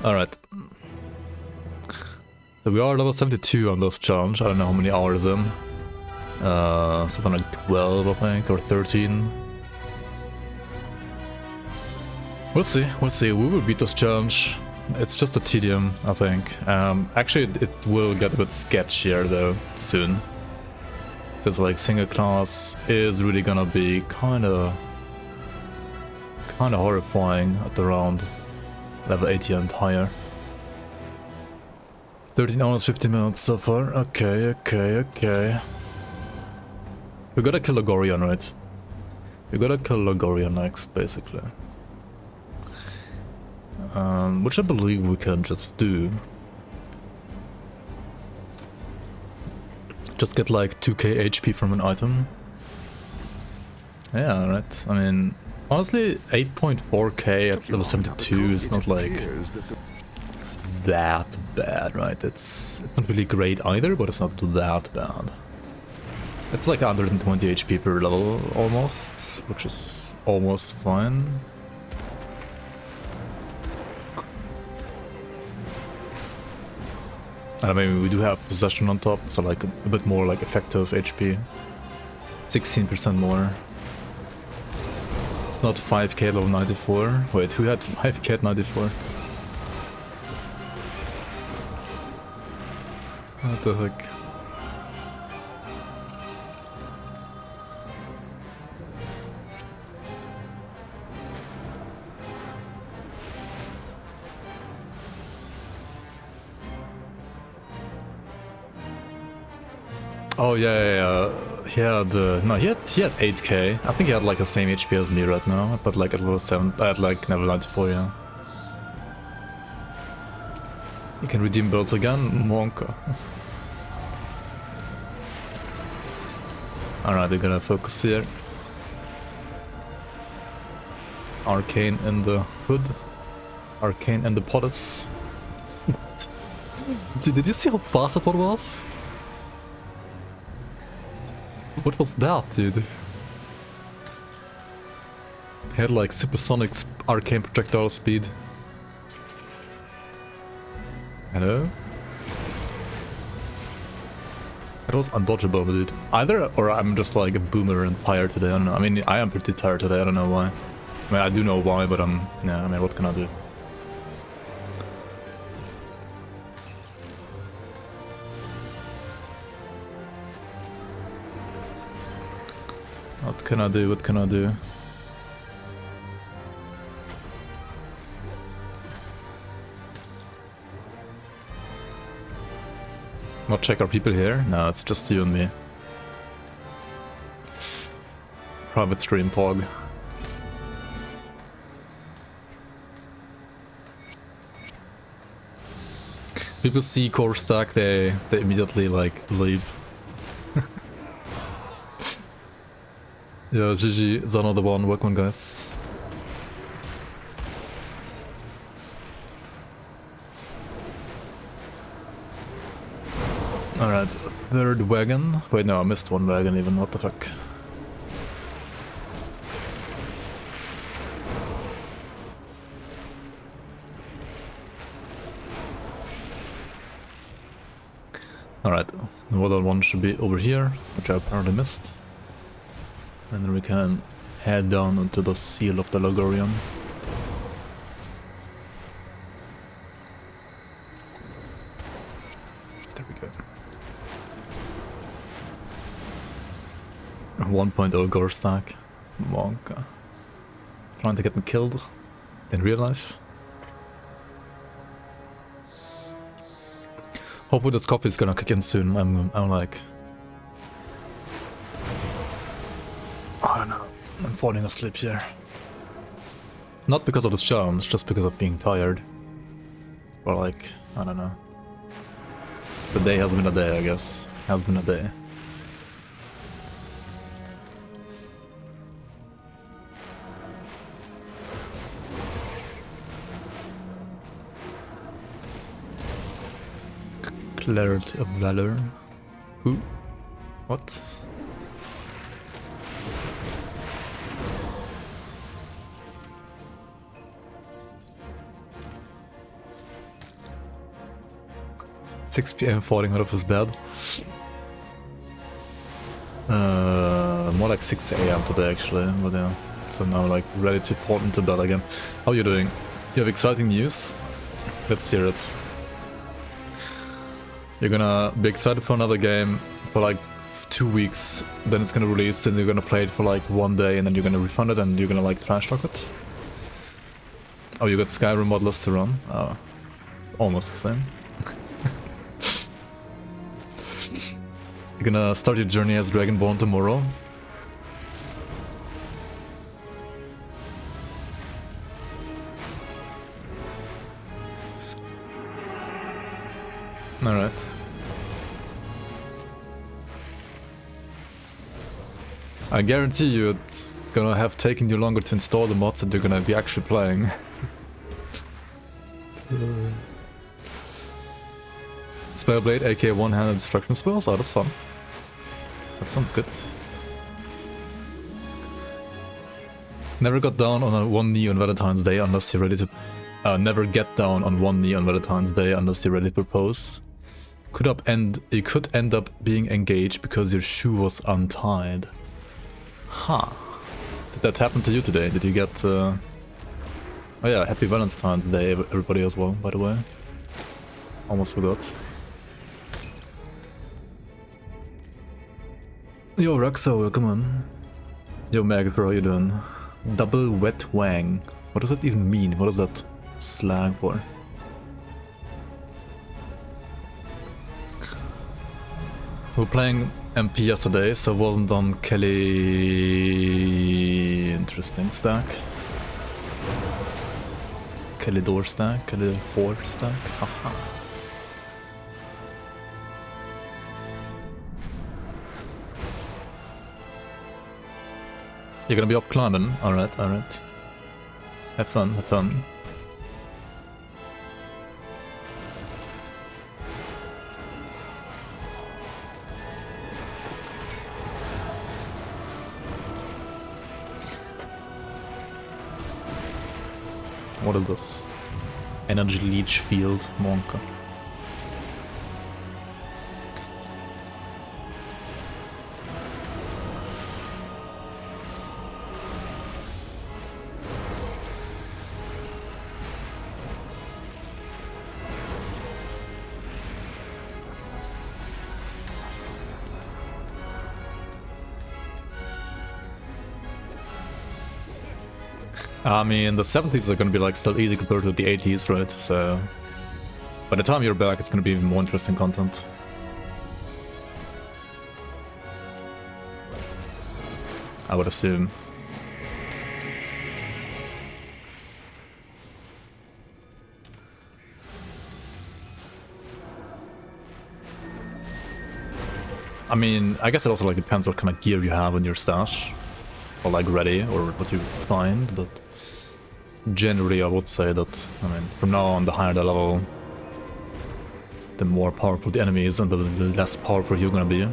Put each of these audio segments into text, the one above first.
Alright. So we are level 72 on this challenge. I don't know how many hours in. Something like 12, I think, or 13. We'll see, we'll see. We will beat this challenge. It's just a tedium, I think. Actually, it will get a bit sketchier, though, soon. Since, like, single class is really gonna be kinda horrifying at around level 80 and higher. 13 hours, 50 minutes so far. Okay. We gotta kill a Gorion, right? We gotta kill a Gorion next, basically. Which I believe we can just do. Just get like 2k HP from an item. Yeah, right. I mean, honestly, 8.4k at level 72 is not like that bad, right? It's not really great either, but it's not that bad. It's like 120 HP per level almost, which is almost fine. And I mean, we do have possession on top, so like a bit more like effective HP. 16% more. It's not 5k level 94. Wait, who had 5k at 94? What the heck? Oh yeah. He had he had 8k. I think he had like the same HP as me right now, but like at level 7, at like level 94, yeah. You can redeem builds again, Monka. Alright, we're gonna focus here. Arcane in the hood. Arcane in the potters. Did you see how fast that one was? What was that, dude? He had like supersonic arcane projectile speed. Hello? It was undodgeable, dude. Either, or I'm just like a boomer and tired today, I don't know. I mean, I am pretty tired today, I don't know why. I mean, I do know why, but yeah, I mean, what can I do? What can I do? What can I do? Not check our people here? No, it's just you and me. Private stream pog. People see Gorstak, they immediately like leave. Yeah, GG is another one. Welcome, guys. Alright, third wagon. Wait, no, I missed one wagon even. What the fuck? Alright, the other one should be over here, which I apparently missed. And then we can head down onto the seal of the Logorium. There we go. 1.0 Gorstak. Wonka. Trying to get me killed in real life. Hopefully this coffee is gonna kick in soon. I'm like... I don't know. I'm falling asleep here. Not because of this challenge, just because of being tired. Or like, I don't know. The day has been a day, I guess. Has been a day. Clarity of Valor. Who? What? 6 PM falling out of his bed. More like 6 AM today actually, but yeah. So now like ready to fall into bed again. How are you doing? You have exciting news? Let's hear it. You're gonna be excited for another game for like 2 weeks, then it's gonna release, then you're gonna play it for like 1 day, and then you're gonna refund it, and you're gonna like trash talk it. Oh, you got Skyrim modless to run? Oh, it's almost the same. You're gonna start your journey as Dragonborn tomorrow. Alright. I guarantee you it's gonna have taken you longer to install the mods that you're gonna be actually playing. Spellblade, aka one-handed destruction spells? Oh, that's fun. That sounds good. Never got down on one knee on Valentine's Day unless you're ready to... never get down on one knee on Valentine's Day unless you're ready to propose. You could end up being engaged because your shoe was untied. Huh. Did that happen to you today? Did you get... Oh yeah, happy Valentine's Day everybody as well, by the way. Almost forgot. Yo, Raxo, come on. Yo, Mag, how are you doing? Double wet wang. What does that even mean? What is that slang for? We were playing MP yesterday, so it wasn't on Kelly... Interesting stack. Kelly door stack, Kelly whore stack. Haha. You're gonna be up climbing? Alright, alright. Have fun, have fun. What is this? Energy leech field, Monka. I mean, the 70s are gonna be like still easy compared to the 80s, right? So by the time you're back, it's gonna be even more interesting content. I would assume. I mean, I guess it also like depends what kind of gear you have in your stash, or like ready, or what you find, but generally I would say that, I mean, from now on, the higher the level, the more powerful the enemy is and the less powerful you're gonna be.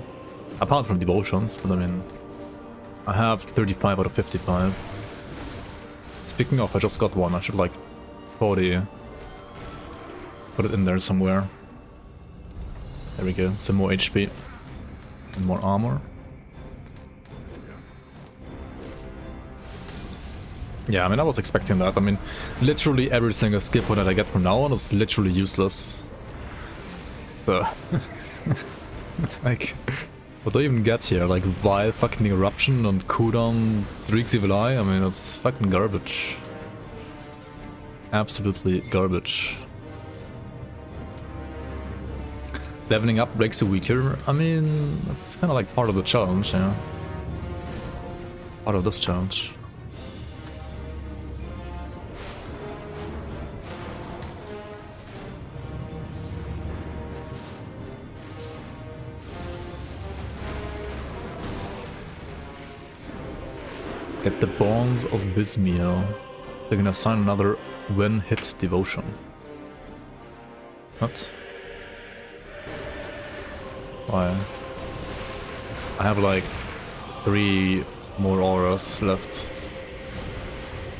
Apart from devotions, but I mean, I have 35 out of 55. Speaking of, I just got one, I should like put it in there somewhere. There we go, some more HP and more armor. Yeah, I mean, I was expecting that. I mean, literally every single skill point that I get from now on is literally useless. So... like... what do I even get here? Like, Vile fucking Eruption and cooldown Dreek's Evil Eye? I mean, it's fucking garbage. Absolutely garbage. Leveling up breaks you weaker. I mean, that's kind of like part of the challenge, yeah. Part of this challenge. Get the Bonds of Bismiel. They're gonna assign another when hit devotion. What? Why? I have like 3 more auras left,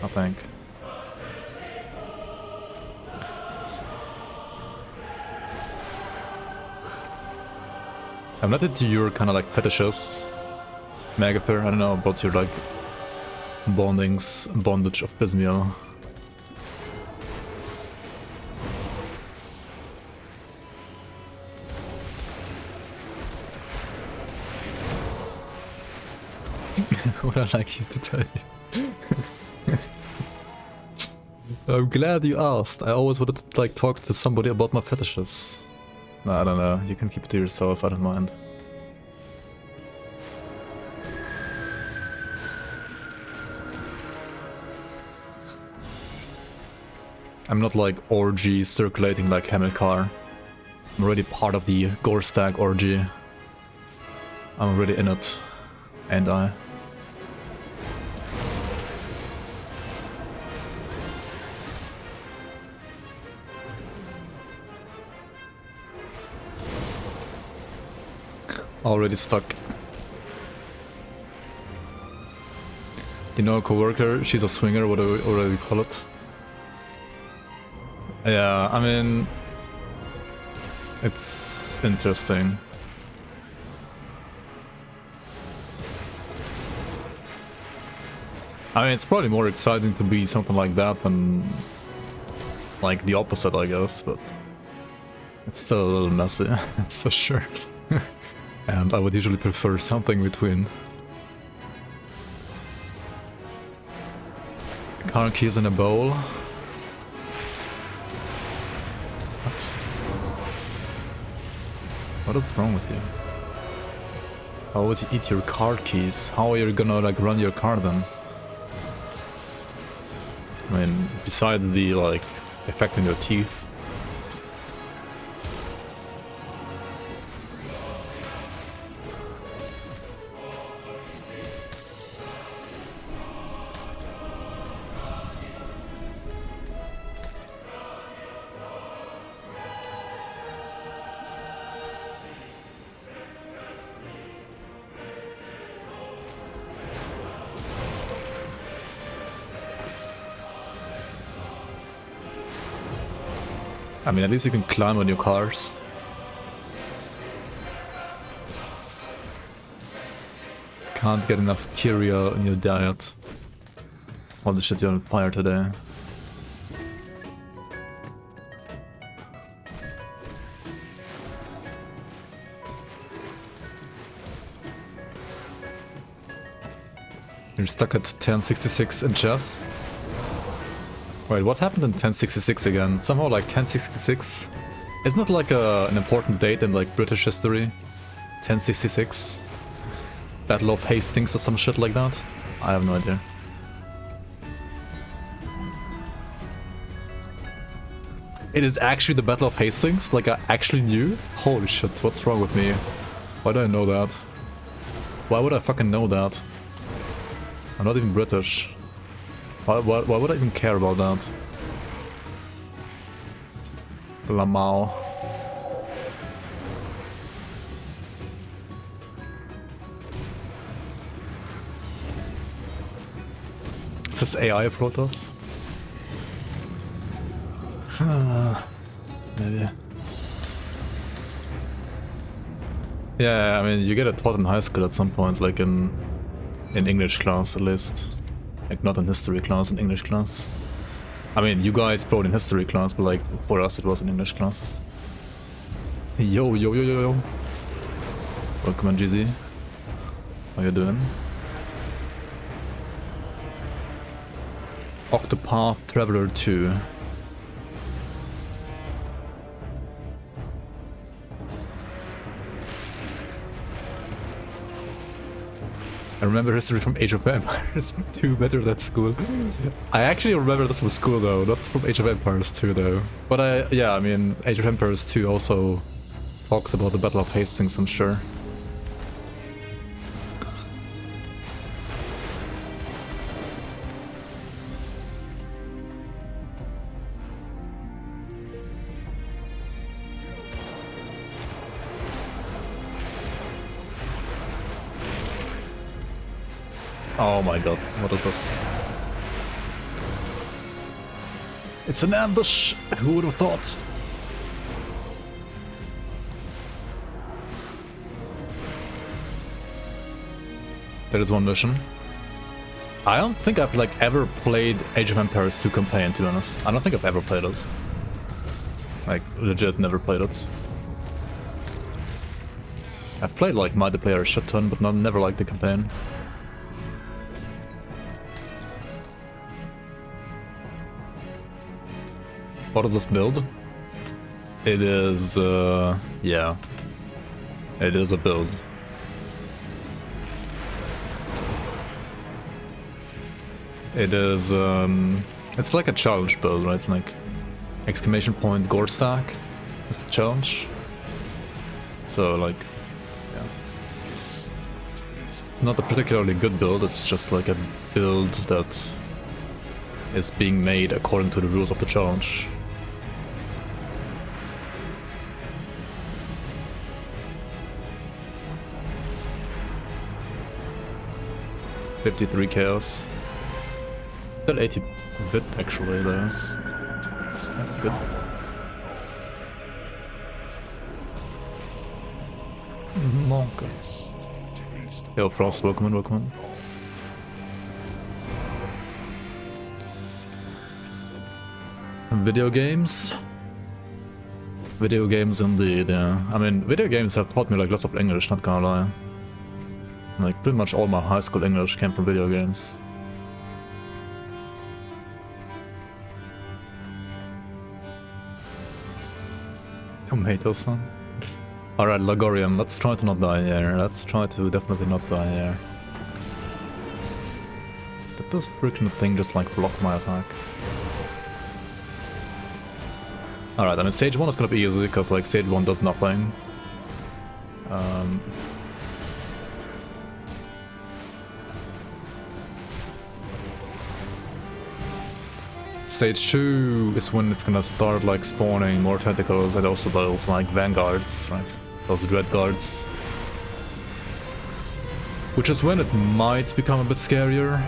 I think. I'm not into your kind of like fetishes, Megafair. I don't know about your like bondage of Bismiel. What I'd like you to tell you. I'm glad you asked. I always wanted to like talk to somebody about my fetishes. No, I don't know. You can keep it to yourself. I don't mind. I'm not like orgy circulating like Hamilcar. I'm already part of the Gorstak orgy. I'm already in it. And I. Already stuck. You know, a coworker, she's a swinger, what do we call it? Yeah, I mean, it's interesting. I mean, it's probably more exciting to be something like that than like the opposite, I guess, but it's still a little messy, that's for sure. And I would usually prefer something between. Car keys in a bowl. What is wrong with you? How would you eat your car keys? How are you gonna like run your car then? I mean, besides the like effect on your teeth. I mean, at least you can climb on your cars. Can't get enough Kyria in your diet. Holy shit, you're on fire today. You're stuck at 1066 in chess. Wait, what happened in 1066 again? Somehow like 1066? Isn't it like an important date in like British history? 1066? Battle of Hastings or some shit like that? I have no idea. It is actually the Battle of Hastings? Like I actually knew? Holy shit, what's wrong with me? Why do I know that? Why would I fucking know that? I'm not even British. Why would I even care about that? Lamau. Is this AI Protoss? Maybe. Yeah, I mean, you get it taught in high school at some point, like in English class at least. Like not in history class, in English class. I mean, you guys brought in history class, but like for us it was in English class. Yo, yo, yo, yo, yo. Welcome on GZ. How you doing? Octopath Traveler 2. I remember history from Age of Empires 2 better than school. I actually remember this from school though, not from Age of Empires 2 though. But yeah, I mean, Age of Empires 2 also talks about the Battle of Hastings, I'm sure. Oh my god, what is this? It's an ambush! Who would have thought? There is one mission. I don't think I've like ever played Age of Empires 2 campaign, to be honest. I don't think I've ever played it. Like, legit never played it. I've played like multiplayer a shit ton, but never liked the campaign. What is this build? It is, yeah. It is a build. It is, it's like a challenge build, right? Like, exclamation point Gorstak is the challenge. So, like, yeah. It's not a particularly good build, it's just like a build that is being made according to the rules of the challenge. $53 chaos. Still 80 vit actually though. That's good. Okay. Yo, Frost, welcome in, welcome in. Video games? Video games indeed, yeah. I mean, video games have taught me like lots of English, not gonna lie. Like, pretty much all my high school English came from video games. Tomatoes, huh? Alright, Lagorian, let's try to not die here. Let's try to definitely not die here. Did this freaking thing just like block my attack? Alright, I mean stage 1 is gonna be easy, because like stage 1 does nothing. Stage 2 is when it's gonna start like spawning more tentacles and also those like vanguards, right? Those dread guards. Which is when it might become a bit scarier.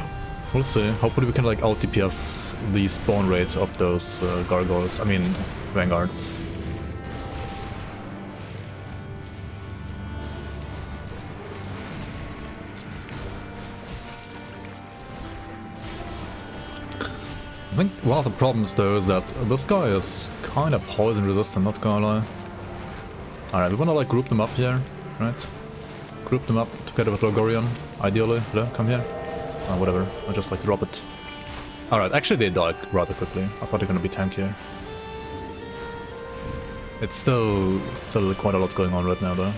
We'll see. Hopefully we can like out DPS the spawn rate of those gargoyles, I mean vanguards. I think one of the problems though is that this guy is kind of poison resistant, not gonna lie. Alright, we wanna like group them up here, right? Group them up together with Logorian, ideally. Yeah, come here. Whatever, I'll just like drop it. Alright, actually they died rather quickly. I thought they're gonna be tankier. It's still quite a lot going on right now though.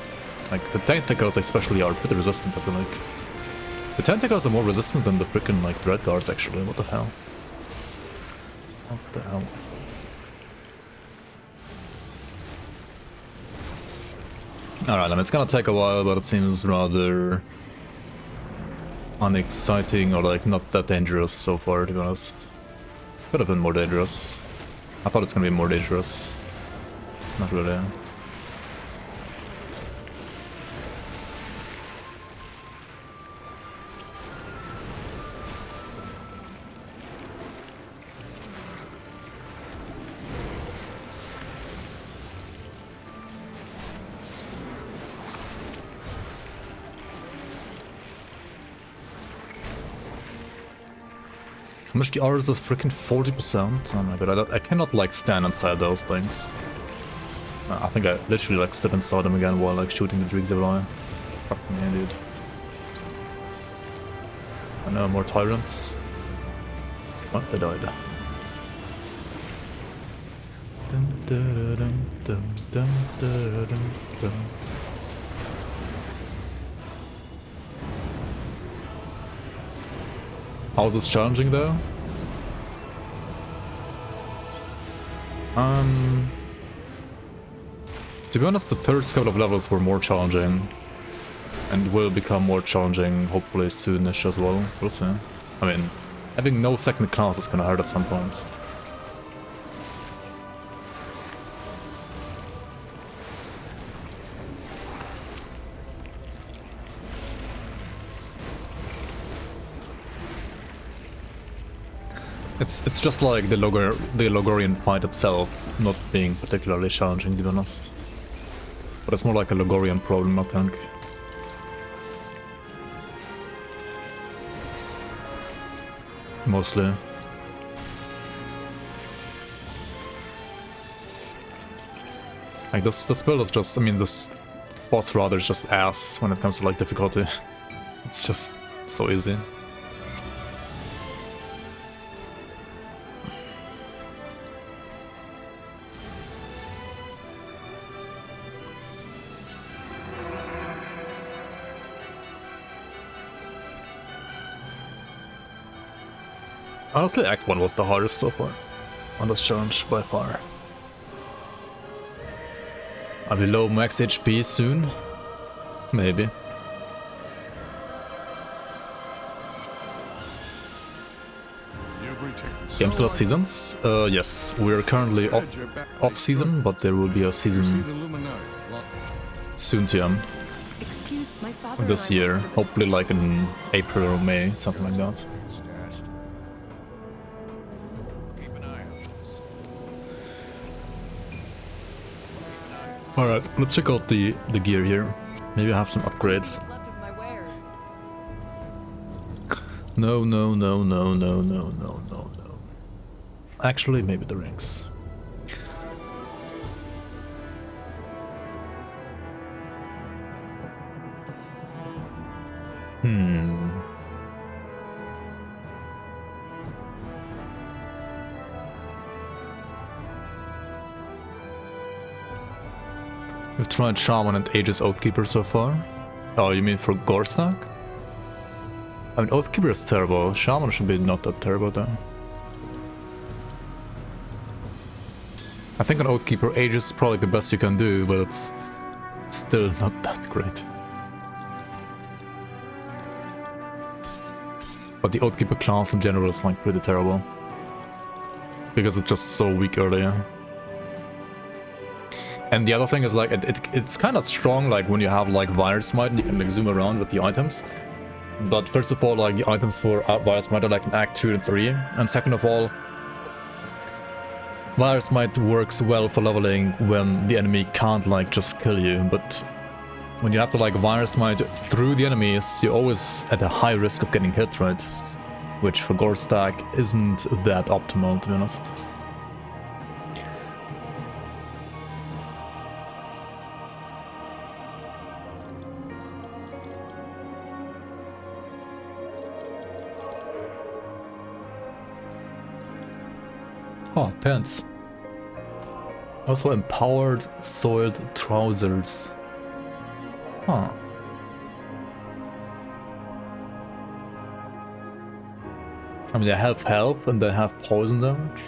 Like the tentacles especially are pretty resistant, I feel like. The tentacles are more resistant than the freaking like dread guards actually, what the hell? What the hell? Alright, I mean, it's gonna take a while, but it seems rather unexciting or like not that dangerous so far, to be honest. Could have been more dangerous. I thought it's gonna be more dangerous. It's not really. How much DR is this? Freaking 40%? Oh my god, I cannot like stand inside those things. I think I literally like stood inside them again while like shooting the Dregs everywhere. Fuck me, dude. I know, more tyrants. What? They died. Dum, dum, dum, dum, dum, dum, dum. How's this challenging though? To be honest, the first couple of levels were more challenging. And will become more challenging, hopefully soonish as well. We'll see. I mean, having no second class is gonna hurt at some point. It's just like the Logorian fight itself not being particularly challenging, to be honest. But it's more like a Logorian problem, I think. mostly. Like this spell is just, I mean, this boss rather is just ass when it comes to like difficulty. It's just so easy. Honestly, Act 1 was the hardest so far on this challenge by far. I'll be low max HP soon? Maybe. Game still has seasons? Yes, we're currently off season, but there will be a season soon to end. This year, hopefully like in April or May, something like that. Alright, let's check out the gear here. Maybe I have some upgrades. No. Actually, maybe the rings. We've tried Shaman and Aegis Oathkeeper so far. Oh, you mean for Gorstak? I mean, Oathkeeper is terrible. Shaman should be not that terrible though. I think an Oathkeeper Aegis is probably the best you can do, but it's still not that great. But the Oathkeeper class in general is like pretty terrible. Because it's just so weak earlier. And the other thing is like, it's kind of strong like when you have like Virus Smite and you can like zoom around with the items. But first of all, like the items for Virus Smite are like in Act 2 and 3. And second of all, Virus Smite works well for leveling when the enemy can't like just kill you. But when you have to like Virus Smite through the enemies, you're always at a high risk of getting hit, right? Which for Gorstak isn't that optimal, to be honest. Oh, pants. Also empowered soiled trousers. Huh. I mean, they have health and they have poison damage.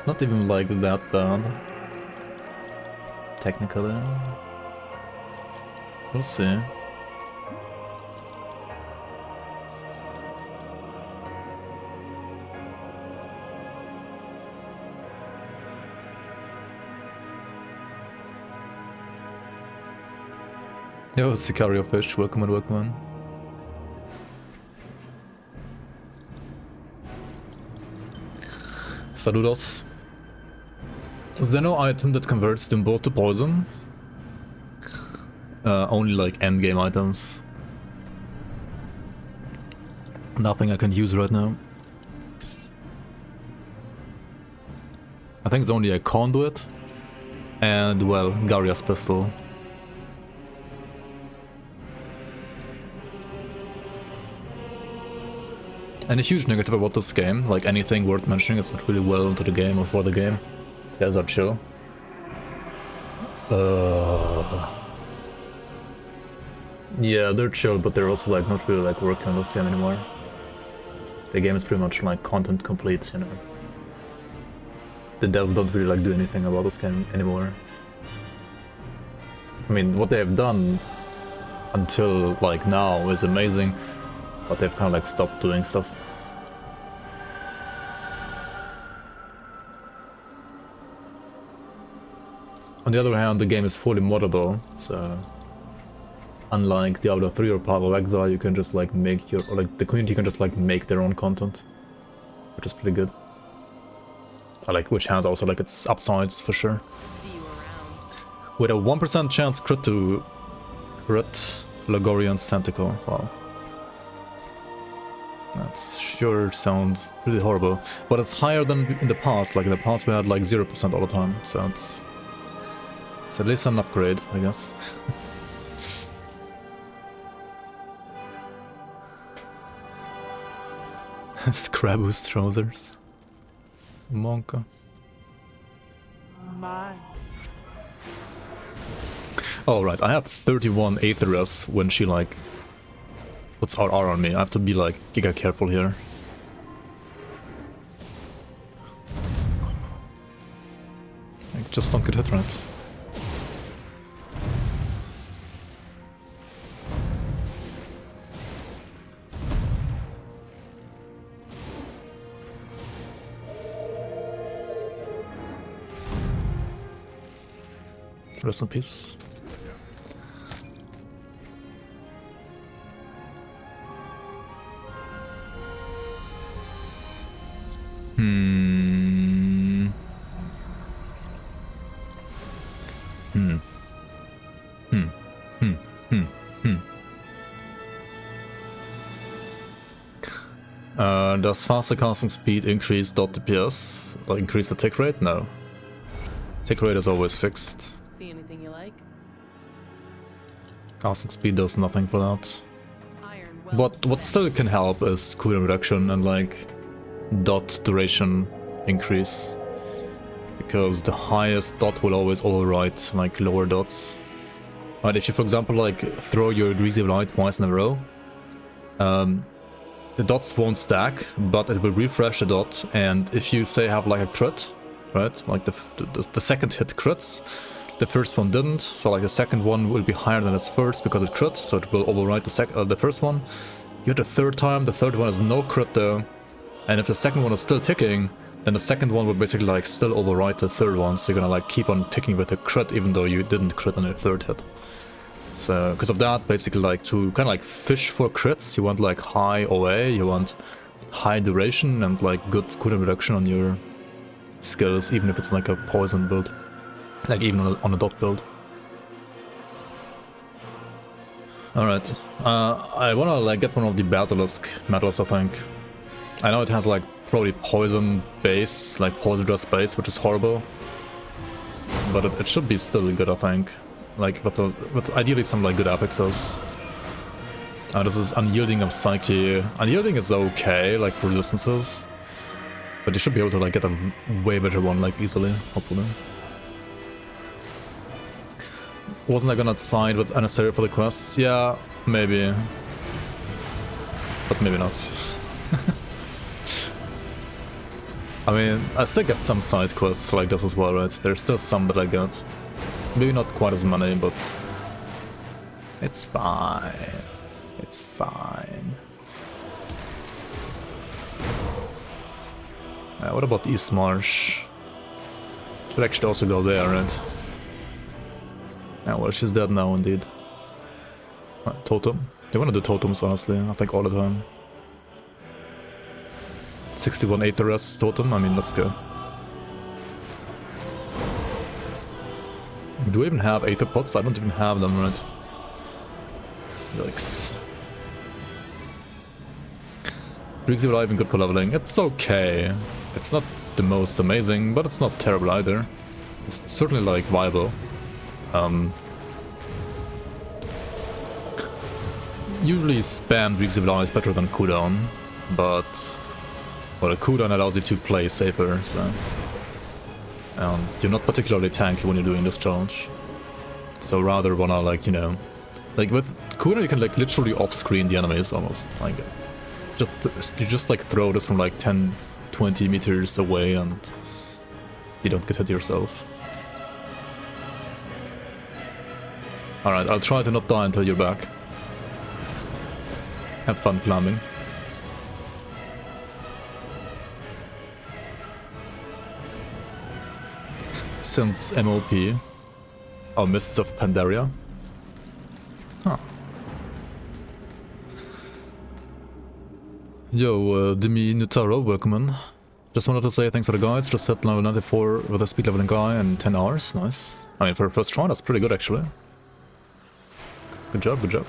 Not even like that bad. Technically. We'll see. Yo, Sicario Fish, welcome and welcome on. Saludos. Is there no item that converts them both to poison? Only like endgame items. Nothing I can use right now. I think it's only a conduit and, well, Garria's pistol. And a huge negative about this game, like anything worth mentioning, it's not really well into the game or for the game. Guys are chill. Yeah, they're chill, but they're also like not really like working on this game anymore. The game is pretty much like content complete, you know. The devs don't really like do anything about this game anymore. I mean, what they have done until like now is amazing. But they've kind of like stopped doing stuff. On the other hand, the game is fully moddable, so unlike Diablo 3 or Path of Exile, you can just like make your, or like the community can just like make their own content, which is pretty good. Which has also like its upsides for sure. With a 1% chance crit to crit Logorian's Tentacle. Wow. That sure sounds pretty horrible. But it's higher than in the past. Like in the past we had like 0% all the time. So it's at least an upgrade, I guess. Scraboo's trousers. Monka. Oh right, I have 31 Aetheras when she like puts RR on me. I have to be like giga careful here. I just don't get hit right. Rest in peace. Does faster casting speed increase dot DPS? Like increase the tick rate? No. Tick rate is always fixed. See anything you like? Casting speed does nothing for that. But what still can help is cooldown reduction and like dot duration increase. Because the highest dot will always overwrite like lower dots. Right, if you for example like throw your Greasy Light twice in a row, the dots won't stack, but it will refresh the dot, and if you say have like a crit, right, like the second hit crits, the first one didn't, so like the second one will be higher than its first because it crit, so it will overwrite the first one. You hit the third time, the third one is no crit though, and if the second one is still ticking, then the second one will basically like still overwrite the third one, so you're gonna like keep on ticking with the crit even though you didn't crit on your third hit. So, because of that, basically like to kind of like fish for crits, you want like high OA, you want high duration and like good cooldown reduction on your skills, even if it's like a poison build. Like even on a dot build. Alright, I wanna like get one of the Basilisk medals, I think. I know it has like probably poison base, like poison dress base, which is horrible. But it should be still good, I think. Like with ideally some like good affixes. This is Unyielding of Psyche. Unyielding is okay, like for resistances. But you should be able to like get a way better one like easily, hopefully. Wasn't I gonna side with Unnecessary for the quests? Yeah, maybe. But maybe not. I mean, I still get some side quests like this as well, right? There's still some that I get. Maybe not quite as many, but it's fine. It's fine. What about East Marsh? Should actually also go there, right? Yeah, well, she's dead now, indeed. Totem. They want to do totems, honestly, I think all the time. 61 Aetheras totem, I mean, let's go. Do we even have Aether pots? I don't even have them, right? Yikes. Briggs of Life and good for leveling. It's okay. It's not the most amazing, but it's not terrible either. It's certainly like viable. Usually spam Briggs of Life is better than cooldown, but well, a cooldown allows you to play safer, so. You're not particularly tanky when you're doing this challenge. So rather wanna like, you know, like with cooldown you can like literally off-screen the enemies almost. Like you just like throw this from like 10-20 meters away and you don't get hit yourself. Alright, I'll try to not die until you're back. Have fun climbing. Since MOP. Oh, Mists of Pandaria. Huh. Yo, Demi Nutaro, welcome in. Just wanted to say thanks for the guides. Just hit level 94 with a speed leveling guy in 10 hours. Nice. I mean, for a first try, that's pretty good actually. Good job, good job.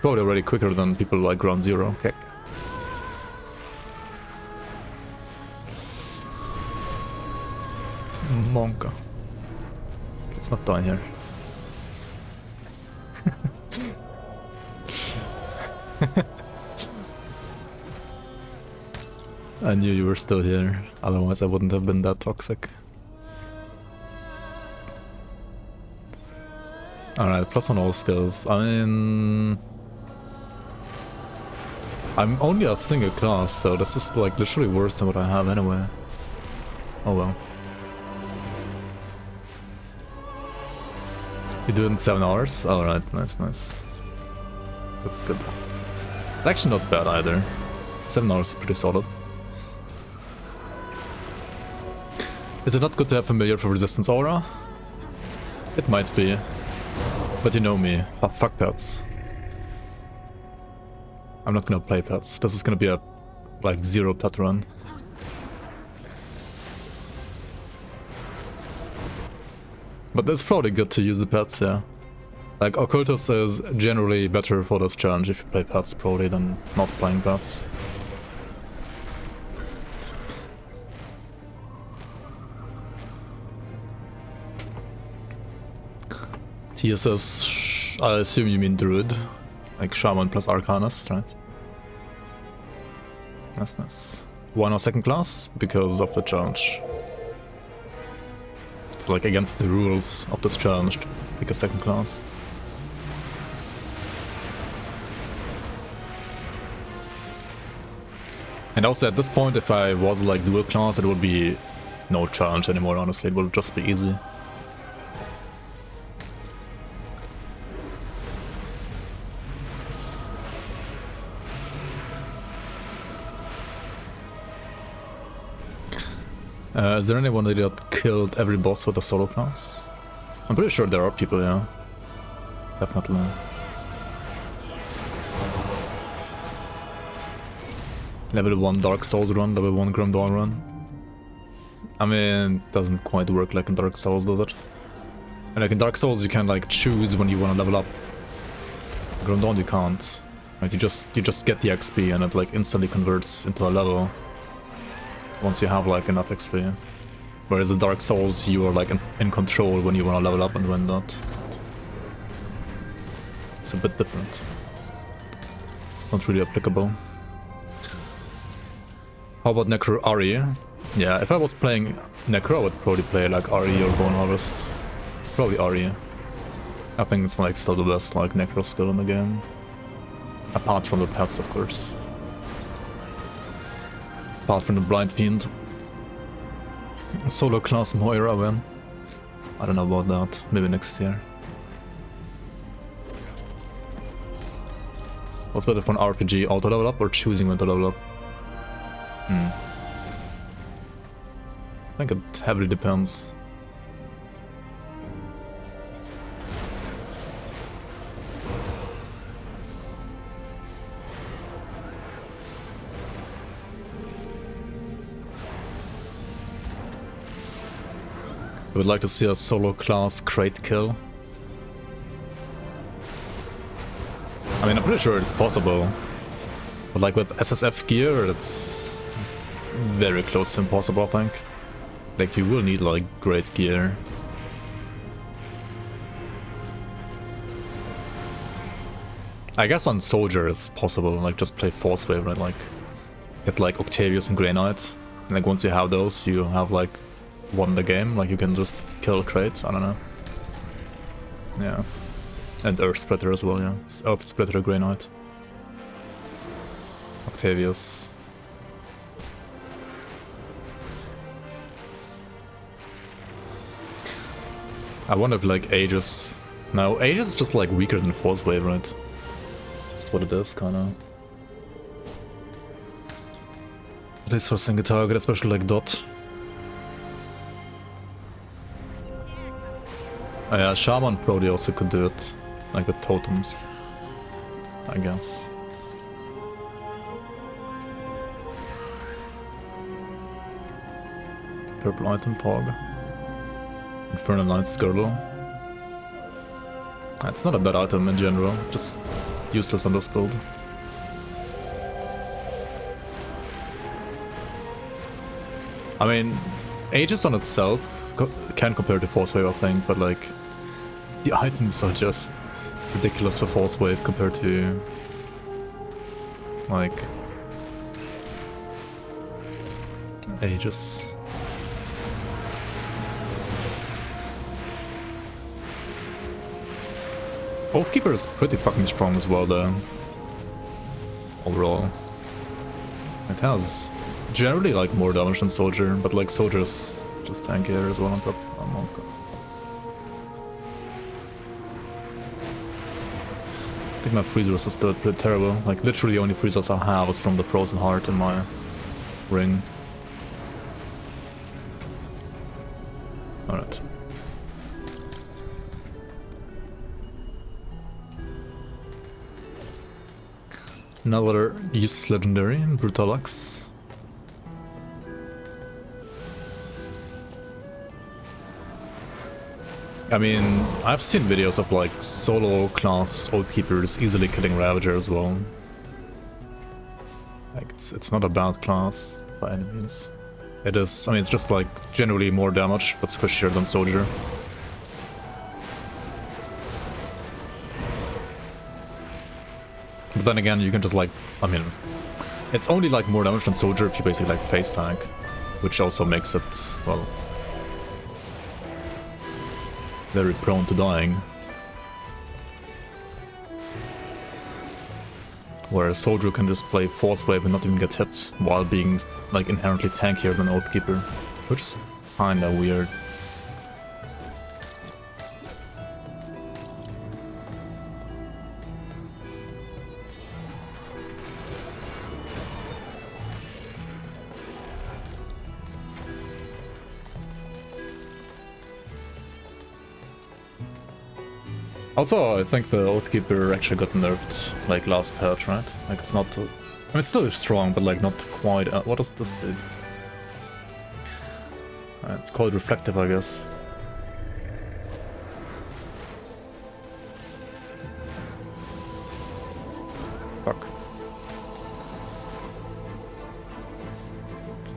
Probably already quicker than people like ground zero. Okay. Monka. It's not down here. I knew you were still here, otherwise I wouldn't have been that toxic. Alright, +1 all skills. I mean... I'm only a single class, so this is like literally worse than what I have anyway. Oh well. You do it in 7 hours? Alright, nice, nice. That's good. It's actually not bad either. 7 hours is pretty solid. Is it not good to have familiar for resistance aura? It might be. But you know me, fuck pets. I'm not gonna play pets. This is gonna be a like 0 pet run. But it's probably good to use the pets, yeah. Like Occultist is generally better for this challenge if you play pets probably than not playing pets. TSS, I assume you mean Druid. Like Shaman plus Arcanist, right? That's nice. Why not second class? Because of the challenge. It's like against the rules of this challenge to pick a second class. And also at this point, if I was like dual class, it would be no challenge anymore, honestly. It would just be easy. Is there anyone that killed every boss with a solo class? I'm pretty sure there are people, yeah. Definitely. Level 1 Dark Souls run, level 1 Grim Dawn run. I mean, it doesn't quite work like in Dark Souls, does it? And like in Dark Souls you can like choose when you want to level up. Grim Dawn you can't. Right, you just get the XP and it like instantly converts into a level. Once you have like enough XP. Whereas in Dark Souls you are like in control when you want to level up and when not. It's a bit different. Not really applicable. How about Necro Ari? Yeah, if I was playing Necro I would probably play like Ari or Bone Harvest. Probably Ari. I think it's like still the best like Necro skill in the game. Apart from the pets, of course. Apart from the Blind Fiend. Solo class Moira, man. I don't know about that. Maybe next year. What's better for an RPG? Auto level up or choosing when to level up? I think it heavily depends. I would like to see a solo class crate kill. I mean, I'm pretty sure it's possible. But like with SSF gear, it's very close to impossible, I think. Like, you will need like great gear. I guess on Soldier it's possible, like just play Force Wave, right? Like, get like Octavius and Grey Knight. And like once you have those, you have like won the game, like you can just kill crates, I don't know. Yeah. And Earth Splitter as well, yeah. Earth Splitter, Grey Knight. Octavius. I wonder if like Aegis... No, Aegis is just like weaker than Force Wave, right? That's what it is, kinda. At least for single target, especially like Dot. Oh yeah, Shaman probably also could do it, like with totems, I guess. Purple item, Pog. Infernal Knight's Girdle. It's not a bad item in general, just useless on this build. I mean, Aegis on itself can compare to Force Wave, I think, but like, the items are just ridiculous for Force Wave compared to, like, Aegis. Oathkeeper is pretty fucking strong as well, though. Overall. It has generally like more damage than Soldier, but like Soldier's just tankier as well on top. Oh my god. I think my freeze resist is pretty terrible. Like literally the only freezers I have is from the Frozen Heart in my ring. Alright. Another useless legendary, Brutalux. I mean, I've seen videos of like solo class Oathkeepers easily killing Ravager as well. Like it's not a bad class by any means. It is, I mean, it's just like generally more damage, but squishier than Soldier. But then again, you can just like, I mean, it's only like more damage than Soldier if you basically like face tank, which also makes it, well, very prone to dying. Whereas Soldier can just play Force Wave and not even get hit while being like inherently tankier than Oathkeeper, which is kinda weird. Also, I think the Oathkeeper actually got nerfed, like, last patch, right? Like, it's not... I mean, it's still strong, but, like, not quite... what does this do? It's called Reflective, I guess. Fuck.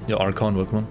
Yeah, Archon Workman.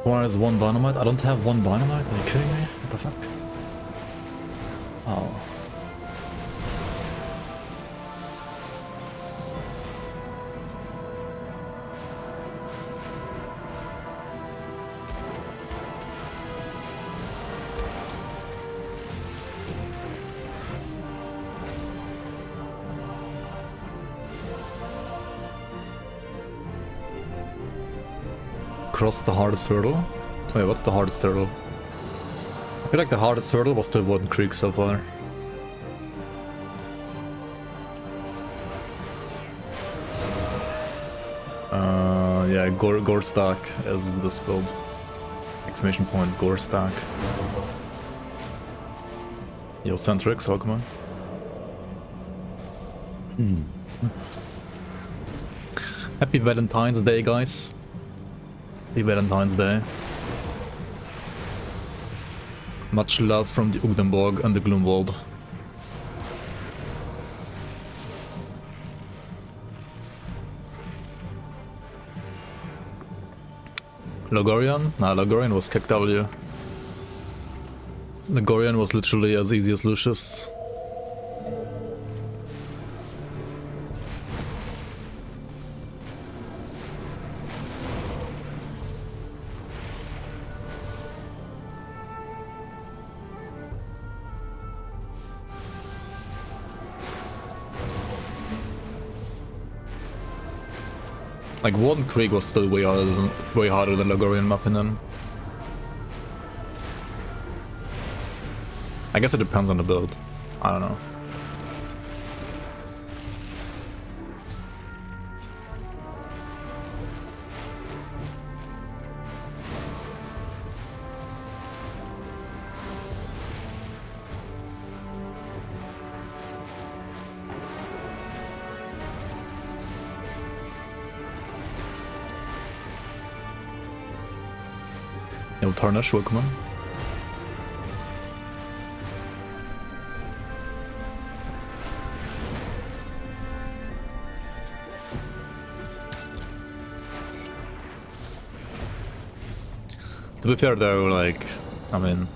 Why is one dynamite? I don't have one dynamite? Are you kidding me? What the fuck? Oh. Cross the hardest hurdle? Wait, what's the hardest hurdle? I feel like the hardest hurdle was the Wooden Creek so far. Yeah, Gorstak is this build. Exclamation point, Gorstak. Yo, Centrix, welcome on. Happy Valentine's Day, guys. Happy Valentine's Day. Much love from the Ugdenborg and the Gloomwald. Logorian? Nah, Logorian was kick W. Logorian was literally as easy as Lucius. Like, Warden Krieg was still way harder than Logorian in my opinion. I guess it depends on the build. I don't know. No Tarnish, welcome on. To be fair though, like, I mean,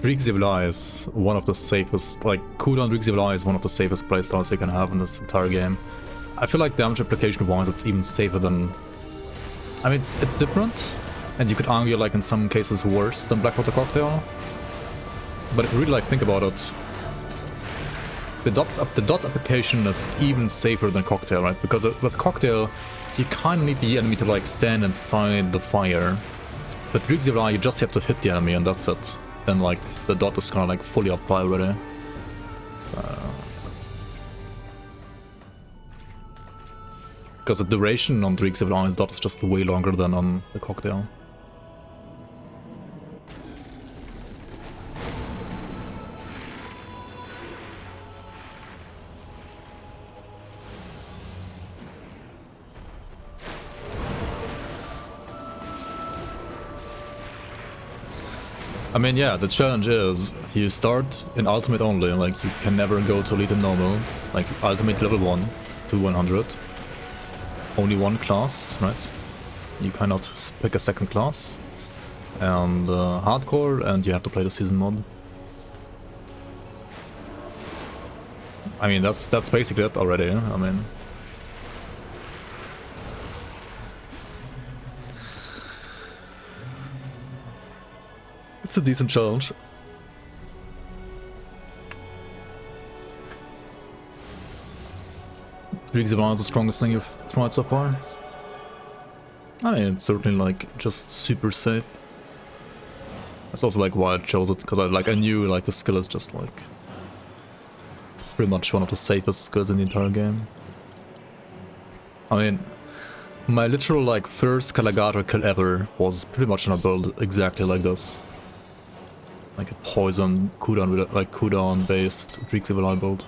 Reeks Evil Eye is one of the safest, like, cooldown Reeks Evil Eye is one of the safest playstyles you can have in this entire game. I feel like damage application wise it's even safer than, I mean, it's different, and you could argue like in some cases worse than Blackwater Cocktail. But if you really like think about it, the dot application is even safer than Cocktail, right? Because with Cocktail, you kind of need the enemy to like stand inside the fire. With Reeks Evil Eye, you just have to hit the enemy and that's it. Then like the dot is kind of like fully up by already. So, because the duration on Reeks Evil Eye's dot is just way longer than on the Cocktail. I mean, yeah, the challenge is you start in ultimate only, like you can never go to elite and normal, like ultimate level 1 to 100. Only one class, right? You cannot pick a second class. And hardcore, and you have to play the season mod. I mean, that's basically it already, I mean. It's a decent challenge. Reeks Evil Eye is the strongest thing you've tried so far. I mean, it's certainly like just super safe. That's also like why I chose it, because I knew like the skill is just like pretty much one of the safest skills in the entire game. I mean, my literal like first Kalagator kill ever was pretty much on a build exactly like this. Like a poison cooldown, like cooldown based Reeks Evil Eye build.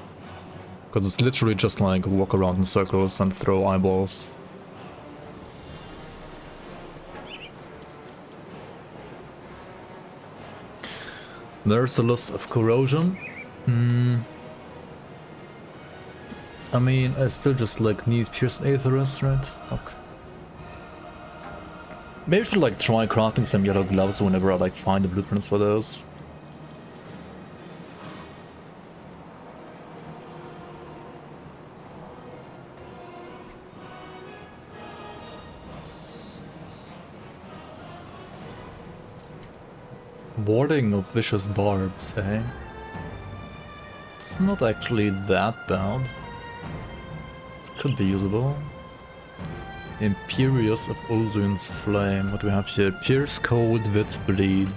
Because it's literally just like walk around in circles and throw eyeballs. Merciless of Corrosion. I mean, I still just like need Pierced Aetherist, right? Okay. Maybe I should like try crafting some yellow gloves whenever I like find the blueprints for those. Warding of Vicious Barbs, eh? It's not actually that bad. It could be usable. Imperious of Ozune's Flame. What do we have here? Pierce, Cold, Wit, Bleed.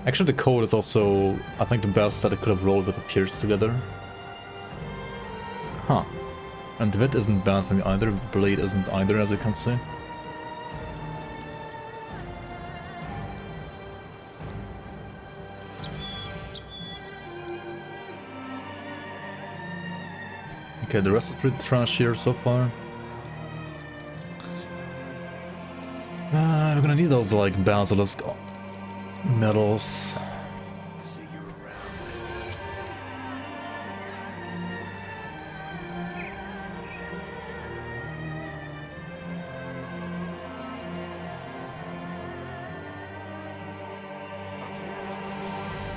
Actually, the Cold is also, I think, the best that I could have rolled with the Pierce together. Huh. And Wit isn't bad for me either. Bleed isn't either, as you can see. Okay, the rest is pretty trash here so far. We're gonna need those like basilisk medals.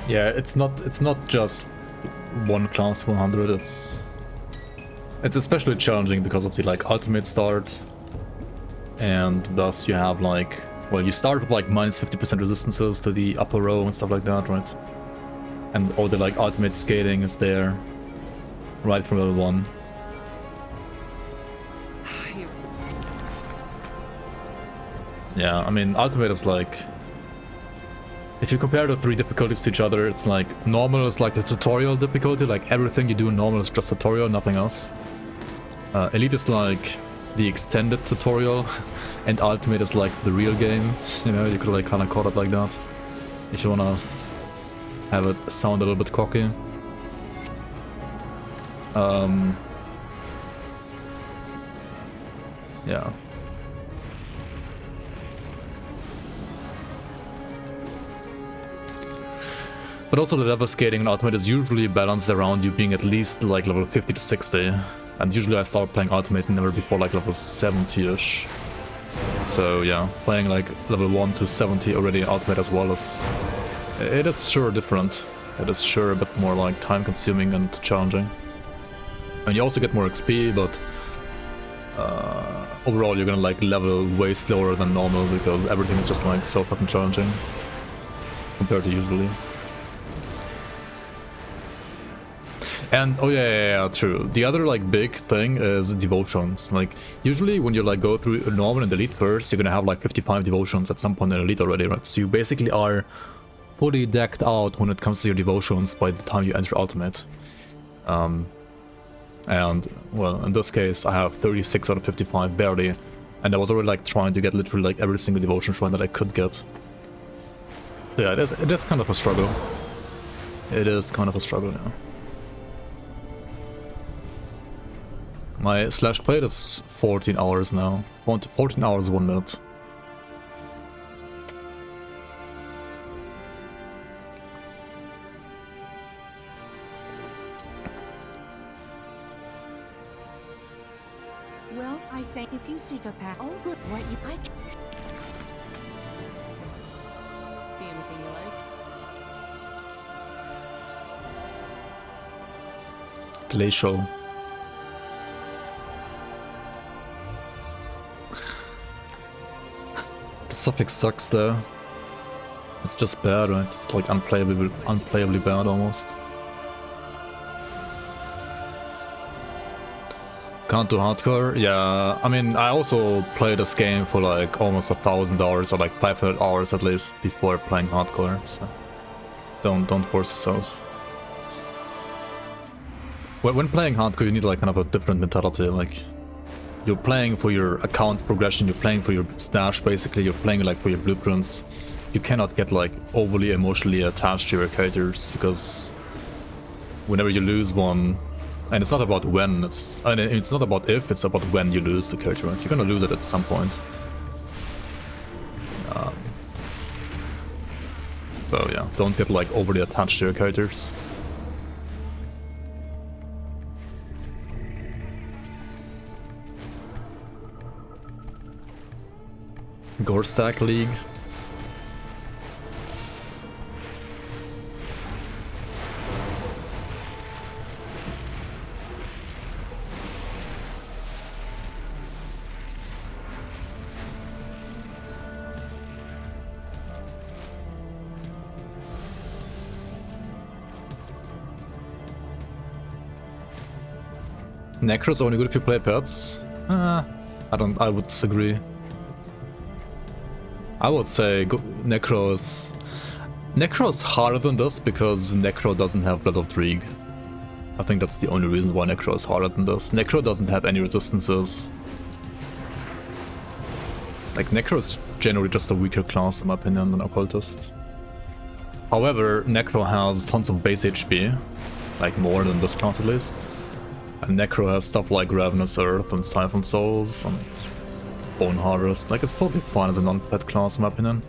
Yeah, it's not just one class 100. It's especially challenging because of the like ultimate start, and thus you have like, well, you start with like minus 50% resistances to the upper row and stuff like that, right? And all the like ultimate scaling is there right from level 1. Yeah, I mean, Ultimate is like... If you compare the 3 difficulties to each other, it's like... Normal is like the tutorial difficulty, like everything you do in normal is just tutorial, nothing else. Elite is like the extended tutorial, and Ultimate is like the real game. You know, you could like kind of call it like that. If you wanna have it sound a little bit cocky. Yeah. But also the level scaling in Ultimate is usually balanced around you being at least like level 50 to 60. And usually I start playing Ultimate never before like level 70-ish. So yeah, playing like level 1 to 70 already in Ultimate as well is... It is sure different. It is sure a bit more like time consuming and challenging. And you also get more XP, but overall you're gonna like level way slower than normal because everything is just like so fucking challenging compared to usually. And oh yeah, true. The other like big thing is devotions. Like usually when you like go through normal and elite first, you're gonna have like 55 devotions at some point in elite already, right? So you basically are fully decked out when it comes to your devotions by the time you enter ultimate. And well, in this case I have 36 out of 55 barely, and I was already like trying to get literally like every single devotion shrine that I could get. So yeah, it is kind of a struggle. It is kind of a struggle, yeah. My slash plate is 14 hours now. 14 hours, 1 minute. Well, I think if you seek a path, all good. What you like? See anything you like? Glacial. The suffix sucks though. It's just bad, right? It's like unplayably bad almost. Can't do hardcore? Yeah, I mean, I also played this game for like almost 1,000 hours or like 500 hours at least before playing hardcore, so don't force yourself. When playing hardcore, you need like kind of a different mentality. Like, you're playing for your account progression, you're playing for your stash basically, you're playing like for your blueprints. You cannot get like overly emotionally attached to your characters, because whenever you lose one, and it's not about when, it's not about if, it's about when you lose the character, right? You're gonna lose it at some point. So yeah, don't get like overly attached to your characters. Gorstak League. Necro's only good if you play pets? I would disagree. I would say Necro is harder than this because Necro doesn't have Blood of Dreeg. I think that's the only reason why Necro is harder than this. Necro doesn't have any resistances. Like, Necro is generally just a weaker class in my opinion than Occultist. However, Necro has tons of base HP, like more than this class at least. And Necro has stuff like Ravenous Earth and Siphon Souls and Bone Harvest. Like, it's totally fine as a non-pet class in my opinion.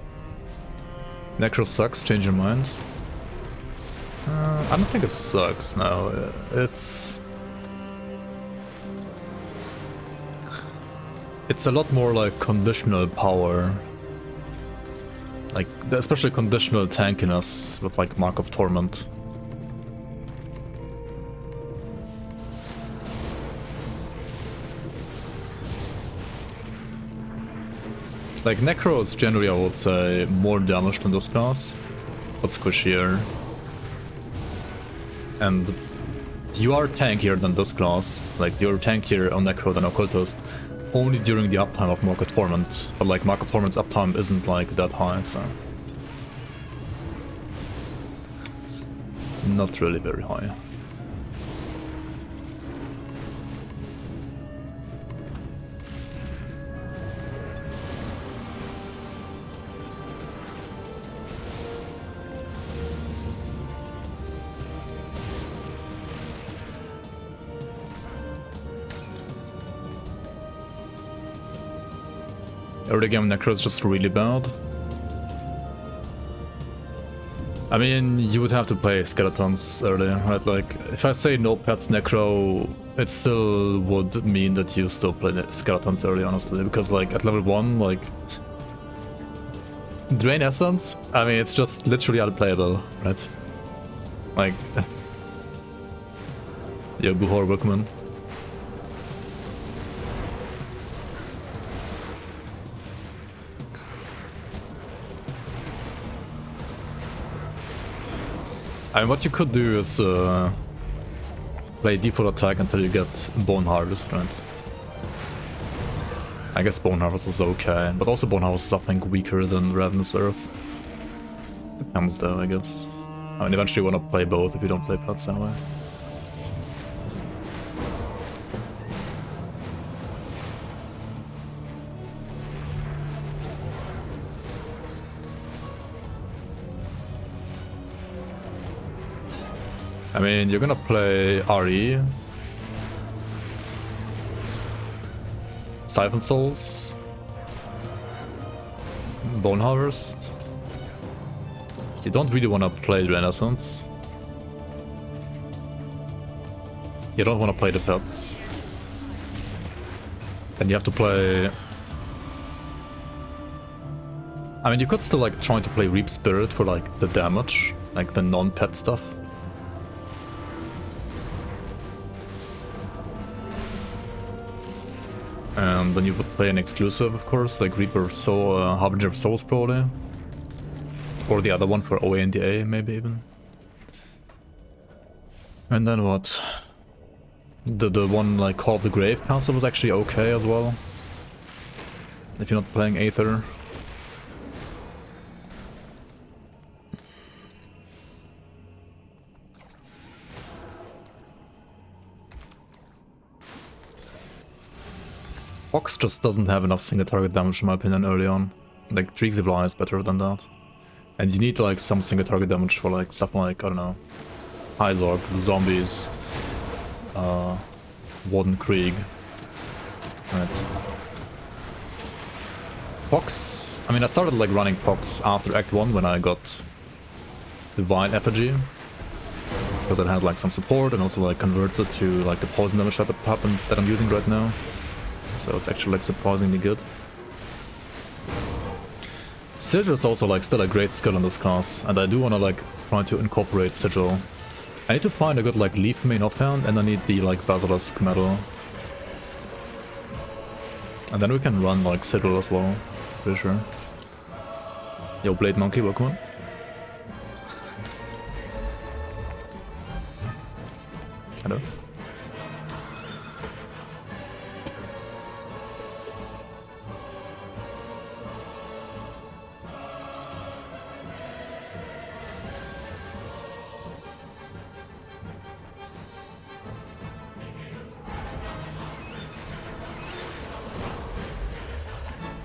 Necro sucks, change your mind. I don't think it sucks, no. It's a lot more like conditional power. Like, especially conditional tankiness with like Mark of Torment. Like, Necro is generally, I would say, more damage than this class, but squishier. And you are tankier than this class. Like, you're tankier on Necro than Occultist, only during the uptime of Market Torment, but like Market Torment's uptime isn't like that high, so not really very high. Early game Necro is just really bad. I mean, you would have to play Skeletons earlier, right? Like, if I say no pets Necro, it still would mean that you still play Skeletons early, honestly. Because, like, at level 1, like... Drain Essence? I mean, it's just literally unplayable, right? Like... Yo, Buhor Bookman. I mean, what you could do is play default attack until you get Bone Harvest, right? I guess Bone Harvest is okay, but also Bone Harvest is, I think, weaker than Ravenous Earth. Depends though, I guess. I mean, eventually you want to play both if you don't play pets anyway. I mean, you're gonna play RE, Siphon Souls, Bone Harvest. You don't really want to play Renaissance. You don't want to play the pets. Then you have to play... I mean, you could still like try to play Reap Spirit for like the damage, like the non-pet stuff. And then you would play an exclusive, of course, like Reaper Soul, Harbinger of Souls probably. Or the other one for OA and DA, maybe even. And then what? The one like Call of the Grave passive was actually okay as well. If you're not playing Aether. Fox just doesn't have enough single target damage in my opinion early on. Like Drixivly is better than that. And you need like some single target damage for like stuff like, I don't know, Hyzorg, zombies, Warden Krieg. Right. Pox, I mean I started like running Pox after Act 1 when I got Divine Effigy. Because it has like some support and also like converts it to like the poison damage weapon that I'm using right now. So it's actually like surprisingly good. Sigil is also like still a great skill in this class, and I do want to like try to incorporate Sigil. I need to find a good like Leaf main offhand, and I need the like Basilisk medal. And then we can run like Sigil as well, pretty sure. Yo, Blade Monkey, welcome. Hello.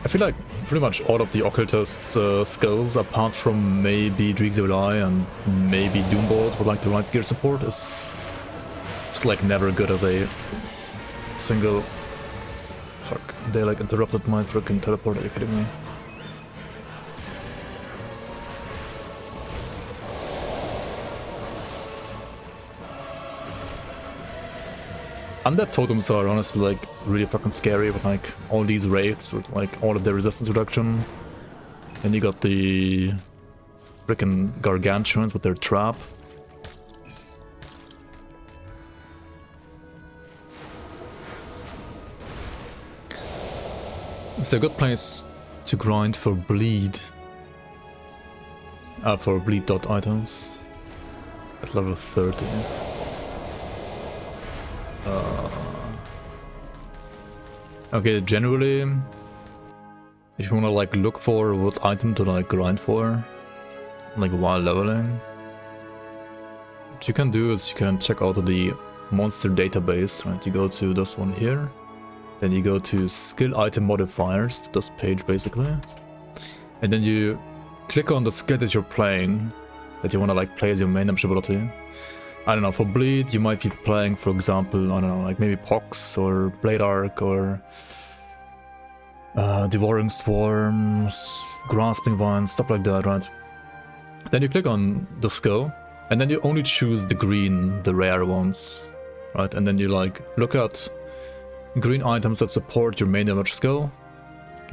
I feel like pretty much all of the Occultist's skills, apart from maybe Drixivly and maybe Doombolt with like the right gear support, is just like never good as a single... Fuck, they like interrupted my freaking teleport, are you kidding me? Undead totems are honestly like really fucking scary with like all these wraiths with like all of their resistance reduction. And you got the freaking gargantuans with their trap. It's a good place to grind for bleed. For bleed dot items at level 30. Okay, generally, if you wanna like look for what item to like grind for, like while leveling, what you can do is you can check out the monster database, right? You go to this one here, then you go to skill item modifiers, to this page basically, and then you click on the skill that you're playing, that you wanna like play as your main damage ability. I don't know, for bleed you might be playing, for example, I don't know, like maybe Pox or Blade Arc or Devouring Swarms, Grasping Vines, stuff like that, right? Then you click on the skill, and then you only choose the green, the rare ones, right? And then you like look at green items that support your main damage skill,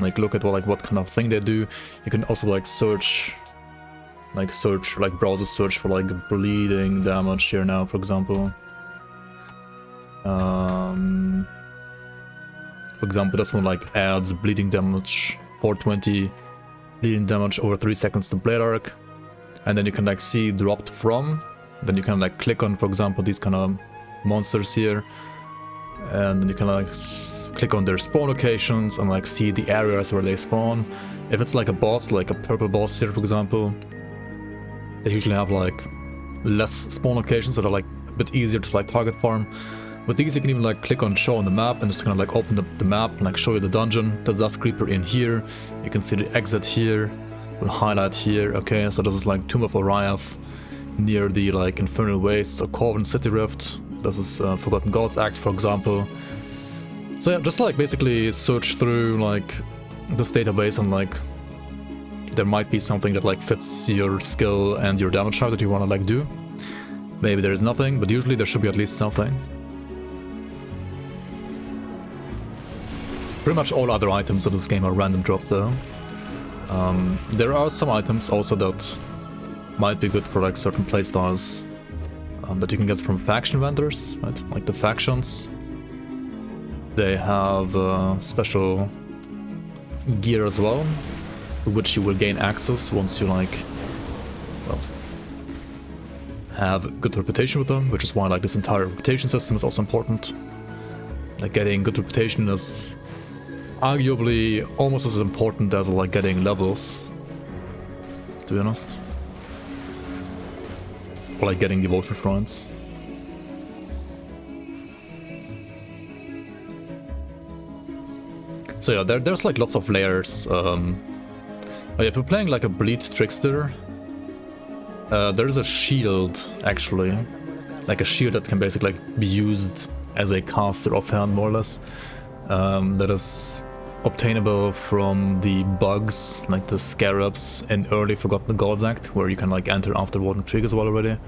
like look at what kind of thing they do. You can also like search, browser search for like bleeding damage here now, for example. For example, this one like adds bleeding damage, 420 bleeding damage over 3 seconds to Blade Arc. And then you can like see dropped from, then you can like click on, for example, these kind of monsters here. And then you can like click on their spawn locations and like see the areas where they spawn. If it's like a boss, like a purple boss here, for example, they usually have like less spawn locations that are like a bit easier to like target farm. With these you can even like click on show on the map and it's gonna like open the map and like show you the dungeon, the Dust Creeper in here. You can see the exit here, will highlight here. Okay, so this is like Tomb of Oriath near the like Infernal Wastes or Corvin City Rift. This is Forgotten Gods Act, for example. So yeah, just like basically search through like this database and like there might be something that like fits your skill and your damage type that you want to like do. Maybe there is nothing, but usually there should be at least something. Pretty much all other items in this game are random drop though. There are some items also that might be good for like certain playstyles that you can get from faction vendors, right? Like the factions, they have special gear as well, to which you will gain access once you like, well, have good reputation with them, which is why like this entire reputation system is also important. Like getting good reputation is arguably almost as important as like getting levels, to be honest. Or like getting devotion shrines. So yeah, there's like lots of layers. If you're playing like a bleed trickster, there's a shield actually, like a shield that can basically like be used as a caster offhand more or less. That is obtainable from the bugs, like the scarabs in early Forgotten Gods Act, where you can like enter after Warden Trig as well already.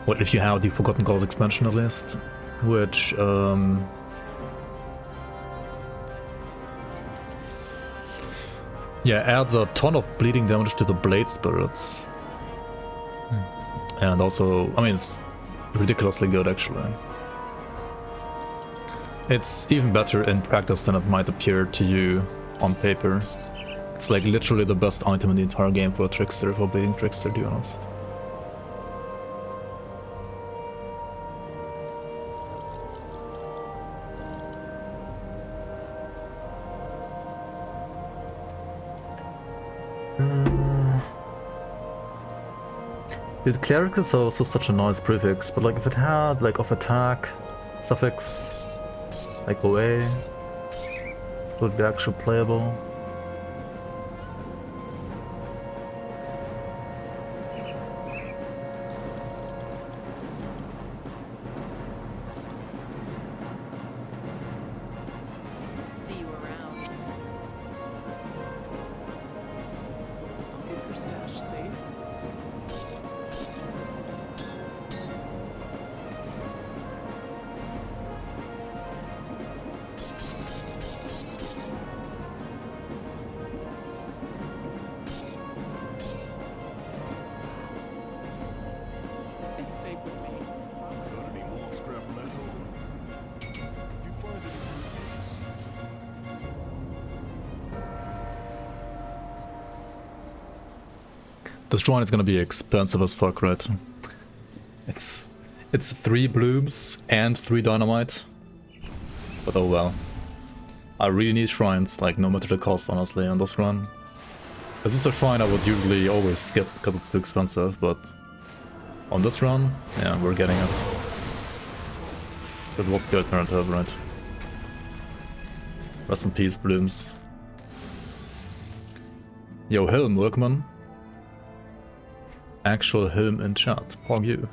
Well, if you have the Forgotten Gods expansion at least, which yeah, adds a ton of bleeding damage to the blade spirits. And also, I mean, it's ridiculously good actually. It's even better in practice than it might appear to you on paper. It's like literally the best item in the entire game for a trickster, for a bleeding trickster, to be honest. Dude, cleric is also such a nice prefix, but like if it had like off attack suffix, like OA, it would be actually playable. See you around. Keep your stash safe. It's safe with me. Gonna need more scrap metal. If you find any rupees. This shrine is gonna be expensive as fuck, right? It's 3 blooms and 3 dynamite. But oh well. I really need shrines, like, no matter the cost, honestly, on this run. This is a shrine I would usually always skip because it's too expensive, but on this run, yeah, we're getting it. Because what's the alternative, right? Rest in peace, Blooms. Yo, Helm, welcome. Actual Helm in chat. Pog you.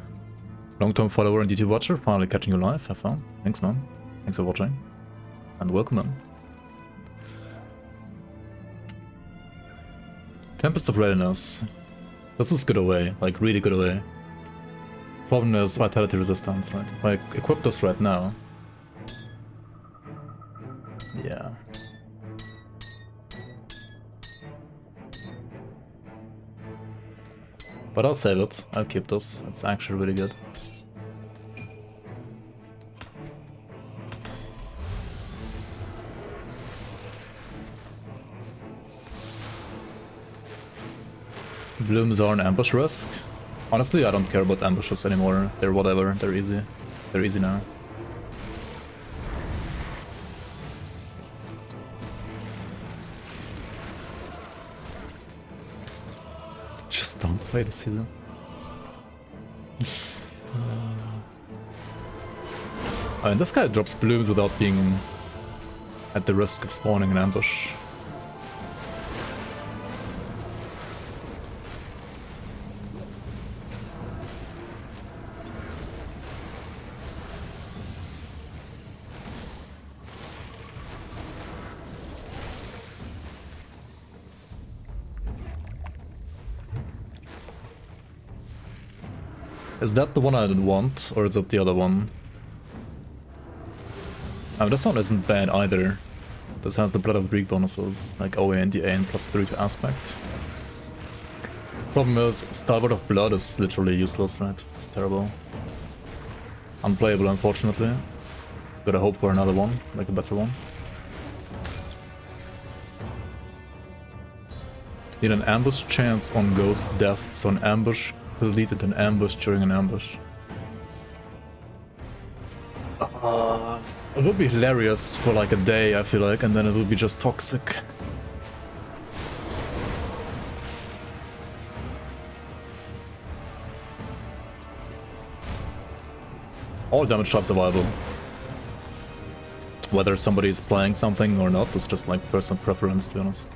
Long-term follower and YouTube watcher, finally catching you live. Have fun. Thanks, man. Thanks for watching. And welcome, man. Tempest of Readiness. This is good away, like really good away. Problem is vitality resistance, right? If I equip this right now. Yeah. But I'll save it. I'll keep this. It's actually really good. Blooms are an ambush risk. Honestly, I don't care about ambushes anymore. They're whatever. They're easy. They're easy now. Just don't play the season. I mean, this guy drops blooms without being at the risk of spawning an ambush. Is that the one I didn't want, or is it the other one? Oh, this one isn't bad either. This has the Blood of Greek bonuses, like OA and DA and +3 to aspect. Problem is, Stalwart of Blood is literally useless, right? It's terrible. Unplayable, unfortunately. Gotta hope for another one, like a better one. Need an ambush chance on ghost death, so an ambush will lead to an ambush during an ambush. It would be hilarious for like a day, I feel like, and then it would be just toxic. All damage types are viable. Whether somebody is playing something or not, is just like personal preference, to be honest.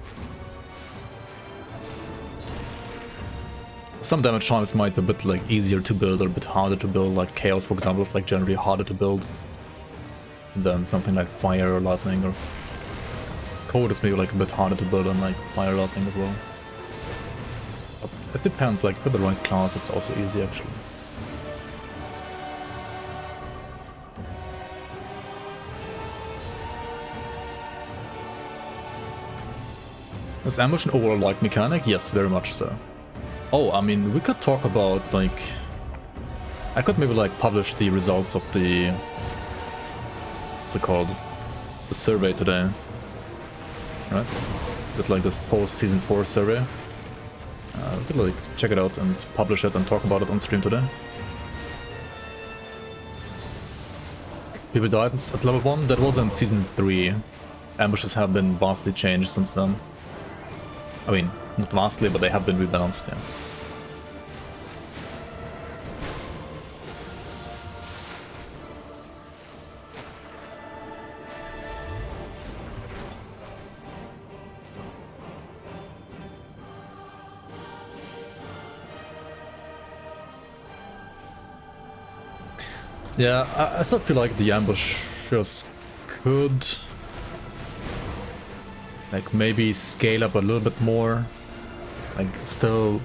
Some damage times might be a bit like easier to build or a bit harder to build, like Chaos for example is like generally harder to build than something like Fire or Lightning, or Code is maybe like a bit harder to build than like Fire or Lightning as well. But it depends, like for the right class it's also easy actually. Is ambush an overall like mechanic? Yes, very much so. Oh, I mean, we could talk about, like... I could maybe, like, publish the results of the... What's it called? The survey today. Right? With, like, this post-season 4 survey. We could, like, check it out and publish it and talk about it on stream today. People died at level 1? That was in season 3. Ambushes have been vastly changed since then. I mean, not vastly, but they have been rebalanced, yeah. Yeah, I still feel like the ambushers could... like maybe scale up a little bit more, like still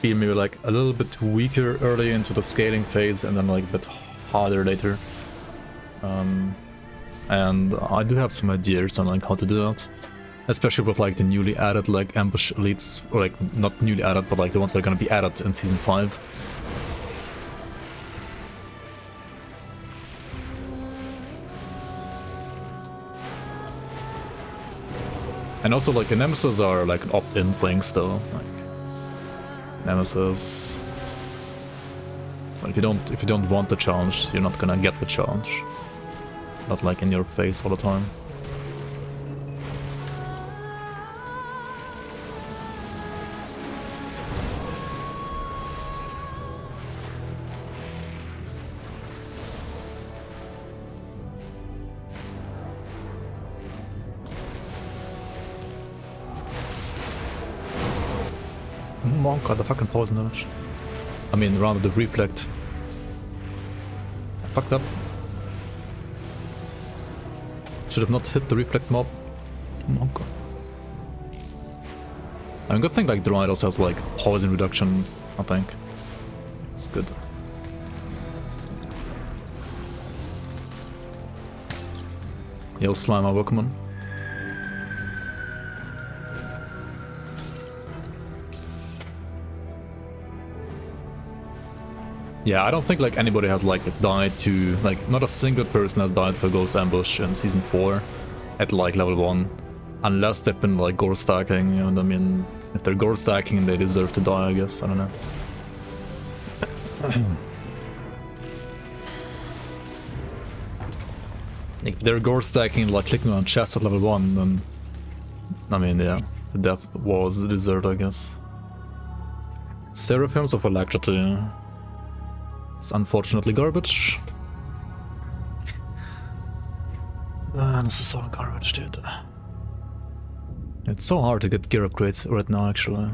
be maybe like a little bit weaker early into the scaling phase and then like a bit harder later. And I do have some ideas on like how to do that, especially with like the newly added like ambush elites, or like not newly added but like the ones that are gonna be added in season 5. And also, like, the Nemesis are, like, an opt-in thing still. Like, Nemesis... Well, if you don't want the challenge, you're not gonna get the challenge. Not, like, in your face all the time. Monk got the fucking poison damage. I mean, around the reflect. I fucked up. Should have not hit the reflect mob. Monk. I mean, good thing like Druid also has like poison reduction, I think. It's good. Yo, slime my Pokemon. Yeah, I don't think like anybody has like died to like not a single person has died to Ghost Ambush in season 4 at like level 1, unless they've been like Gorstacking, and I mean if they're Gorstacking they deserve to die, I guess. I don't know. If they're Gorstacking like clicking on chest at level 1, then I mean yeah, the death was deserved, I guess. Seraphims of Alacrity. It's unfortunately garbage. This is all garbage, dude. It's so hard to get gear upgrades right now, actually.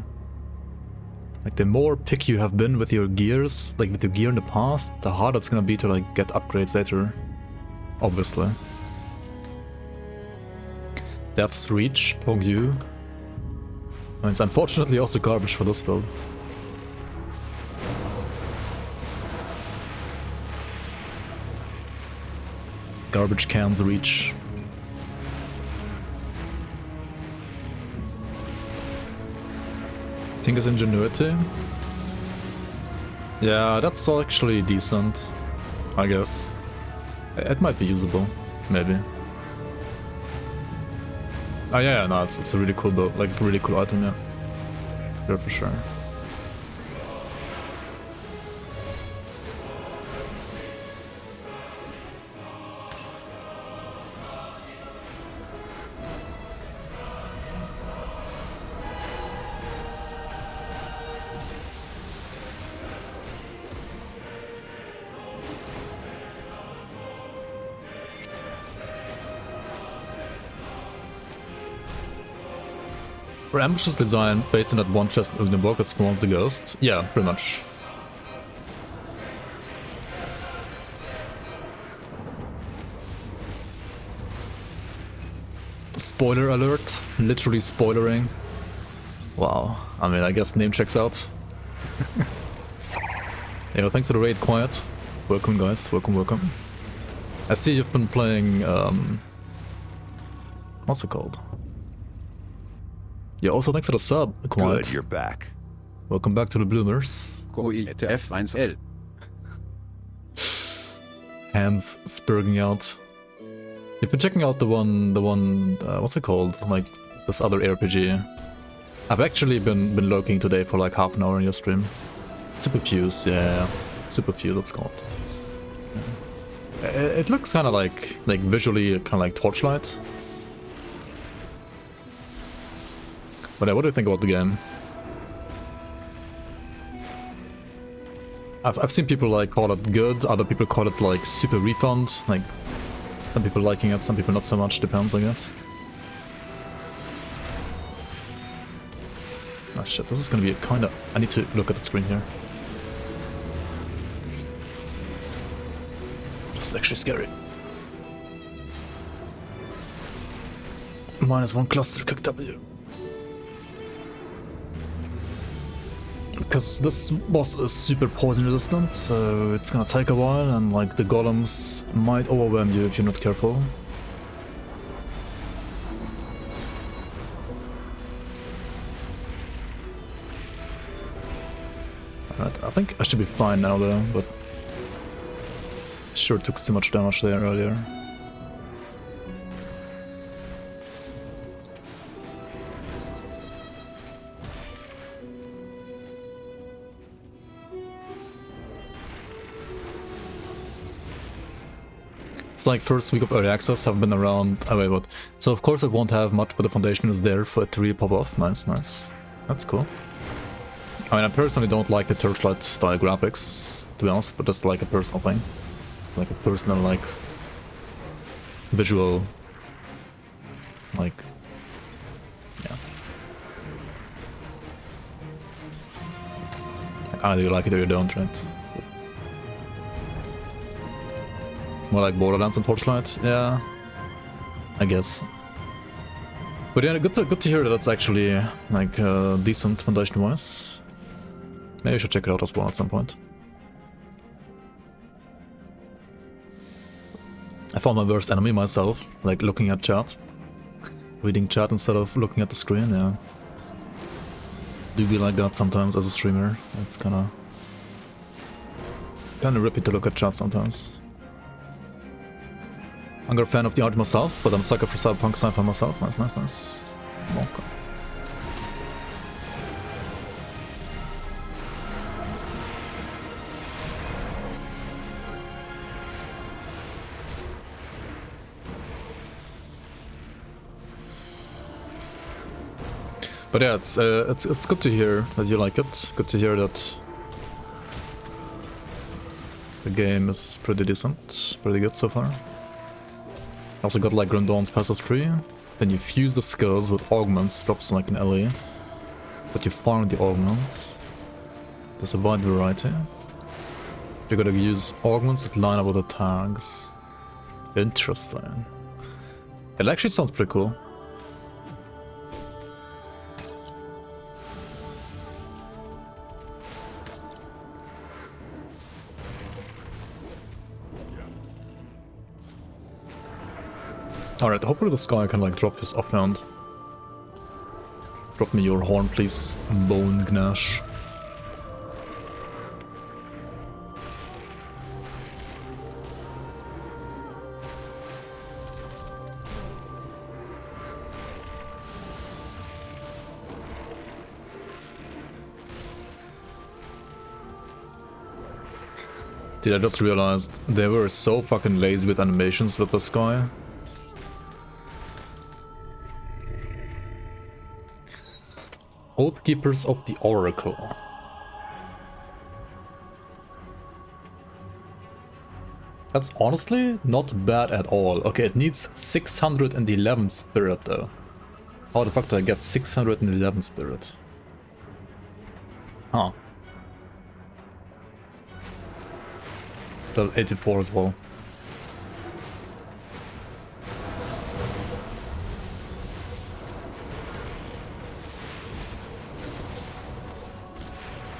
Like, the more picky you have been with your gears, like with your gear in the past, the harder it's gonna be to like get upgrades later. Obviously. Death's Reach, Pogyu. I mean, it's unfortunately also garbage for this build. Garbage Can's Reach. Tinker's Ingenuity. Yeah, that's actually decent, I guess. It might be usable, maybe. Oh yeah, no, it's a really cool build, like really cool item, yeah. Yeah, for sure. For ambushes designed based on that one chest in the book that spawns the ghost? Yeah, pretty much. Spoiler alert, literally spoilering. Wow, I mean, I guess name checks out. Yeah, thanks for the raid, Quiet. Welcome, guys, welcome. I see you've been playing, what's it called? Yeah, also thanks for the sub, Quiet. Good, you're back. Welcome back to the Bloomers. F1L. Hands spurging out. You've been checking out the one, what's it called? Like, this other RPG. I've actually been lurking today for like half an hour in your stream. Superfuse, yeah. Superfuse, it's called. Yeah. It looks kind of like visually kind of like Torchlight. But what do you think about the game? I've seen people like call it good, other people call it like super refund, like some people liking it, some people not so much, depends, I guess. Oh shit, this is gonna be a kinda... I need to look at the screen here. This is actually scary. -1 cluster cooked W. Because this boss is super poison resistant, so it's gonna take a while, and like the golems might overwhelm you if you're not careful. Alright, I think I should be fine now though, but sure took too much damage there earlier. It's like first week of early access, have been around. Oh wait, what? So of course it won't have much, but the foundation is there for it to really pop off. Nice, nice. That's cool. I mean, I personally don't like the Torchlight style graphics, to be honest, but that's like a personal thing. It's like a personal, like, visual, like, yeah. Either you like it or you don't, right? More like Borderlands and Torchlight, yeah, I guess. But yeah, good to hear that that's actually like decent foundation-wise. Maybe I should check it out as well at some point. I found my worst enemy myself, like looking at chat. Reading chat instead of looking at the screen, yeah. Do be like that sometimes as a streamer. It's kinda rippy to look at chat sometimes. I'm not a fan of the art myself, but I'm a sucker for cyberpunk sci-fi myself. Nice, nice, nice. Okay. But yeah, it's good to hear that you like it. Good to hear that the game is pretty decent, pretty good so far. Also got like Grim Dawn's passive tree. Then you fuse the skulls with augments, drops like an LA. But you farm the augments. There's a wide variety. You gotta use augments that line up with the tags. Interesting. It actually sounds pretty cool. Alright, hopefully this guy can like drop his offhand. Drop me your horn, please, Bone Gnash. Dude, I just realized they were so fucking lazy with animations with this guy. Oathkeepers of the Oracle. That's honestly not bad at all. Okay, it needs 611 spirit though. How the fuck do I get 611 spirit? Huh. Still 84 as well.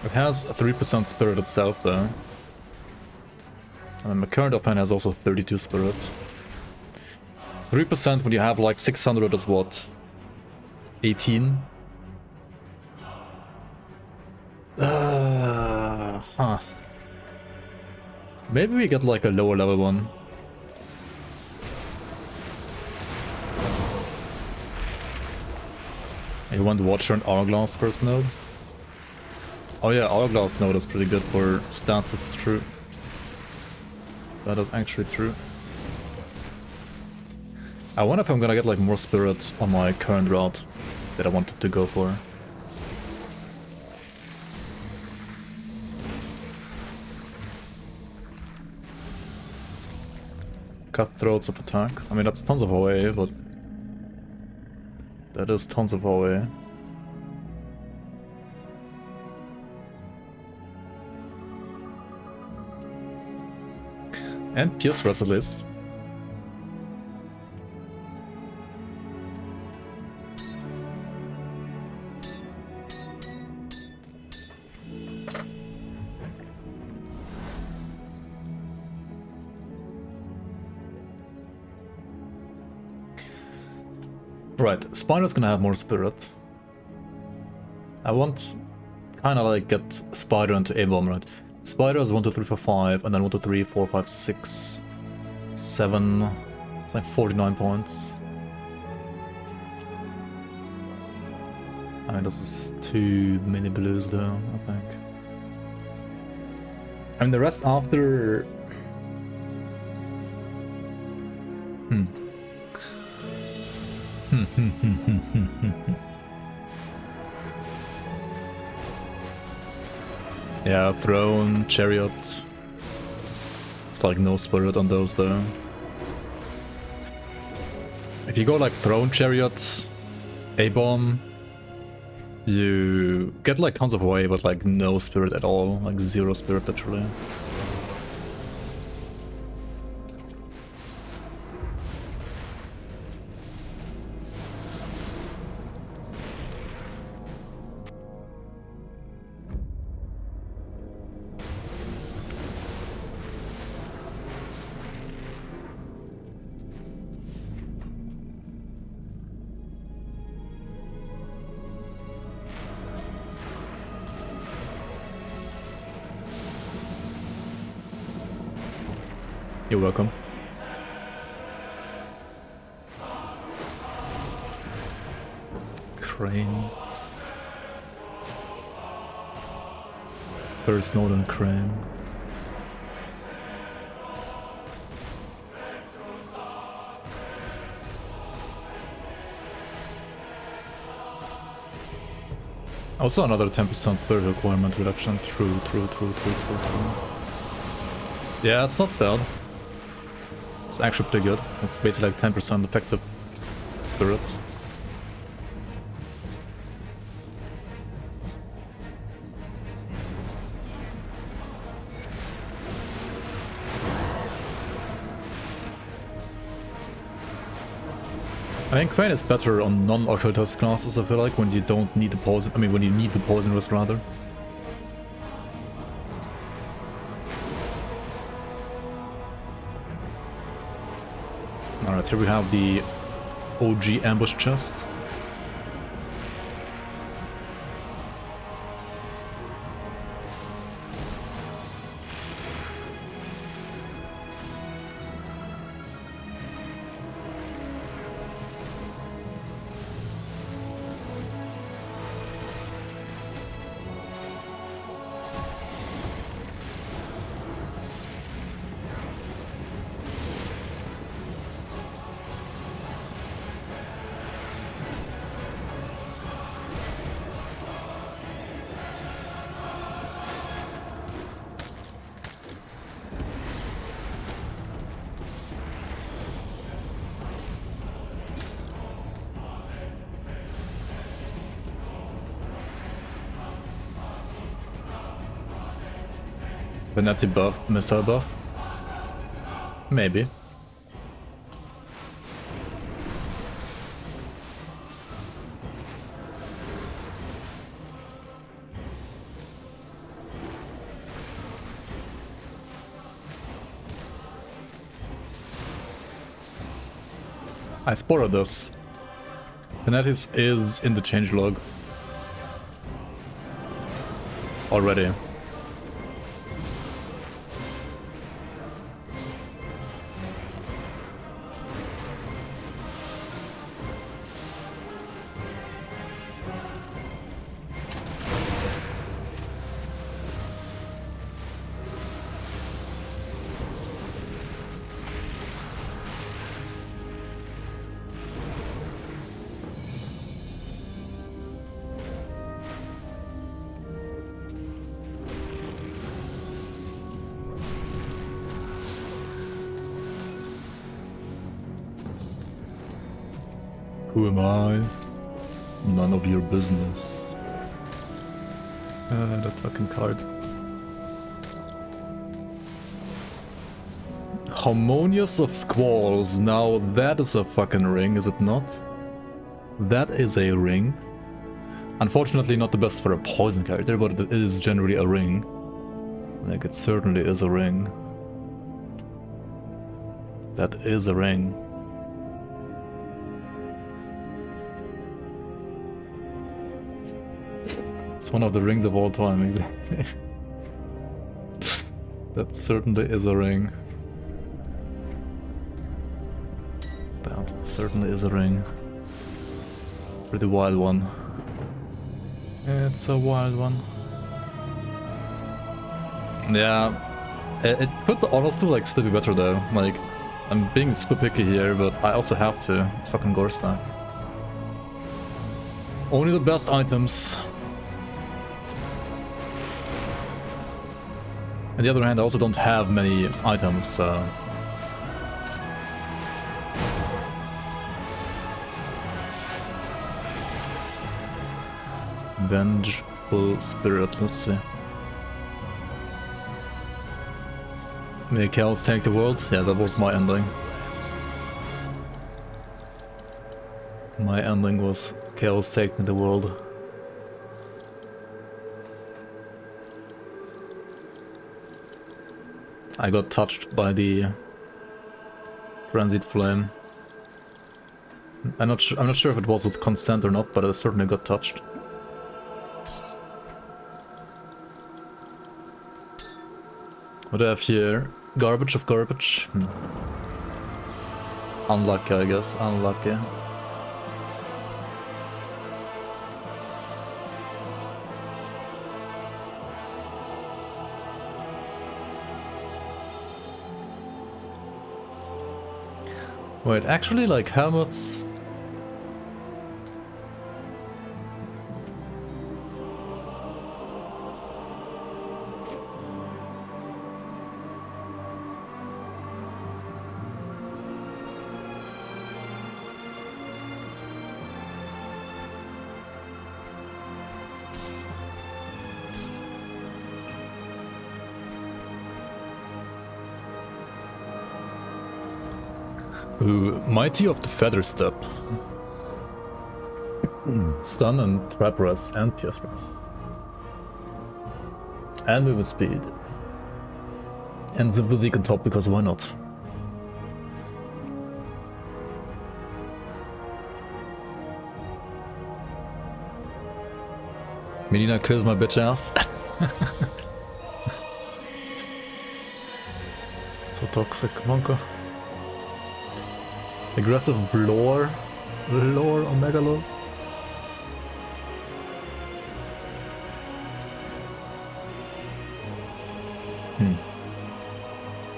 It has 3% spirit itself though. And my current offhand has also 32 spirit. 3% when you have like 600 is what? 18? Huh. Maybe we get like a lower level one. You want Watcher and Hourglass first node? Oh yeah, Hourglass node is pretty good for stats, it's true. That is actually true. I wonder if I'm gonna get like more spirit on my current route that I wanted to go for. Cutthroats of attack. I mean that's tons of OA, but that is tons of OA. And Pierce Resolist. Right, Spider's gonna have more spirit. I want kinda like get Spider into A-bomb, right? Spider is 1, 2, 3, 4, 5, and then 1, 2, 3, 4, 5, 6, 7. It's like 49 points. I mean, this is too many blues though, I think. I mean, the rest after... Yeah, Throne, Chariot. It's like no spirit on those though. If you go like Throne, Chariot, A-Bomb, you get like tons of away, but like no spirit at all, like 0 spirit literally. You're welcome. Crane. First Northern Crane. Also another 10% spirit requirement reduction. True. Yeah, it's not bad. It's actually pretty good. It's basically like 10% effective spirit. I think Crane is better on non-Occultist classes, I feel like, when you don't need the poison. I mean, when you need the poison risk rather. Alright, here we have the OG ambush chest. Vanity buff, missile buff? Maybe. I spotted this. Fanatis is in the changelog already. Who am I? None of your business. That fucking card. Harmonious of Squalls. Now that is a fucking ring, is it not? That is a ring. Unfortunately not the best for a poison character, but it is generally a ring. Like, it certainly is a ring. That is a ring. It's one of the rings of all time, exactly. That certainly is a ring. That certainly is a ring. Pretty wild one. It's a wild one. Yeah, it could honestly like still be better though. Like, I'm being super picky here, but I also have to. It's fucking Gorstak. Only the best items. On the other hand, I also don't have many items, so... Vengeful spirit, let's see. May chaos take the world? Yeah, that was my ending. My ending was chaos taking the world. I got touched by the frenzied flame. I'm not sure if it was with consent or not, but I certainly got touched. What do I have here? Garbage of garbage? Unlucky, I guess. Unlucky. Wait, actually, like, helmets... Ooh, Mighty of the Feather Step. Stun and trap res and pierce res. And movement speed. And the physique on top, because why not? Melina kills my bitch ass. So toxic, Monka. Aggressive lore. Lore, Omega lore.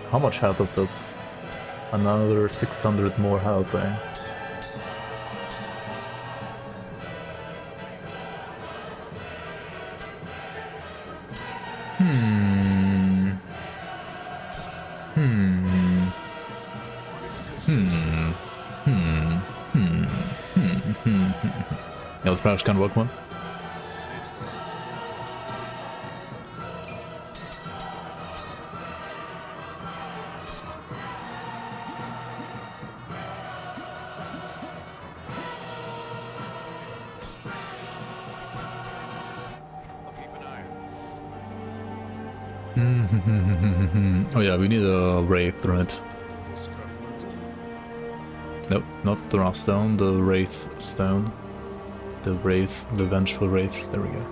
How much health is this? Another 600 more health, eh? Yeah, the crash can work, man. Oh yeah, we need a wraith, right? Nope, not the Wrath Stone, the Wraith Stone. The Wraith, the Vengeful Wraith, there we go.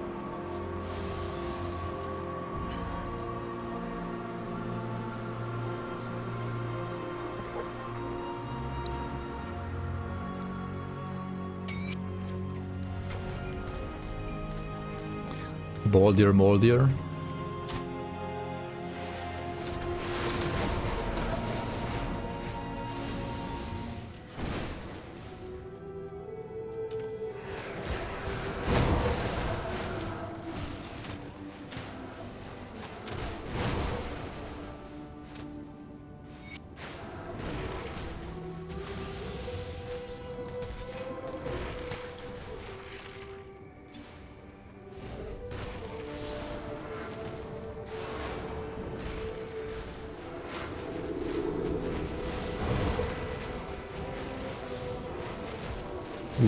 Baldir, Moldir.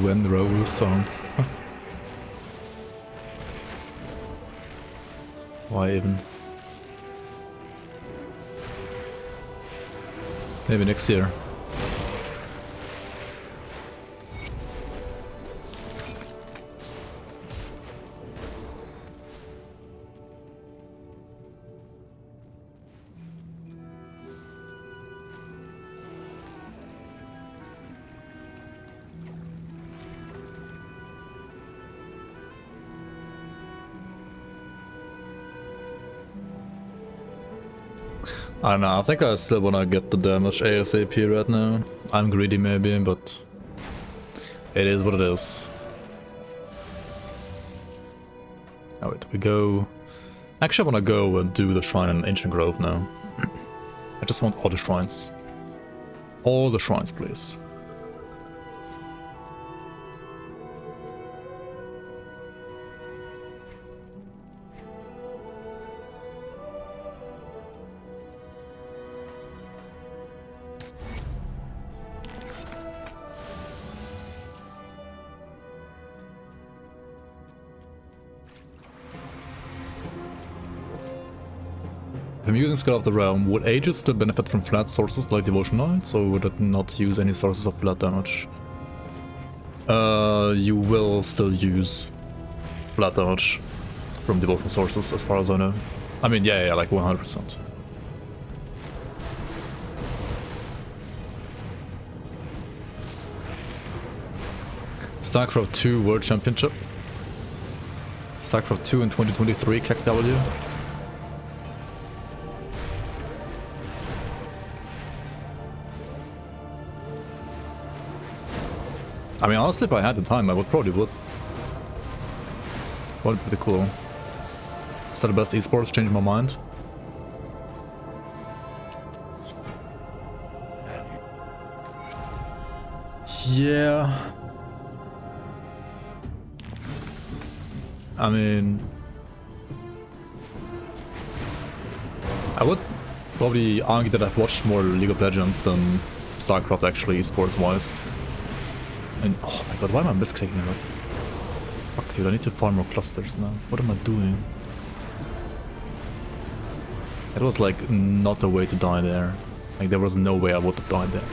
When rolls on. Why even? Maybe next year. I don't know, I think I still wanna get the damage ASAP right now. I'm greedy maybe, but it is what it is. Oh wait, we go... Actually I wanna go and do the shrine in Ancient Grove now. I just want all the shrines. All the shrines, please. If I'm using Skull of the Realm, would Aegis still benefit from flat sources like Devotion Knights, or would it not use any sources of blood damage? You will still use blood damage from devotion sources, as far as I know. I mean, yeah, like 100%. StarCraft 2 World Championship. StarCraft 2 in 2023, KW. I mean, honestly, if I had the time, I would. It's probably pretty cool. Is that the best esports? Changing my mind. Yeah. I mean, I would probably argue that I've watched more League of Legends than StarCraft actually, esports-wise. And oh my god, why am I misclicking that? Fuck dude, I need to farm more clusters now. What am I doing? It was like not a way to die there. Like there was no way I would have died there.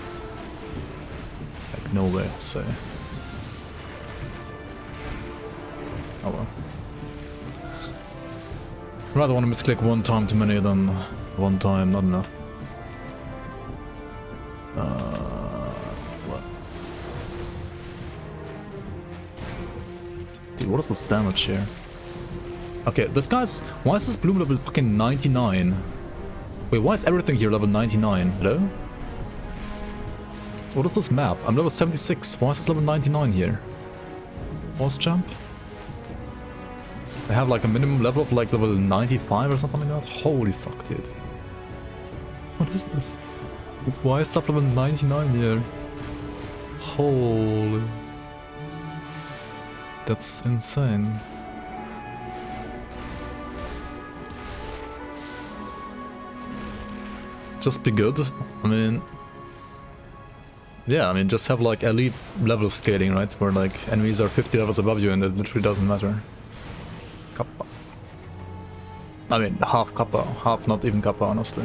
Like no way, I'll say. Oh well. Rather want to misclick one time too many than one time not enough. What? Dude, what is this damage here? Okay, this guy's... Why is this bloom level fucking 99? Wait, why is everything here level 99? Hello? What is this map? I'm level 76. Why is this level 99 here? Boss champ? I have like a minimum level of like level 95 or something like that? Holy fuck, dude. What is this? Why is stuff level 99 here? Holy... That's insane. Just be good. I mean... Yeah, I mean, just have like elite level scaling, right? Where like enemies are 50 levels above you and it literally doesn't matter. Kappa. I mean, half Kappa. Half not even Kappa, honestly.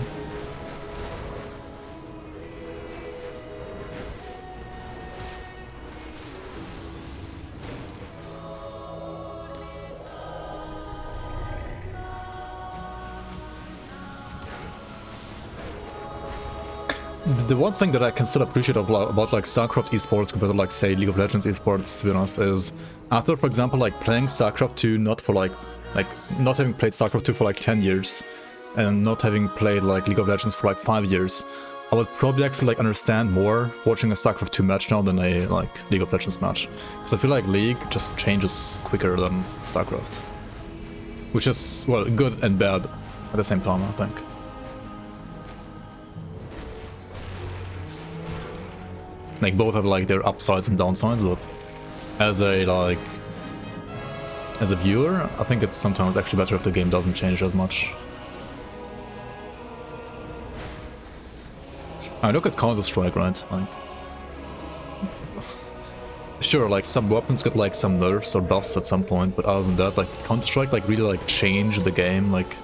The one thing that I can still appreciate about like StarCraft esports compared to like say League of Legends esports, to be honest, is after, for example, like playing StarCraft 2 not for like not having played StarCraft 2 for like 10 years and not having played like League of Legends for like 5 years, I would probably actually like understand more watching a StarCraft 2 match now than a like League of Legends match, because I feel like League just changes quicker than StarCraft, which is, well, good and bad at the same time, I think. Like both have like their upsides and downsides, but as a viewer, I think it's sometimes actually better if the game doesn't change as much. I look at Counter-Strike, right? Like, sure, like some weapons got like some nerfs or buffs at some point, but other than that, like Counter-Strike like really like changed the game. Like,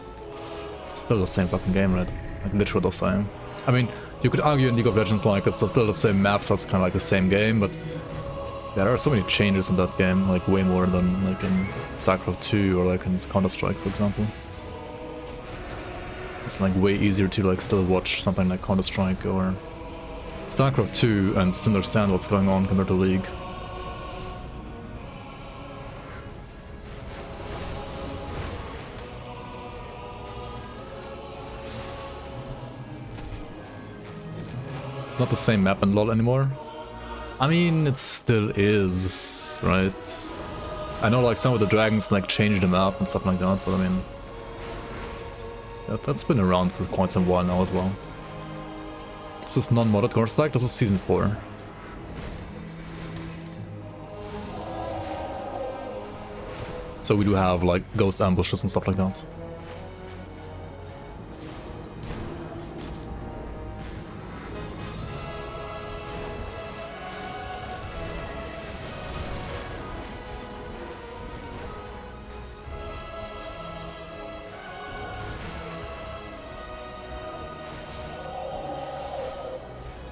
it's still the same fucking game, right? Like literally the same. I mean, you could argue in League of Legends like it's still the same map, so it's kind of like the same game, but there are so many changes in that game, like way more than like in StarCraft 2 or like in Counter-Strike, for example. It's like way easier to like still watch something like Counter-Strike or StarCraft 2 and still understand what's going on compared to League. It's not the same map in LoL anymore. I mean, it still is, right? I know like some of the dragons like changed the map and stuff like that, but I mean... that's been around for quite some while now as well. This is non-modded Gorstak, this is Season 4. So we do have like ghost ambushes and stuff like that.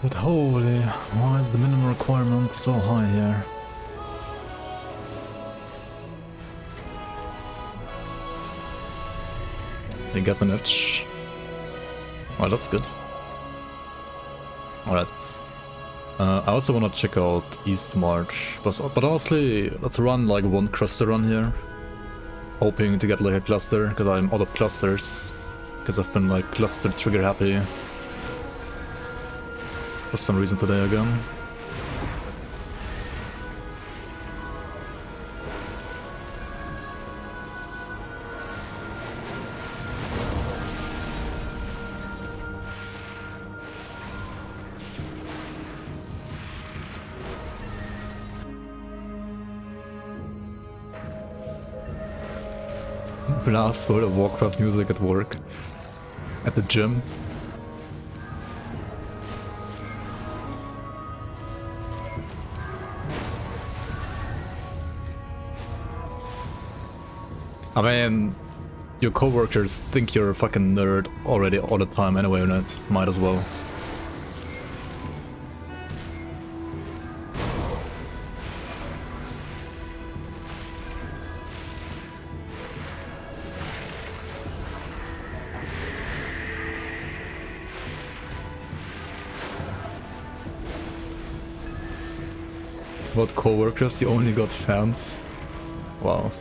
But holy, why is the minimum requirement so high here? You get an itch. Oh, that's good. Alright. I also want to check out East March, but honestly, let's run like one cluster run here. Hoping to get like a cluster, because I'm out of clusters. Because I've been like cluster trigger happy for some reason today again. Blast World of Warcraft music at work. At the gym. I mean, your coworkers think you're a fucking nerd already all the time anyway, right? Might as well. What coworkers? You only got fans? Wow.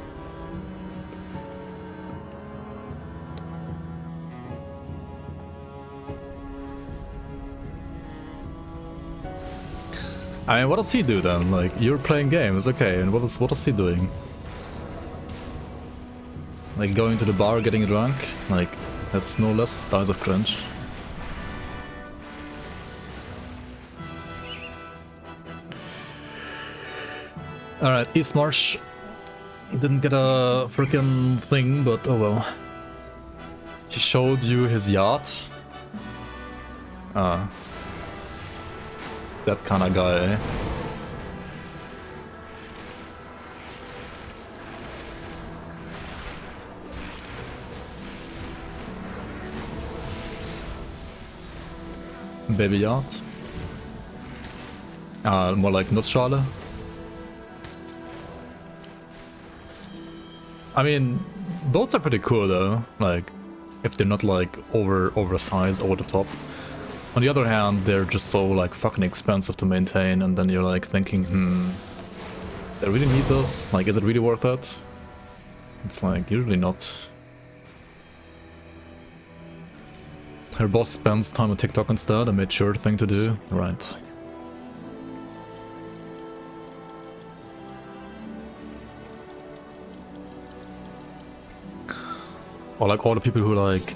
I mean, what does he do then? Like, you're playing games, okay, and what is he doing? Like, going to the bar, getting drunk? Like, that's no less dies of cringe. Alright, East March didn't get a freaking thing, but oh well. He showed you his yacht. Ah. That kind of guy, eh? Baby yacht? More like Nussschale? I mean, boats are pretty cool though, like, if they're not like oversized over the top. On the other hand, they're just so like fucking expensive to maintain, and then you're like thinking, do I really need this? Like, is it really worth it? It's like, usually not. Her boss spends time on TikTok instead, a mature thing to do. Right. Or like all the people who like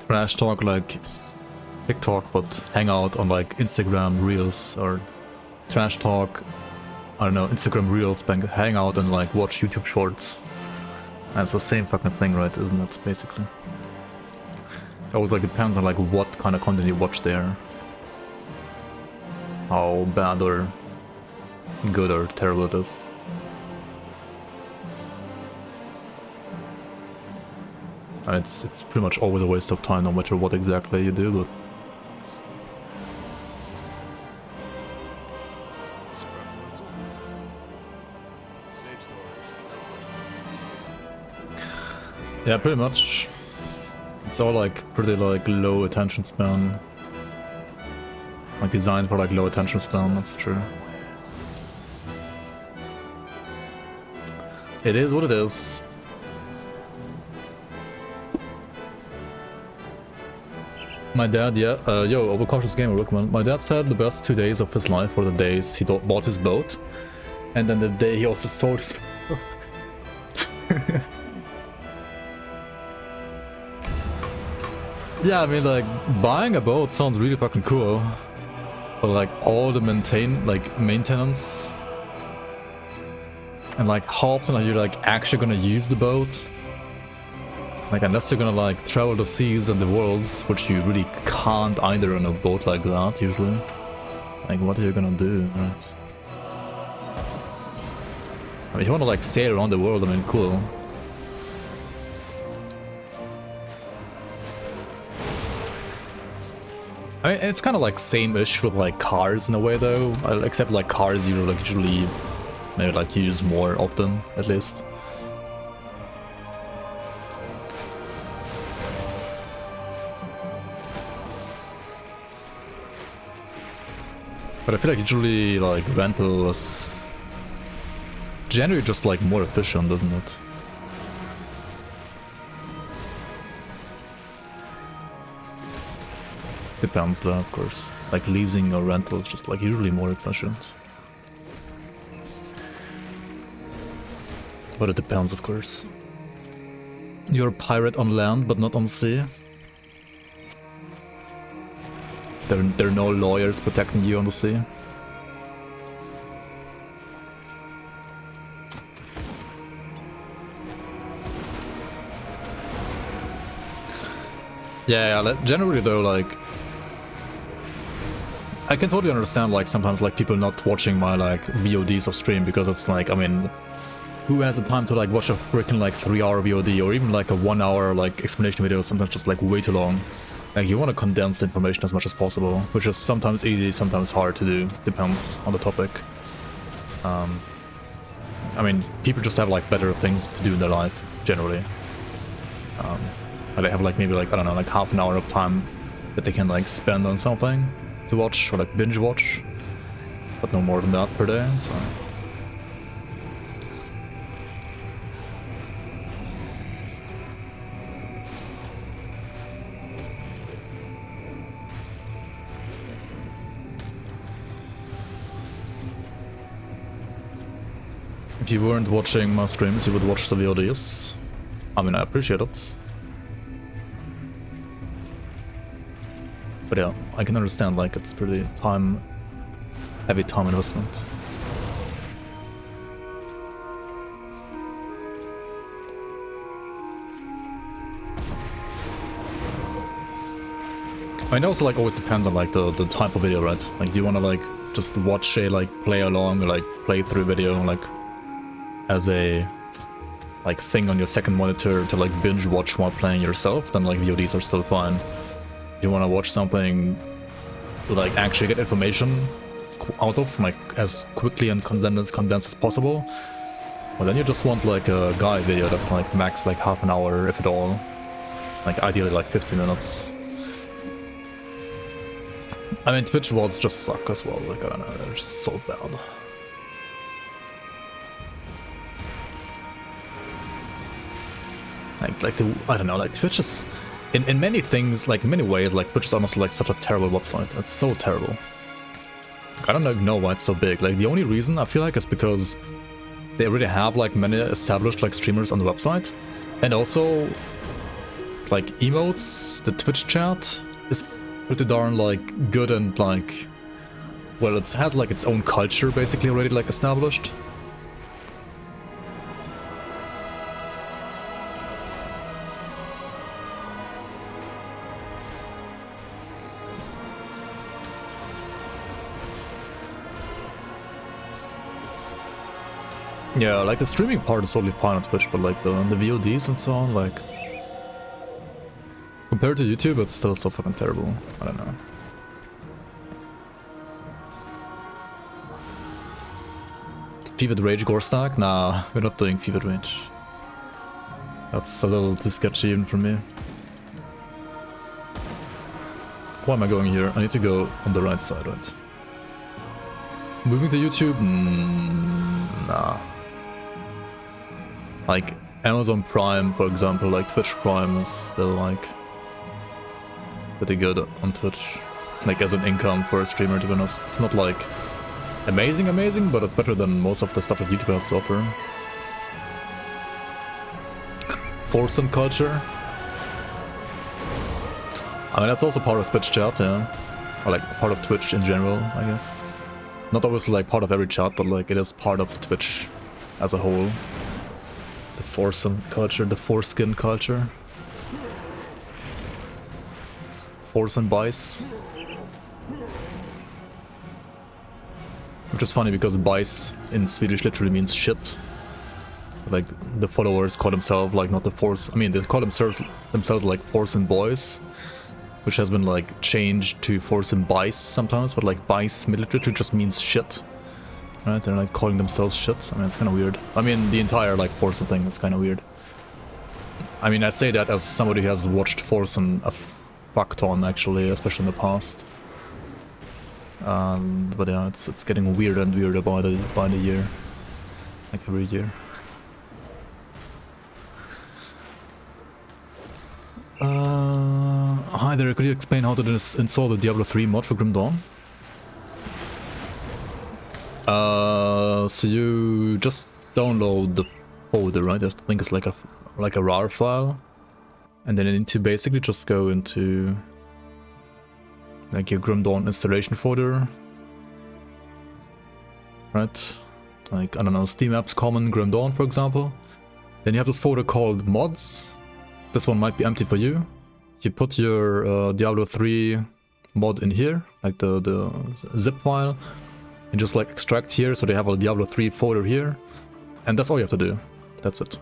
trash talk like TikTok but hang out on like Instagram Reels, or trash talk, I don't know, Instagram Reels, hang out and like watch YouTube Shorts. And it's the same fucking thing, right? Isn't it, basically? It always like depends on like what kind of content you watch there. How bad or good or terrible it is. And it's pretty much always a waste of time no matter what exactly you do, but yeah, pretty much. It's all like pretty like low attention span. Like designed for like low attention span, that's true. It is what it is. My dad, yeah, yo, Overcautious Gamer, recommend. My dad said the best 2 days of his life were the days he bought his boat, and then the day he also sold his boat. Yeah, I mean, like, buying a boat sounds really fucking cool, but like all the maintenance, and like how often are you like actually gonna use the boat? Like, unless you're gonna like travel the seas and the worlds, which you really can't either on a boat like that usually. Like, what are you gonna do, right? I mean, if you wanna like sail around the world, I mean, cool. I mean, it's kind of like same-ish with like cars in a way though, except like cars you like usually maybe like use more often at least. But I feel like usually like rental is generally just like more efficient, doesn't it? Depends though, of course. Like leasing or rental is just like usually more efficient. But it depends, of course. You're a pirate on land, but not on sea. There are no lawyers protecting you on the sea. Yeah, generally though, like, I can totally understand, like, sometimes, like, people not watching my, like, VODs of stream, because it's like, I mean, who has the time to, like, watch a freaking, like, 3-hour VOD, or even, like, a 1-hour, like, explanation video, sometimes just, like, way too long. Like, you want to condense information as much as possible, which is sometimes easy, sometimes hard to do, depends on the topic. I mean, people just have, like, better things to do in their life, generally. They have, like, maybe, like, I don't know, like, half an hour of time that they can, like, spend on something to watch, or, like, binge watch, but no more than that per day, so... If you weren't watching my streams, you would watch the VODs. I mean, I appreciate it. But yeah, I can understand, like, it's pretty heavy time investment. I mean, it also, like, always depends on, like, the type of video, right? Like, do you want to, like, just watch a, like, play along or, like, play through video, like, as a, like, thing on your second monitor to, like, binge watch while playing yourself, then, like, VODs are still fine. If you want to watch something to, like, actually get information out of, like, as quickly and condensed as possible, well, then you just want, like, a guide video that's, like, max, like, half an hour, if at all. Like, ideally, like, 50 minutes. I mean, Twitch VODs just suck as well, like, I don't know, they're just so bad. Like I don't know, like, Twitch is, in many things, like, in many ways, like, Twitch is almost like such a terrible website. It's so terrible. I don't know why it's so big. Like, the only reason I feel like is because they already have, like, many established, like, streamers on the website, and also, like, emotes, the Twitch chat is pretty darn, like, good and, like, well, it has, like, its own culture basically already, like, established. Yeah, like, the streaming part is totally fine on Twitch, but, like, the VODs and so on, like, compared to YouTube, it's still so fucking terrible. I don't know. Fevered Rage Gorstak? Nah, we're not doing Fevered Rage. That's a little too sketchy even for me. Why am I going here? I need to go on the right side, right? Moving to YouTube? Nah. Like, Amazon Prime, for example, like, Twitch Prime is still, like, pretty good on Twitch. Like, as an income for a streamer, to be honest. It's not, like, amazing, but it's better than most of the stuff that YouTube has to offer. Foursome culture? I mean, that's also part of Twitch chat, yeah. Or, like, part of Twitch in general, I guess. Not obviously, like, part of every chat, but, like, it is part of Twitch as a whole. The foursome culture, the foreskin culture. Foursome bice. Which is funny because bice in Swedish literally means shit. So, like, the followers call themselves, like, not the force. I mean, they call themselves like foursome boys. which has been like changed to Forsen Bice sometimes, but like Bice mid-literature just means shit. Right? They're like calling themselves shit. I mean, it's kind of weird. I mean, the entire like Forsen thing is kind of weird. I mean, I say that as somebody who has watched Forsen a fuck ton actually, especially in the past. But yeah, it's getting weirder and weirder by the year, like every year. Hi there, could you explain how to install the Diablo 3 mod for Grim Dawn? So you just download the folder, right? I think it's like a RAR file, and then you need to basically just go into like your Grim Dawn installation folder, right? Like, I don't know, Steam Apps Common Grim Dawn, for example. Then you have this folder called Mods. This one might be empty for you. You put your Diablo 3 mod in here, like the zip file, and just like extract here, so they have a Diablo 3 folder here, and that's all you have to do. That's it.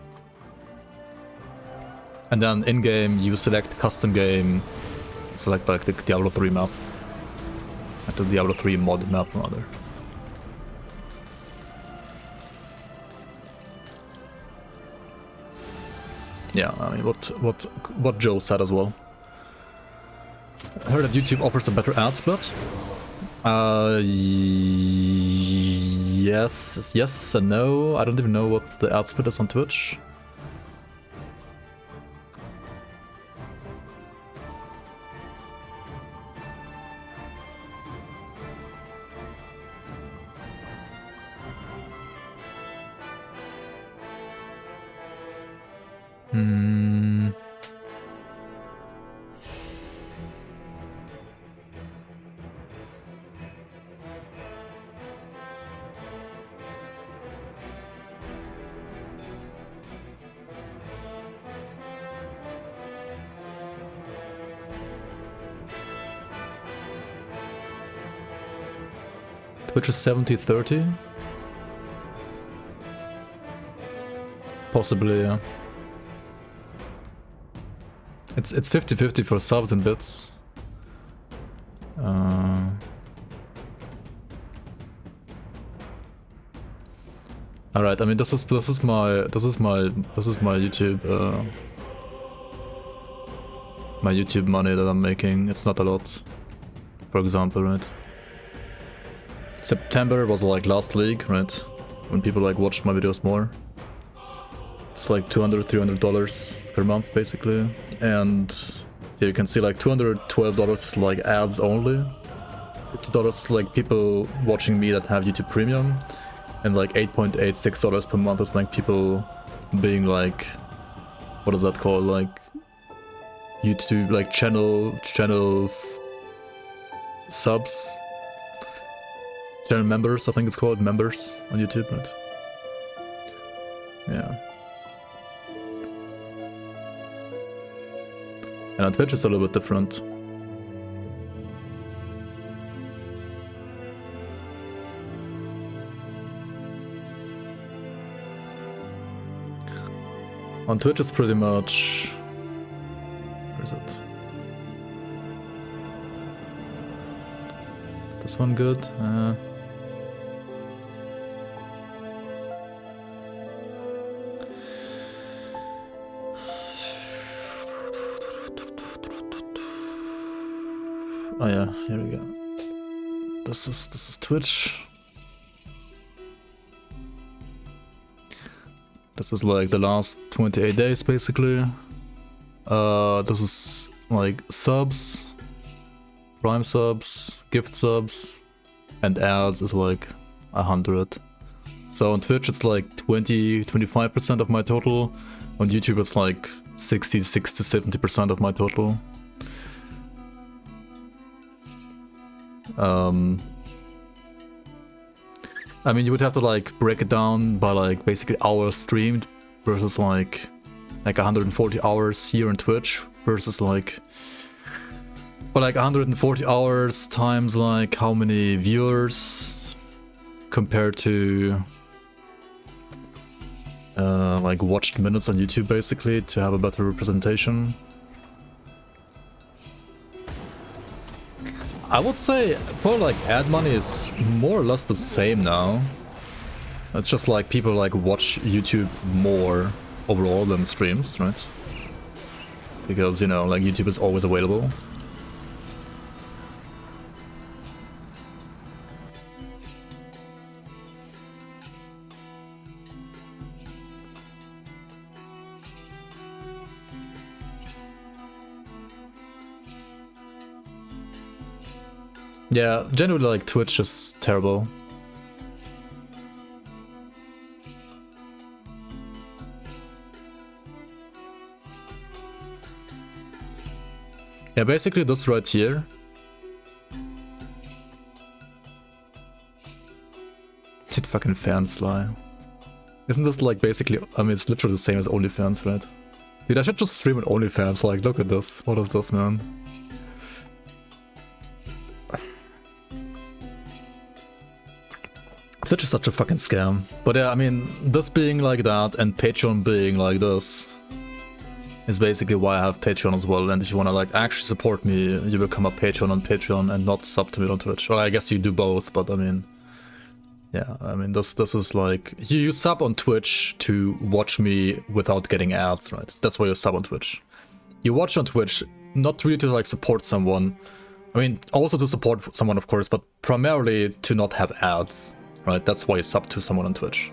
And then in-game you select custom game, select like the Diablo 3 map, like the Diablo 3 mod map rather. Yeah, I mean what Joe said as well. I heard that YouTube offers a better ad split. Yes and no. I don't even know what the ad split is on Twitch. Twitch is 70-30? Possibly, yeah. It's 50-50 for subs and bits. Alright, I mean this is my YouTube my YouTube money that I'm making. It's not a lot. For example, right? September was like last league, right? When people like watched my videos more. It's like $200-300 per month basically, and here you can see like $212 is like ads only, $50 like people watching me that have YouTube Premium, and like $8.86 per month is like people being like, what is that called, like YouTube like channel subs. Channel members, I think it's called, members on YouTube, right? Yeah. And on Twitch it's a little bit different. On Twitch it's pretty much... Where is it? This one good? Oh yeah, here we go. This is Twitch. This is like the last 28 days basically. This is like subs, Prime subs, gift subs, and ads is like 100. So on Twitch it's like 20-25% of my total. On YouTube it's like 66 to 70% of my total. I mean, you would have to like break it down by like basically hours streamed versus like 140 hours here on Twitch versus like, or like 140 hours times like how many viewers compared to like watched minutes on YouTube basically to have a better representation. I would say probably like ad money is more or less the same now. It's just like people like watch YouTube more overall than streams, right? Because, you know, like YouTube is always available. Yeah, generally like Twitch is terrible. Yeah, basically this right here. Did fucking fans lie? Isn't this like basically, I mean, it's literally the same as OnlyFans, right? Dude, I should just stream on OnlyFans, like, look at this. What is this, man? Twitch is such a fucking scam. But yeah, I mean, this being like that and Patreon being like this is basically why I have Patreon as well. And if you want to like actually support me, you become a patron on Patreon and not sub to me on Twitch. Well, I guess you do both, but I mean, yeah, I mean, this is like, you sub on Twitch to watch me without getting ads, right? That's why you sub on Twitch. You watch on Twitch, not really to like support someone. I mean, also to support someone, of course, but primarily to not have ads, right? That's why you sub to someone on Twitch.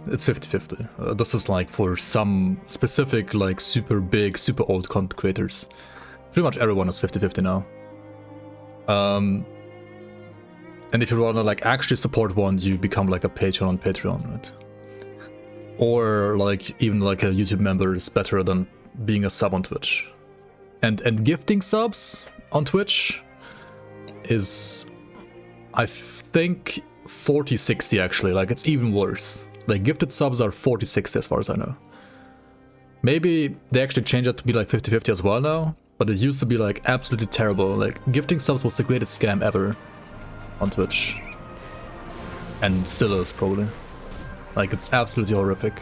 It's 50-50. This is like for some specific, like super big, super old content creators. Pretty much everyone is 50-50 now. And if you wanna like actually support one, you become like a patron on Patreon, right? Or like even like a YouTube member is better than being a sub on Twitch. And gifting subs on Twitch is, I think, 40-60 actually. Like it's even worse. Like gifted subs are 40-60 as far as I know. Maybe they actually changed it to be like 50-50 as well now, but it used to be like absolutely terrible. Like gifting subs was the greatest scam ever on Twitch. And still is probably. Like it's absolutely horrific.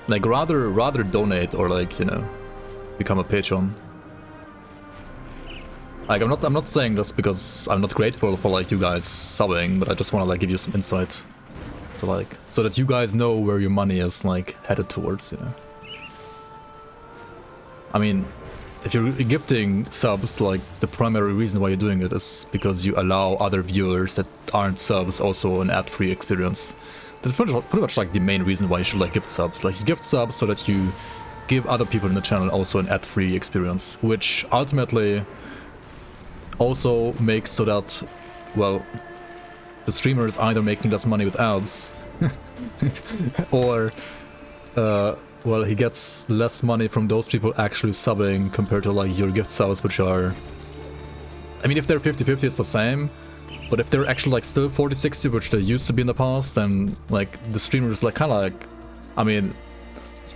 Like rather donate or like, you know, become a patron. Like I'm not saying this because I'm not grateful for like you guys subbing, but I just want to like give you some insight to like, so that you guys know where your money is like headed towards, you know. I mean, if you're gifting subs, like the primary reason why you're doing it is because you allow other viewers that aren't subs also an ad-free experience. That's pretty much like the main reason why you should like gift subs. Like you gift subs so that you give other people in the channel also an ad-free experience, which ultimately also makes so that, well, the streamer is either making less money with ads or well, he gets less money from those people actually subbing compared to like your gift subs, which are, I mean, if they're 50-50 it's the same. But if they're actually like still 40-60, which they used to be in the past, then like the streamer is like kind of like, I mean,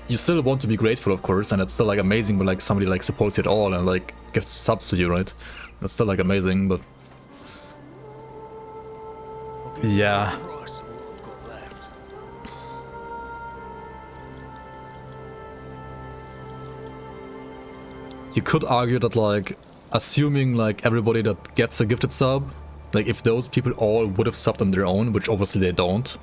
you still want to be grateful, of course, and it's still like amazing when like somebody like supports you at all and like gives subs to you, right? That's still like amazing, but yeah. You could argue that like, assuming like everybody that gets a gifted sub, like if those people all would have subbed on their own, which obviously they don't,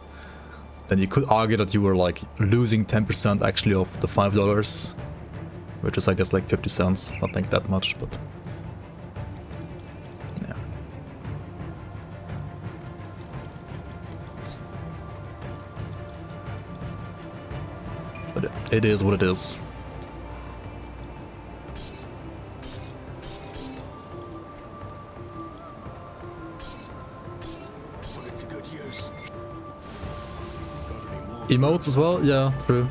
then you could argue that you were like losing 10% actually of the $5, which is I guess like 50 cents, not like that much, but yeah. But it is what it is. Emotes as well? Yeah, true.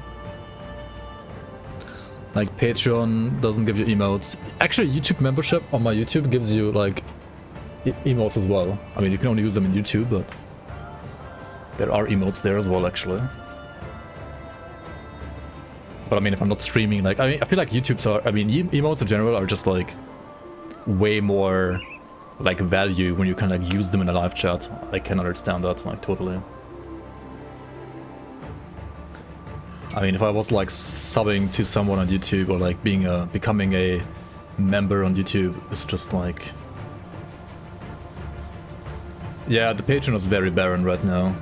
Like Patreon doesn't give you emotes. Actually, YouTube membership on my YouTube gives you like emotes as well. I mean, you can only use them in YouTube, but there are emotes there as well, actually. But I mean, if I'm not streaming, like, I mean, I feel like YouTube's are, I mean, emotes in general are just like way more like value when you can like use them in a live chat. I can understand that like totally. I mean, if I was like subbing to someone on YouTube or like becoming a member on YouTube, it's just like, yeah, the Patreon is very barren right now.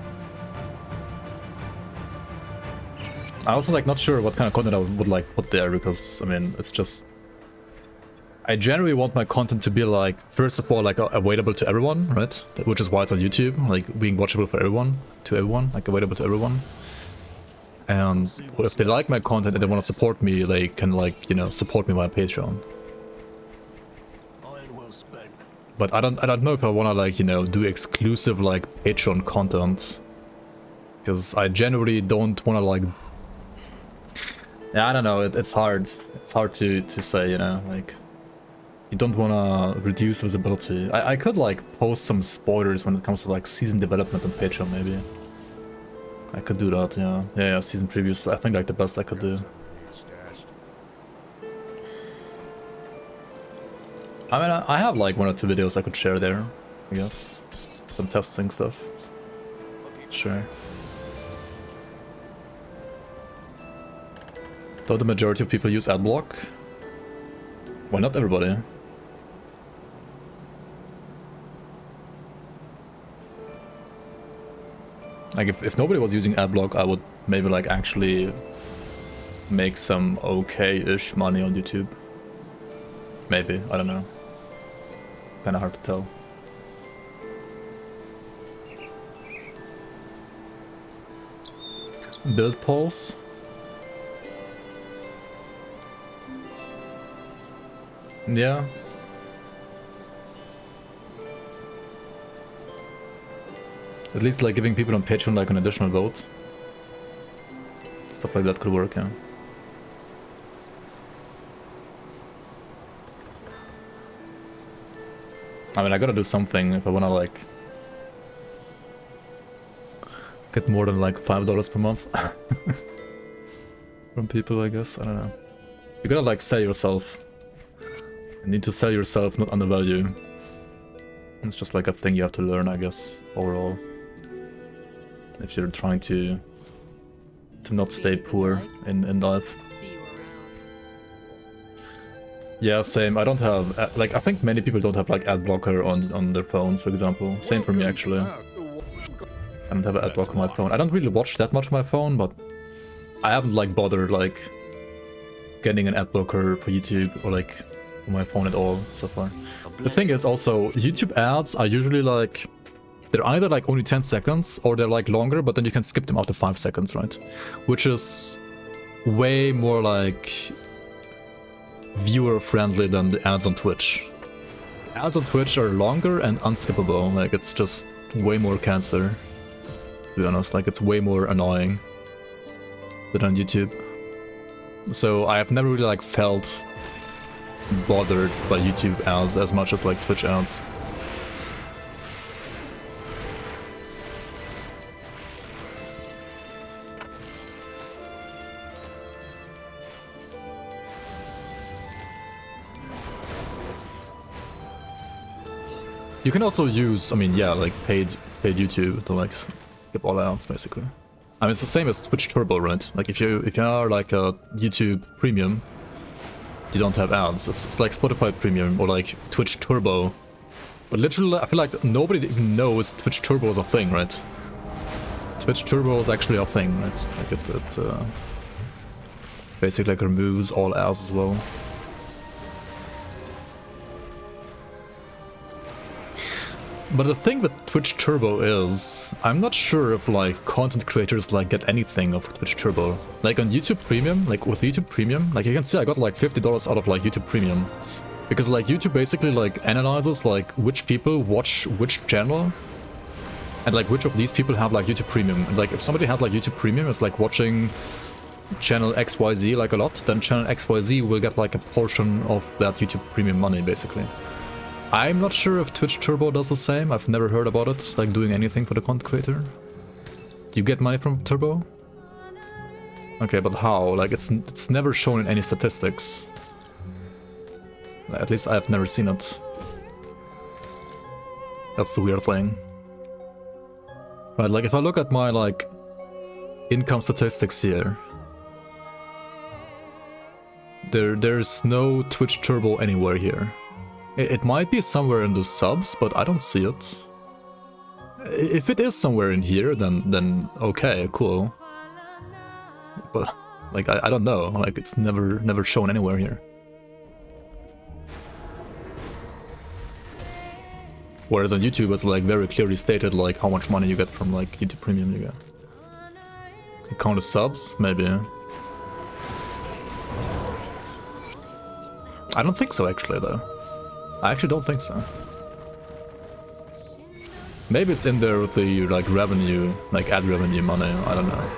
I also like not sure what kind of content I would like put there, because I mean, it's just, I generally want my content to be like, first of all, like available to everyone, right? Which is why it's on YouTube, like being watchable for everyone, like available to everyone. And if they like my content and they want to support me, they can like, you know, support me via Patreon. But I don't know if I want to like, you know, do exclusive like Patreon content, because I generally don't want to like, yeah, I don't know, it's hard. It's hard to say, you know, like, you don't want to reduce visibility. I could like post some spoilers when it comes to like season development on Patreon, maybe. I could do that, yeah. Yeah, season previews, I think like the best I could do. I mean, I have like 1 or 2 videos I could share there, I guess. Some testing stuff. Sure. Though the majority of people use adblock. Why not everybody? Like if nobody was using adblock, I would maybe like actually make some okay-ish money on YouTube. Maybe, I don't know. It's kind of hard to tell. Build polls. Yeah. At least like giving people on Patreon like an additional vote. Stuff like that could work, yeah. I mean, I gotta do something if I wanna like get more than like $5 per month from people, I guess. I don't know. You gotta like sell yourself. You need to sell yourself, not undervalue. It's just like a thing you have to learn, I guess, overall. If you're trying to not stay poor in life. See you around. Yeah, same. I don't have like, I think many people don't have like ad blocker on their phones, for example. Same for me actually. I don't have an ad blocker on my phone. I don't really watch that much on my phone, but I haven't like bothered like getting an ad blocker for YouTube or like for my phone at all so far. The thing is also, YouTube ads are usually like, they're either like only 10 seconds or they're like longer, but then you can skip them after 5 seconds, right? Which is way more like viewer friendly than the ads on Twitch. The ads on Twitch are longer and unskippable, like it's just way more cancer, to be honest, like it's way more annoying than on YouTube. So I have never really like felt bothered by YouTube ads as much as like Twitch ads. You can also use, I mean, yeah, like paid YouTube to like skip all ads basically. I mean, it's the same as Twitch Turbo, right? Like if you are like a YouTube Premium, you don't have ads. It's like Spotify Premium or like Twitch Turbo. But literally, I feel like nobody even knows Twitch Turbo is a thing, right? Twitch Turbo is actually a thing, right? Like it basically like removes all ads as well. But the thing with Twitch Turbo is, I'm not sure if like content creators like get anything of Twitch Turbo. Like on YouTube Premium, like with YouTube Premium, like you can see I got like $50 out of like YouTube Premium. Because like YouTube basically like analyzes like which people watch which channel and like which of these people have like YouTube Premium. And like if somebody has like YouTube Premium, it's like watching channel XYZ like a lot, then channel XYZ will get like a portion of that YouTube Premium money basically. I'm not sure if Twitch Turbo does the same. I've never heard about it, like doing anything for the content creator. Do you get money from Turbo? Okay, but how? Like it's never shown in any statistics. At least I've never seen it. That's the weird thing. Right, like if I look at my like income statistics here, there's no Twitch Turbo anywhere here. It might be somewhere in the subs, but I don't see it. If it is somewhere in here, then okay, cool. But like I don't know, like it's never shown anywhere here. Whereas on YouTube it's like very clearly stated like how much money you get from like YouTube Premium you get. You count the subs, maybe. I don't think so actually though. I actually don't think so. Maybe it's in there with the like revenue, like ad revenue money, I don't know.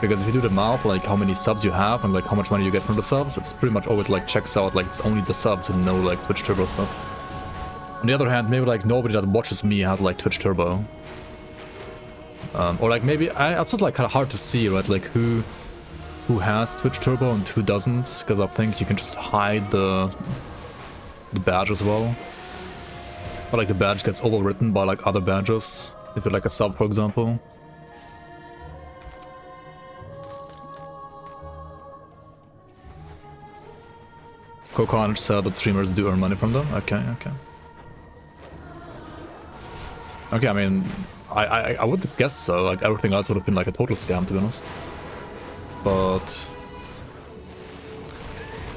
Because if you do the math, like how many subs you have and like how much money you get from the subs, it's pretty much always like checks out like it's only the subs and no like Twitch Turbo stuff. On the other hand, maybe like nobody that watches me has like Twitch Turbo. Or like maybe, it's just like kind of hard to see, right, like who has Twitch Turbo and who doesn't, because I think you can just hide the badge as well. Or like the badge gets overwritten by like other badges, if you're like a sub for example. Coconut said that streamers do earn money from them. Okay, okay. Okay, I mean, I would guess so. Like everything else would have been like a total scam, to be honest. But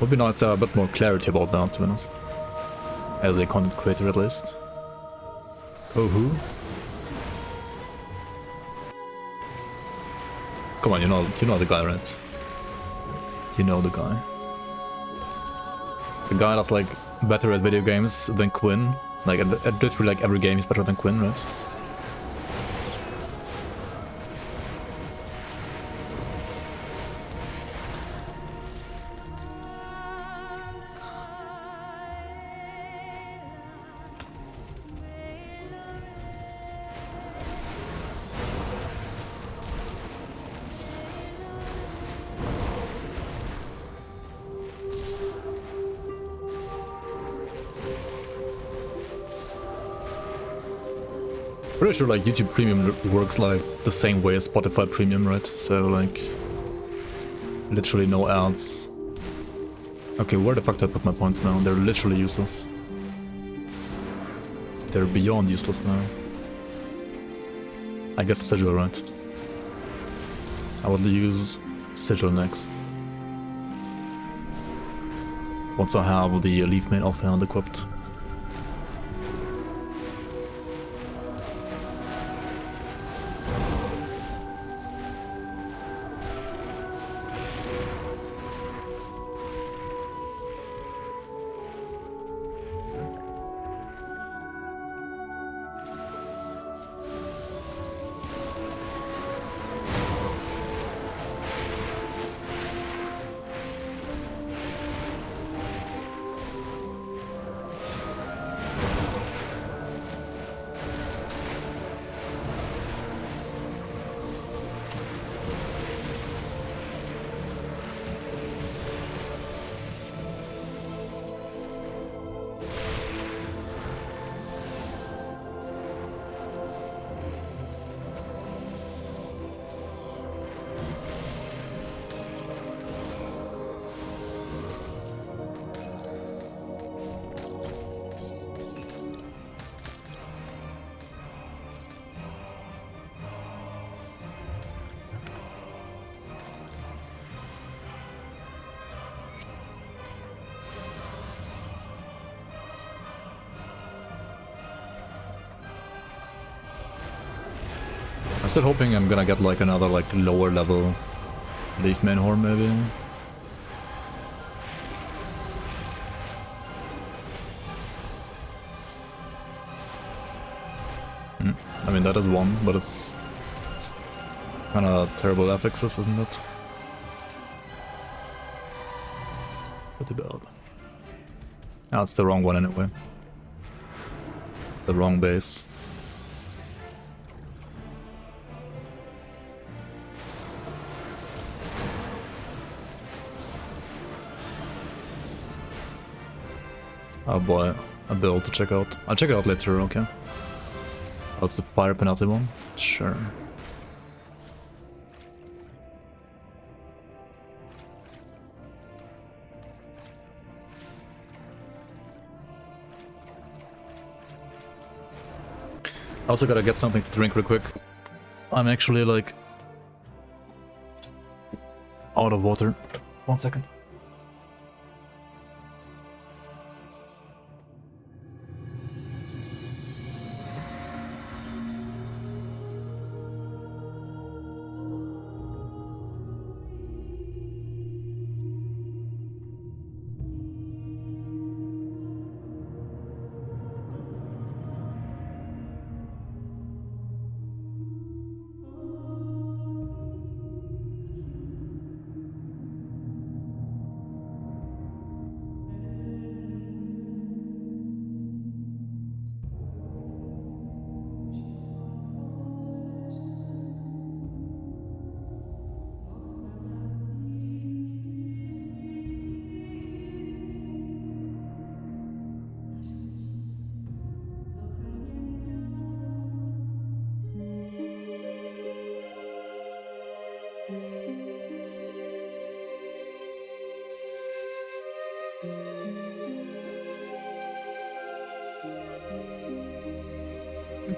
would be nice to have a bit more clarity about that, to be honest. As a content creator, at least. Oh, who? Come on, you know the guy, right? You know the guy. The guy that's like better at video games than Quinn. Like at literally like every game is better than Quinn, right? Pretty sure like YouTube Premium works like the same way as Spotify Premium, right? So like literally no ads. Okay, where the fuck do I put my points now? They're literally useless. They're beyond useless now. I guess Sigil, right? I would use Sigil next. Once I have the Leaf Main offhand equipped. I'm still hoping I'm gonna get like another like lower level Leaf Main Horn maybe. I mean that is one, but it's kinda terrible affixes, isn't it? Pretty bad. Ah, it's the wrong one anyway. The wrong base. Oh boy. a build to check out. I'll check it out later, okay? That's the fire penalty one? Sure. I also gotta get something to drink real quick. I'm actually like out of water. 1 second.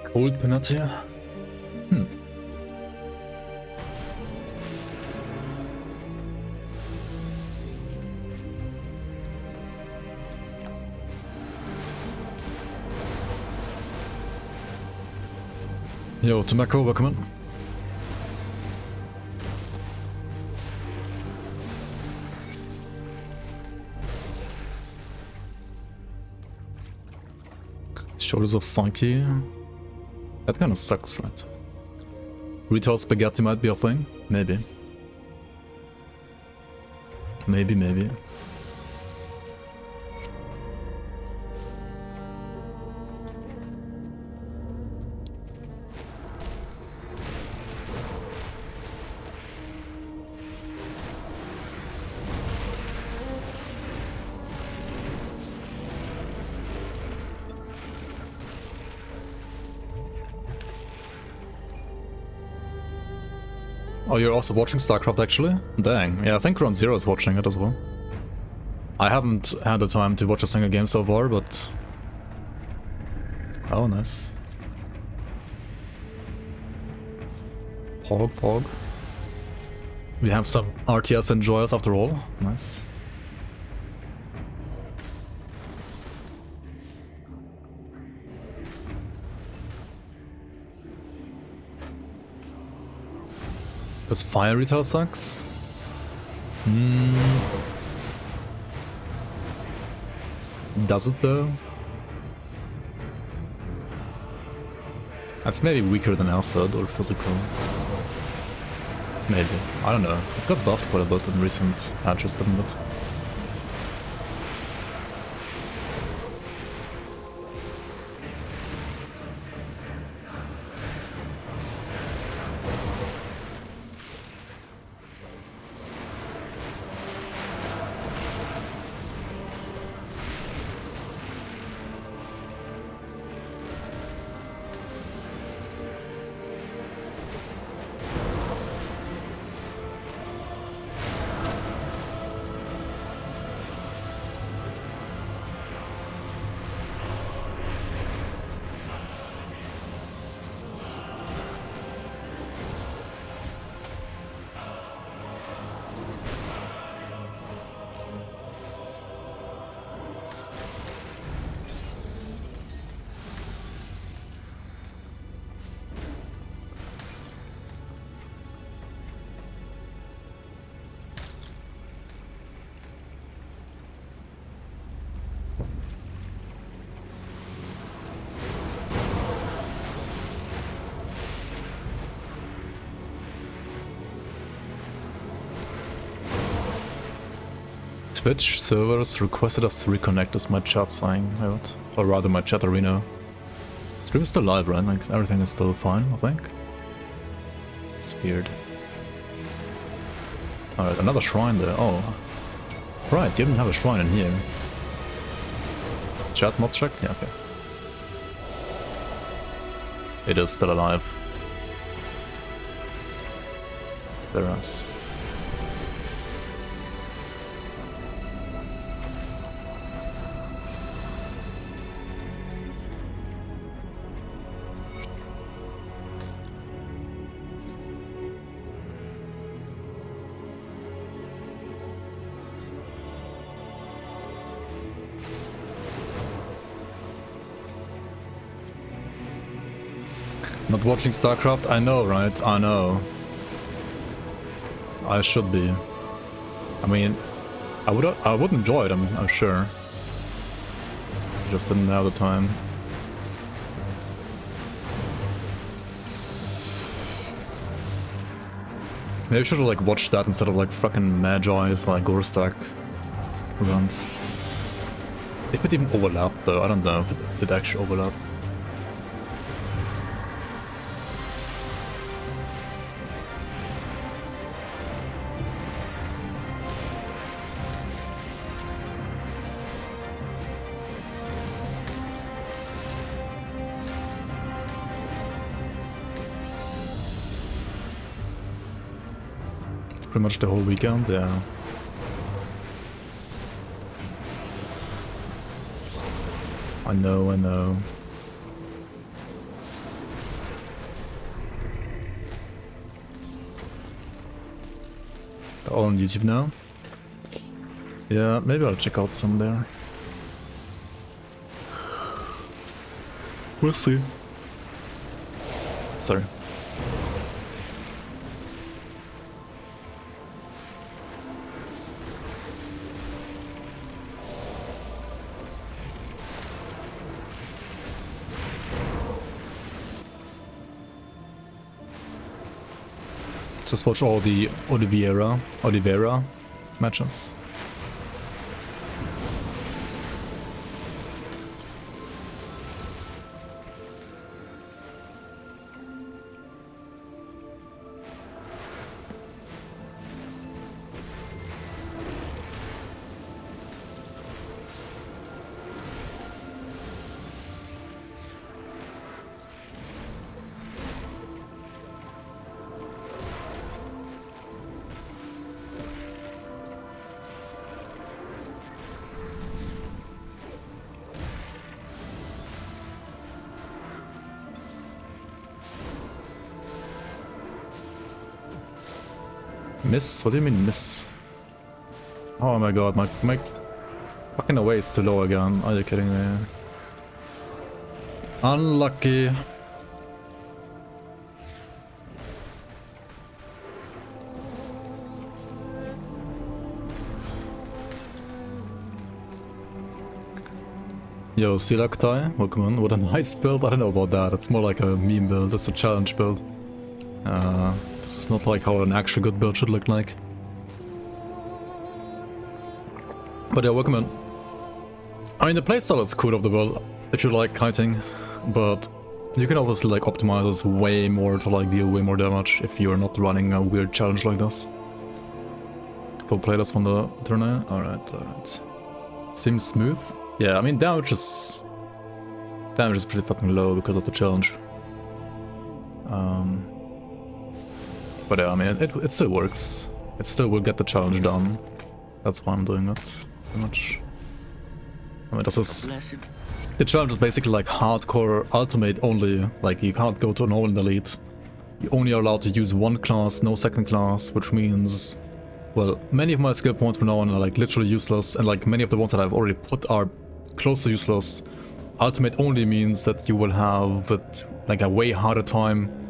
Cold penalty. Yo, Tobacco, welcome in. Shoulders of Psyche. That kinda sucks, right? Retail spaghetti might be a thing? Maybe. Maybe. Oh, you're also watching StarCraft actually? Dang, yeah, I think Ground Zero is watching it as well. I haven't had the time to watch a single game so far, but... Oh, nice. Pog. We have some RTS enjoyers after all. Nice. Does fire retail sucks? Does it though? That's maybe weaker than Acid or physical. Maybe. I don't know. It got buffed quite a bit in recent patches, didn't it? Twitch servers requested us to reconnect, is my chat saying, or rather my chat arena. Stream is still live, right? Like everything is still fine, I think. It's weird. Alright, another shrine there. Oh. Right, you didn't have a shrine in here. Chat mod check? Yeah, okay. It is still alive. There is. Not watching StarCraft? I know, right? I know. I should be. I mean, I would enjoy it, I'm sure. Just didn't have the time. Maybe I should have like watched that instead of like fucking Magi's like Gorstak runs. If it even overlapped though, I don't know if it did actually overlap. Pretty much the whole weekend, yeah. I know, I know. They're all on YouTube now? Yeah, maybe I'll check out some there. We'll see. Sorry. Just watch all the Oliveira matches. Miss? What do you mean miss? Oh my god, my fucking away is too low again. Are you kidding me? Unlucky. Yo, Silaktai, welcome on. What a nice build. I don't know about that. It's more like a meme build. It's a challenge build. This is not like how an actual good build should look like. But yeah, welcome in. I mean, the playstyle is cool of the build if you like kiting, but you can obviously like optimize this way more to like deal way more damage if you're not running a weird challenge like this. Full playlist from the tournament. Alright. Seems smooth. Yeah, I mean damage is pretty fucking low because of the challenge. But yeah, I mean, it still works. It still will get the challenge done. That's why I'm doing it, pretty much. I mean, this is... The challenge is basically like hardcore ultimate only. Like, you can't go to an all elite. You only are allowed to use one class, no second class, which means... Well, many of my skill points from now on are like literally useless, and like many of the ones that I've already put are close to useless. Ultimate only means that you will have like a way harder time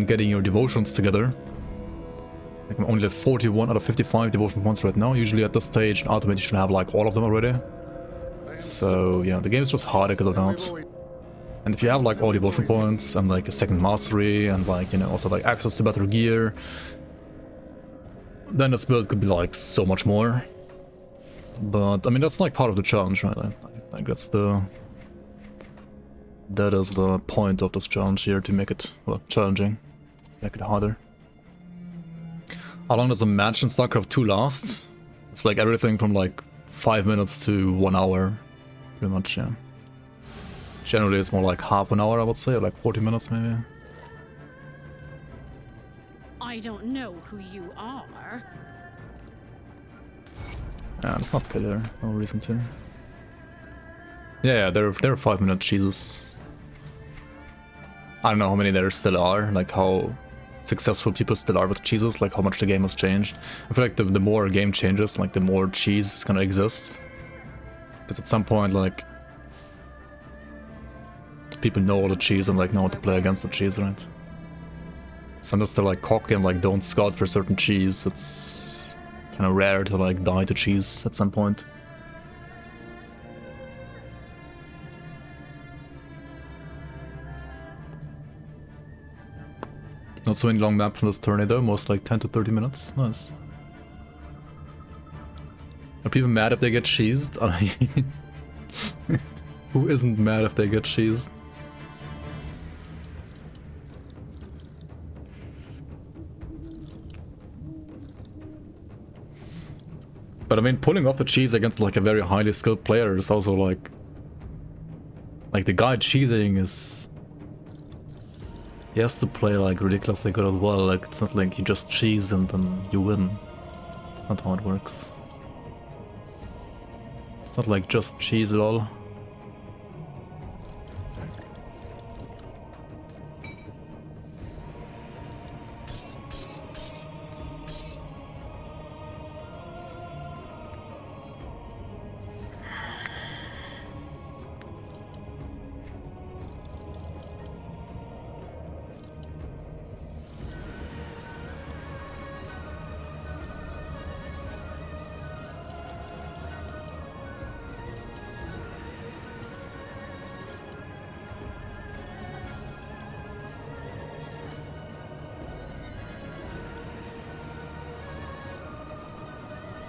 getting your devotions together. Like I'm only at 41 out of 55 devotion points right now. Usually at this stage in Ultimate you should have like all of them already. So yeah, the game is just harder because of that. And if you have like all devotion points and like a second mastery and like, you know, also like access to better gear, then this build could be like so much more. But I mean that's like part of the challenge, right? Like that is the point of this challenge here, to make it, well, challenging, make it harder. How long does a match in StarCraft 2 last? It's like everything from like 5 minutes to 1 hour. Pretty much, yeah. Generally it's more like half an hour, I would say, or like 40 minutes maybe. I don't know who you are. Yeah, let's not kill her, no reason to. Yeah, they're 5-minute cheeses. I don't know how many there still are, like how successful people still are with cheeses, like how much the game has changed. I feel like the more a game changes, like the more cheese is gonna exist. Because at some point, like, people know all the cheese and like know how to play against the cheese, right? So unless they're like cocky and like don't scout for certain cheese, it's kind of rare to like die to cheese at some point. Not so many long maps in this tourney though, most like 10 to 30 minutes. Nice. Are people mad if they get cheesed? I mean, who isn't mad if they get cheesed? But I mean, pulling off a cheese against like a very highly skilled player is also like the guy cheesing is... He has to play like ridiculously good as well, like it's not like you just cheese and then you win. It's not how it works. It's not like just cheese at all.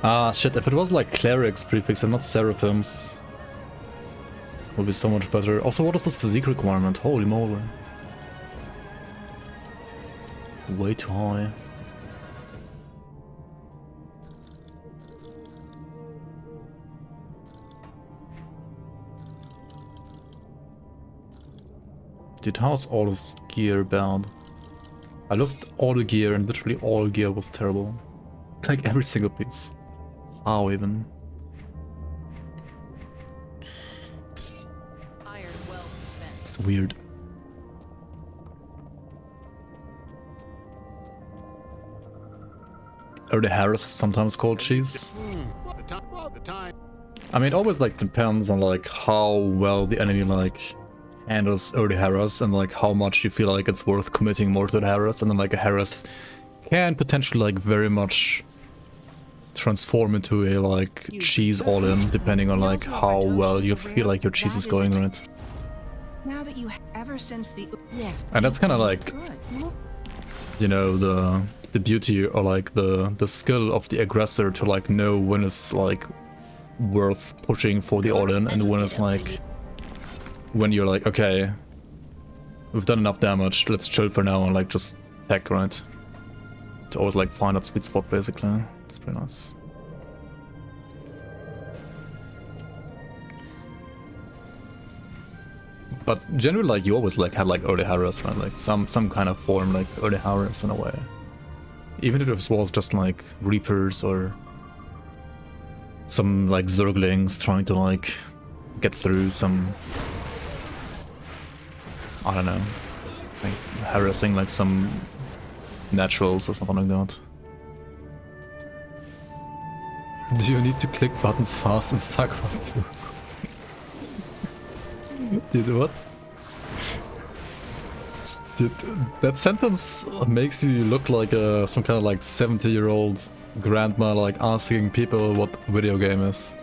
Ah, shit, if it was like clerics prefix and not seraphims, would be so much better. Also, what is this physique requirement? Holy moly. Way too high. Dude, how's all this gear bad? I looked at all the gear and literally all gear was terrible. Like every single piece. How even? Iron well spent. It's weird. Or the Harris is sometimes called cheese. I mean, it always like depends on like how well the enemy like handles early Harris and like how much you feel like it's worth committing more to the Harris, and then like a Harris can potentially like very much transform into a like cheese all in, depending on like how well you feel like your cheese is going, right? Now that you ever since the yes, And that's kind of like, you know, the beauty or like the skill of the aggressor to like know when it's like worth pushing for the all in and when it's like when you're like, okay, we've done enough damage, let's chill for now and like just tech, right? To always like find that sweet spot basically. It's pretty nice. But generally, like, you always like had like early Harris, right? Like some kind of form like early Harris in a way. Even if it was just like Reapers or some like Zerglings trying to like get through some, I don't know, like harassing like some naturals or something like that. Do you need to click buttons fast in StarCraft 2? Dude, what? Dude, that sentence makes you look like some kind of like 70-year-old grandma like asking people what video game is.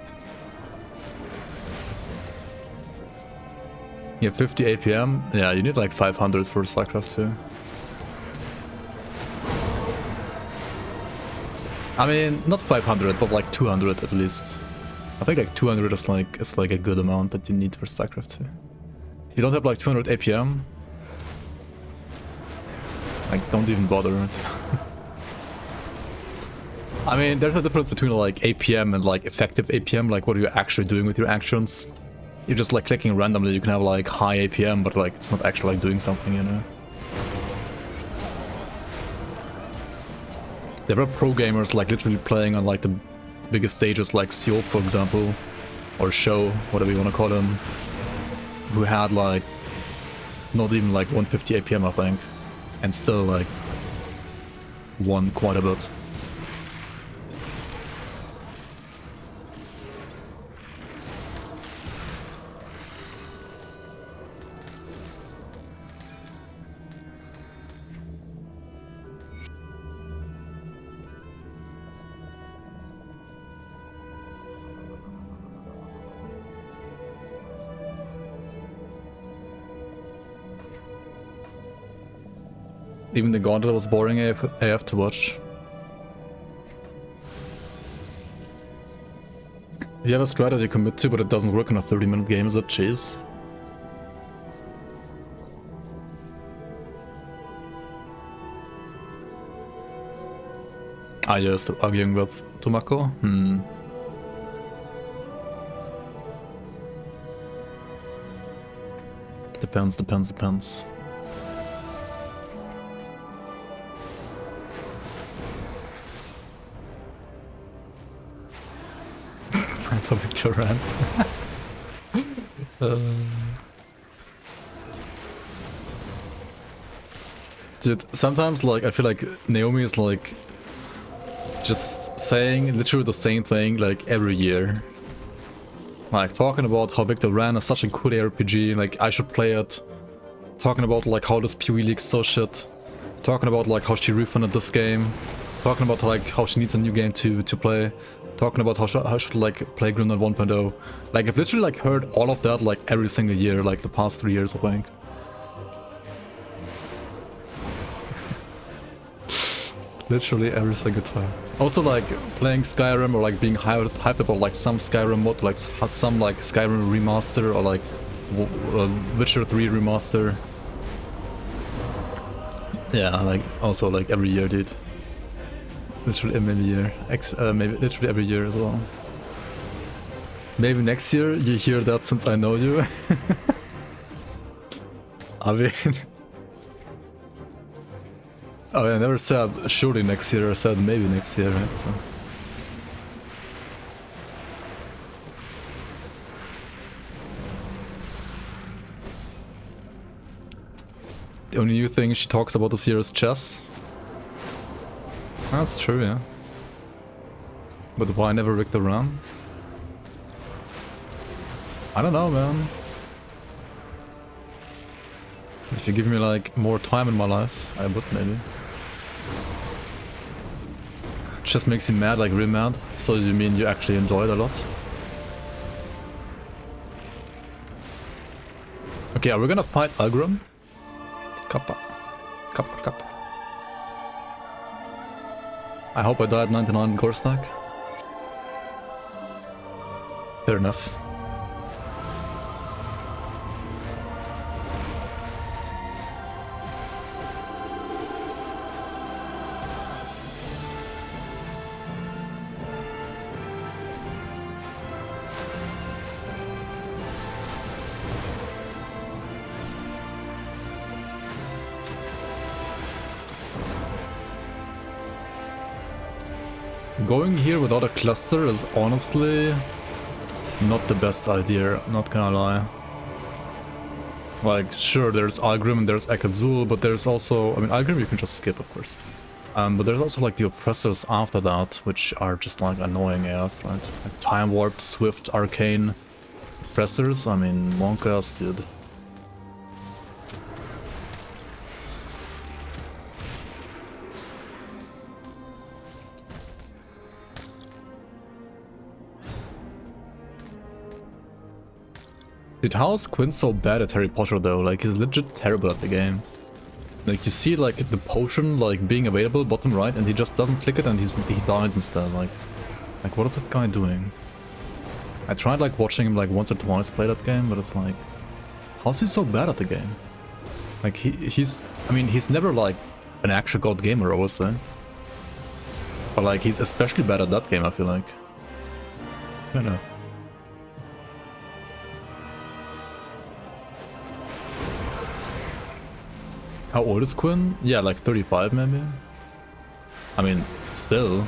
Yeah, 50 APM? Yeah, you need like 500 for StarCraft 2. I mean, not 500, but like 200 at least. I think like 200 is like a good amount that you need for StarCraft 2. If you don't have like 200 APM, like don't even bother. I mean, there's a difference between like APM and like effective APM, like what you're actually doing with your actions. you're just like clicking randomly, you can have like high APM, but like it's not actually like doing something, you know. There were pro gamers like literally playing on like the biggest stages like Seoul, for example, or Show, whatever you want to call them, who had like not even like 150 APM, I think, and still like won quite a bit. Even the Gauntlet was boring AF to watch. If you have a strategy you commit to, but it doesn't work in a 30-minute game, is that cheese? Ah, you're still arguing with Tomako? Depends. For Victor Ran. Dude, sometimes like I feel like Naomi is like just saying literally the same thing like every year. Like talking about how Victor Ran is such a cool RPG, like I should play it. Talking about like how this PoE League's so shit. Talking about like how she refunded this game. Talking about like how she needs a new game to play. Talking about how should like play Grimtools 1.0. Like I've literally like heard all of that like every single year, like the past 3 years, I think. Literally every single time. Also like playing Skyrim or like being hyped about like some Skyrim mod, like some like Skyrim remaster or like Witcher 3 remaster. Yeah, like also like every year, dude. Literally every year. Maybe literally every year as well. Maybe next year you hear that since I know you. I mean... Oh, I never said surely next year, I said maybe next year, right? So. The only new thing she talks about this year is chess. That's true, yeah. But why never Victor Ran? I don't know, man. If you give me like more time in my life, I would maybe. Just makes you mad, like real mad. So you mean you actually enjoy it a lot? Okay, are we gonna fight Algrim? Kappa. I hope I died 99 Gorstak. Fair enough. Going here without a cluster is honestly not the best idea, not gonna lie. Like, sure, there's Algrim and there's Ekazul, but there's also... I mean, Algrim you can just skip, of course. But there's also like the oppressors after that, which are just like annoying AF, right? Like Time Warp, Swift, Arcane oppressors, I mean, Monkas, dude. Dude, how is Quinn so bad at Harry Potter though? Like, he's legit terrible at the game. Like, you see like the potion like being available bottom right and he just doesn't click it and he dies instead. Like what is that guy doing? I tried like watching him like once or twice play that game, but it's like, how's he so bad at the game? Like I mean, he's never like an actual god gamer, obviously. But like, he's especially bad at that game, I feel like. I don't know. How old is Quinn? Yeah, like 35 maybe? I mean, still.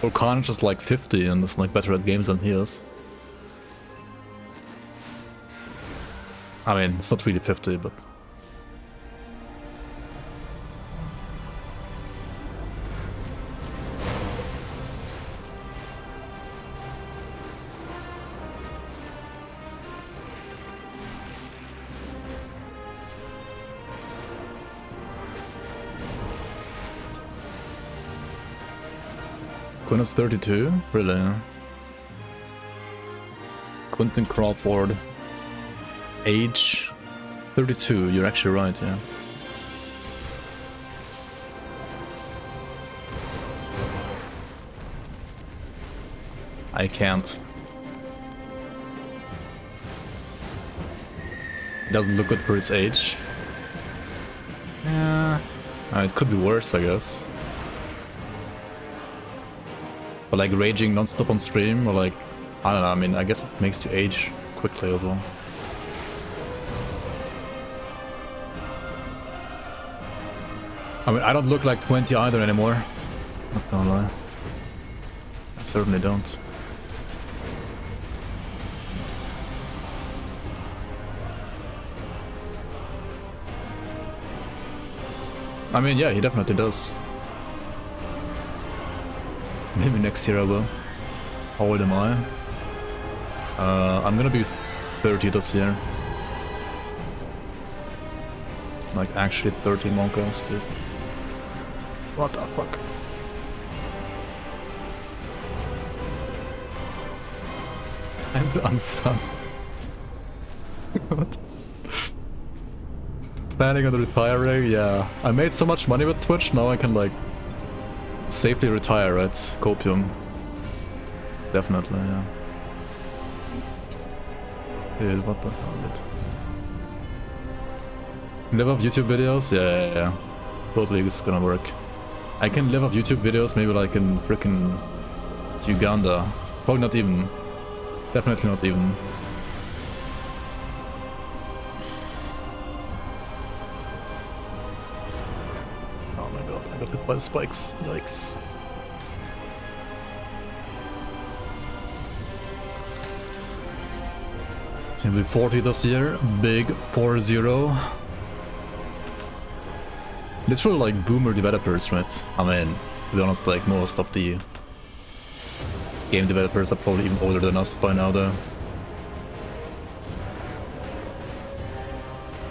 Orkan just like 50 and is like better at games than he is. I mean, it's not really 50, but... Quinn is 32? Really? Quentin Crawford. Age 32, you're actually right, yeah. I can't. He doesn't look good for his age. Yeah. It could be worse, I guess. But like raging non-stop on stream, or like, I don't know, I mean, I guess it makes you age quickly as well. I mean, I don't look like 20 either anymore. Not gonna lie. I certainly don't. I mean, yeah, he definitely does. Maybe next year I will. How old am I? I'm gonna be 30 this year. Like, actually 30 Monkos, dude. What the fuck? Time to unstun. What? Planning on retiring? Yeah. I made so much money with Twitch, now I can like safely retire at Copium. Definitely, yeah. Dude, what the hell, dude? Live off YouTube videos? Yeah. Totally, it's gonna work. I can live off YouTube videos maybe like in freaking Uganda. Probably not even. Definitely not even. Oh my god, I got hit by the spikes. Yikes. He'll be 40 this year. Big 4-0. Literally like boomer developers, right? I mean, to be honest, like most of the game developers are probably even older than us by now though.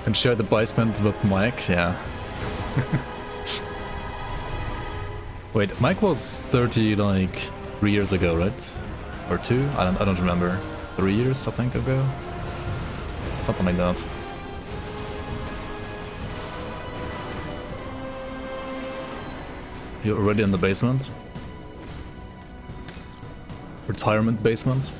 And share the basement with Mike, yeah. Wait, Mike was 30 like 3 years ago, right? Or 2? I don't remember. 3 years I think ago? Something like that. You're already in the basement? Retirement basement?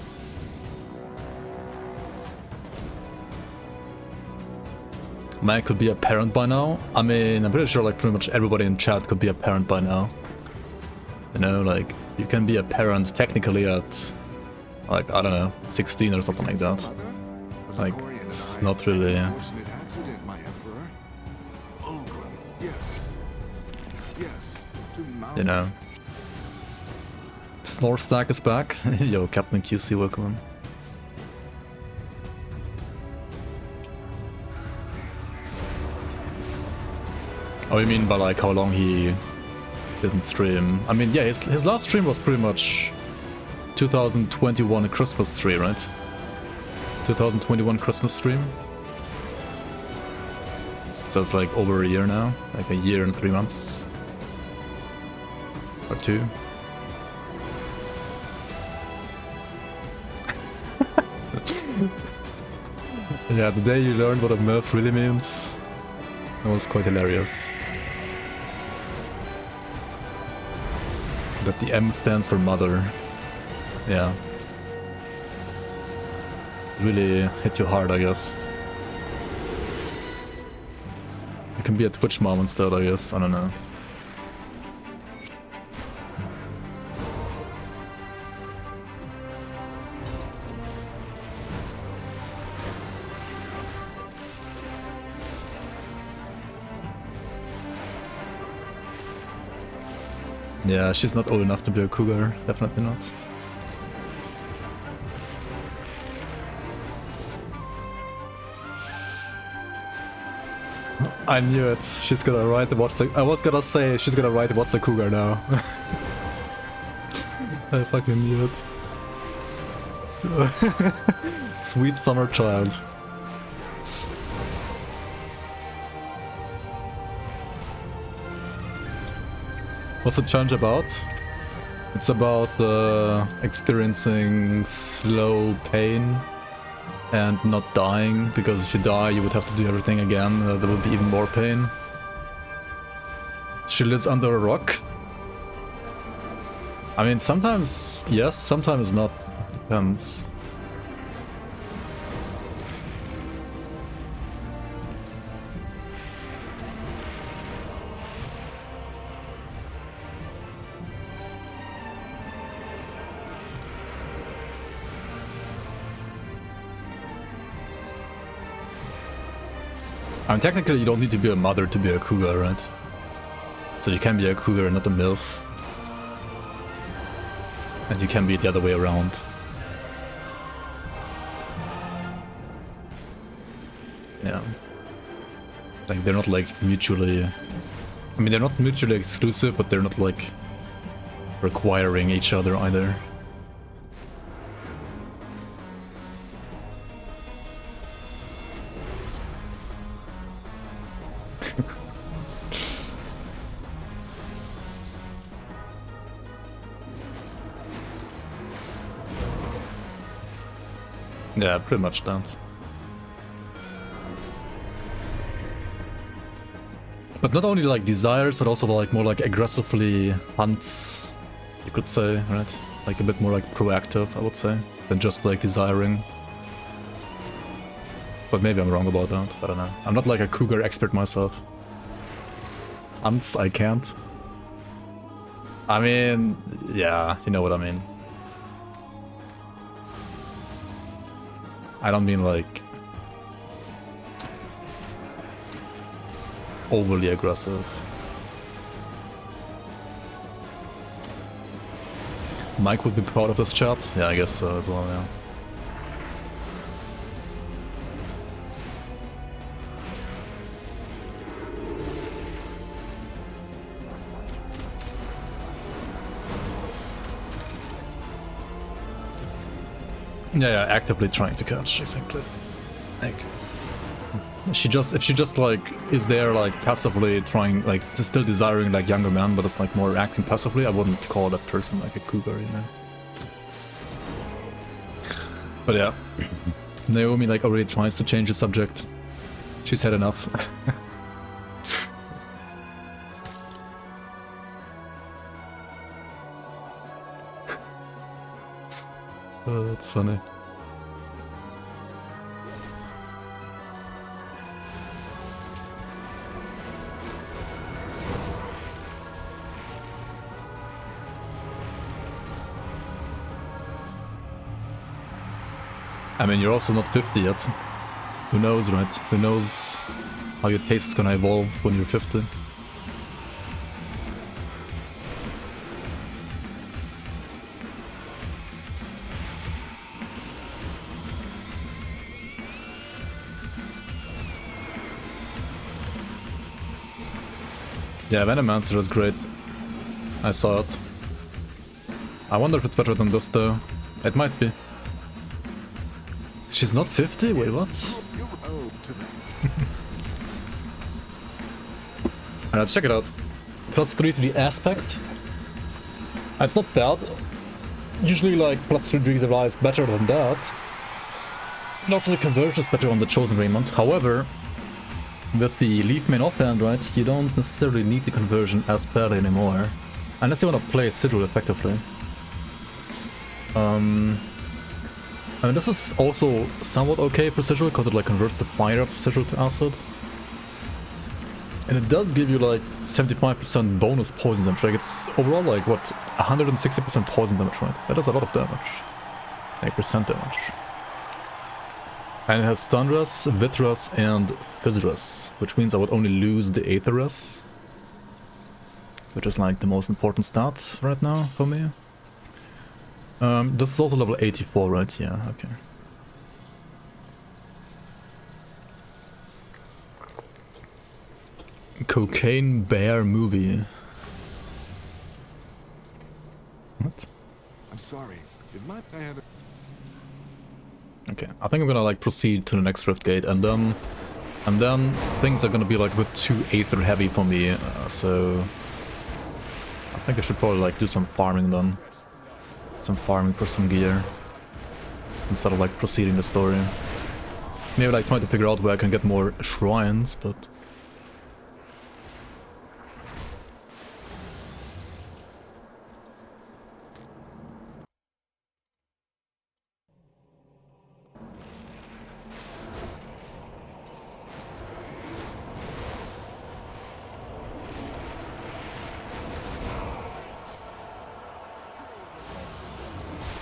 Mike could be a parent by now. I mean, I'm pretty sure like pretty much everybody in chat could be a parent by now. You know, like, you can be a parent technically at, like, I don't know, 16 or something like that. Like, it's not really... You know. Gorstak is back. Yo, Captain QC, welcome. Oh, you mean by like how long he didn't stream? I mean, yeah, his last stream was pretty much 2021 Christmas tree, right? 2021 Christmas stream. So it's like over a year now, like a year and 3 months. Or 2. Yeah, the day you learned what a MILF really means, that was quite hilarious. That the M stands for mother. Yeah. Really hit you hard, I guess. You can be a Twitch mom instead, I guess. I don't know. Yeah, she's not old enough to be a cougar. Definitely not. I knew it. She's gonna write the what's the... I was gonna say she's gonna write what's the cougar now. I fucking knew it. Sweet summer child. What's the challenge about? It's about experiencing slow pain and not dying, because if you die you would have to do everything again. There would be even more pain. She lives under a rock. I mean, sometimes yes, sometimes not. Depends. I mean, technically you don't need to be a mother to be a cougar, right? So you can be a cougar and not a MILF. And you can be the other way around. Yeah. Like, they're not like mutually... I mean, they're not mutually exclusive, but they're not like requiring each other either. Yeah, pretty much that. But not only like desires, but also like more like aggressively hunts, you could say, right? Like a bit more like proactive, I would say, than just like desiring. But maybe I'm wrong about that, I don't know. I'm not like a cougar expert myself. Hunts, I can't. I mean, yeah, you know what I mean. I don't mean like overly aggressive. Mike would be proud of this chat. Yeah, I guess so as well, yeah. Yeah, actively trying to catch, exactly. Like, if she just like is there like passively trying, like still desiring like younger men, but it's like more acting passively, I wouldn't call that person like a cougar, you know. But yeah, Naomi like already tries to change the subject. She's had enough. Oh, that's funny. I mean, you're also not 50 yet. Who knows, right? Who knows how your taste is gonna evolve when you're 50? Yeah, Venomancer is great. I saw it. I wonder if it's better than this though. It might be. She's not 50? Wait, what? Alright, check it out. +3 to the aspect. It's not bad. Usually like +3 degrees of light is better than that. And also the conversion is better on the Chosen Raiment. However, with the Leaf main offhand, right, you don't necessarily need the conversion as badly anymore. Unless you want to play Sigil effectively. I mean, this is also somewhat okay for Sigil, because it like converts the fire of the Sigil to acid. And it does give you like 75% bonus poison damage. Like it's overall like, what, 160% poison damage, right? That is a lot of damage. 8% damage. And it has Thunderous, Vitras, and Fizzrus, which means I would only lose the Aetherus. which is like the most important stat right now for me. This is also level 84, right? Yeah, okay. Cocaine Bear movie. What? I'm sorry. If my bad. Okay, I think I'm gonna like proceed to the next rift gate, and then things are gonna be like a bit too aether heavy for me. So I think I should probably like do some farming then, some farming for some gear instead of like proceeding the story. Maybe like trying to figure out where I can get more shrines, but.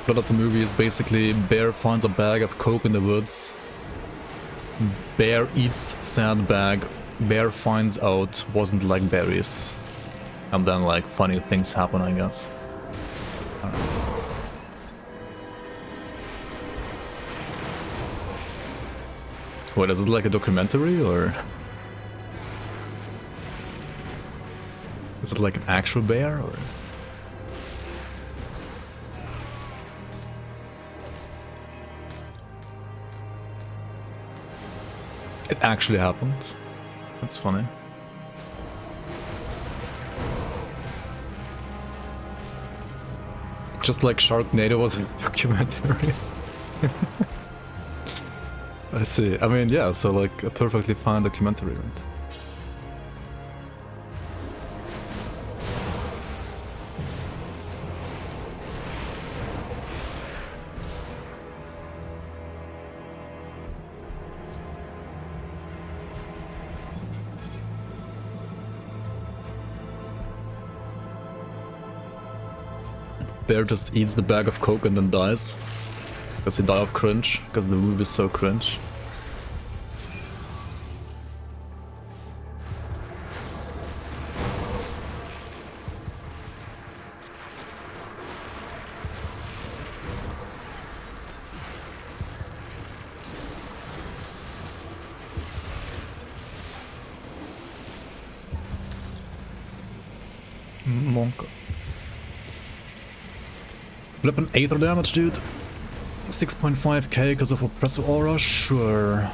Plot of the movie is basically Bear finds a bag of coke in the woods. Bear eats sandbag. Bear finds out wasn't like berries. And then like funny things happen, I guess. Alright. Wait, is it like a documentary or? Is it like an actual bear or? It actually happened. That's funny. Just like Sharknado was a documentary. I see. I mean, yeah, so like a perfectly fine documentary, right? Bear just eats the bag of coke and then dies. Does he die of cringe? Because the movie is so cringe. Monk. Weapon 8 damage, dude. 6.5k because of Oppressive Aura? Sure.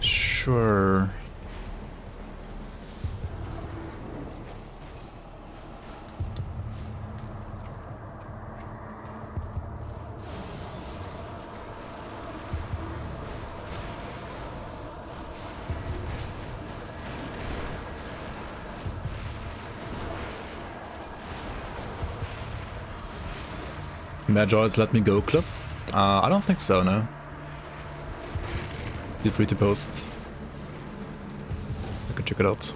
Sure. Magi's Let Me Go Club? I don't think so, no. Feel free to post. I can check it out.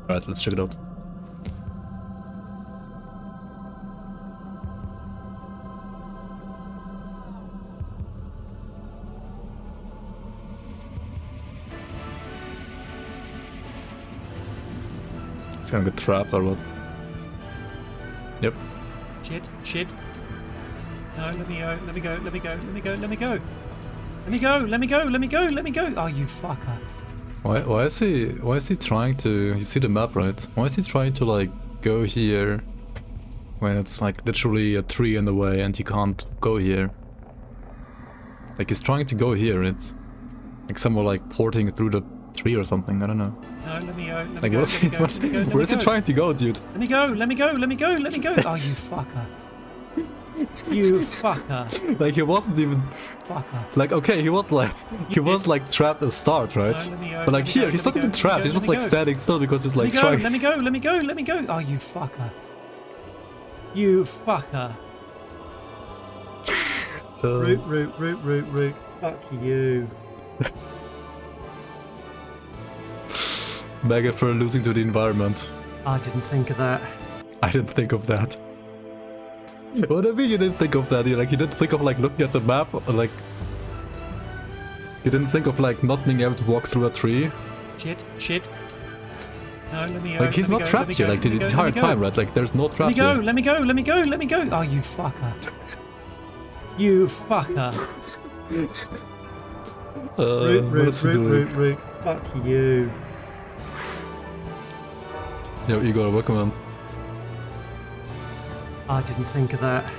Alright, let's check it out. It's gonna get trapped or what? Yep. Shit, shit. No, let me go, let me go, let me go, let me go, let me go. Let me go, let me go, let me go, let me go. Oh, you fucker. Why is he trying to, you see the map, right? Why is he trying to like go here when it's like literally a tree in the way and he can't go here? Like he's trying to go here, and it's like someone like porting through the tree or something. I don't know. No, let me go. Let me Like go. what is he? Where is he trying to go, dude? Let me go. Let me go. Let me go. Let me go. Oh, you fucker. You fucker. Like he wasn't even Fucker. like okay, he was like trapped at the start, right? No, let me go, But like let me here, go, he's let not me even go, trapped. let me He's go, just let me like go. standing still because he's Let like me go. trying. Let me go. Let me go. Let me go. Oh, you fucker. You fucker. Root. Fuck you. Mega for losing to the environment. I didn't think of that. I didn't think of that. What do you mean you didn't think of that? You didn't think of like looking at the map or like you didn't think of like not being able to walk through a tree? Shit. No, let me go. Like he's not trapped here like the entire time, right? Like there's no trap here. Let me go. Oh, you fucker. You fucker. What is he doing? Root. Fuck you. Yo, Igor, welcome on. I didn't think of that.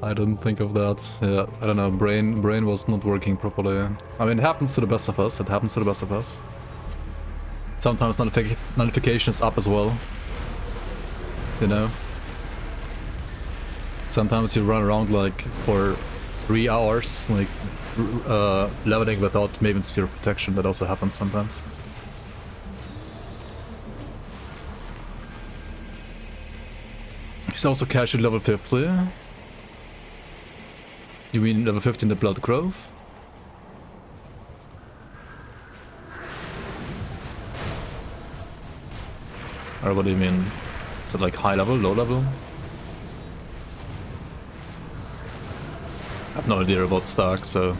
I didn't think of that. Yeah, I don't know. Brain was not working properly. I mean, it happens to the best of us. Sometimes notifications up as well. You know. Sometimes you run around like for 3 hours, like leveling without Maven Sphere protection. That also happens sometimes. He's also casual level 50. You mean level 50 in the Blood Grove? Or what do you mean? Is it like high level, low level? I have no idea about Stark, so...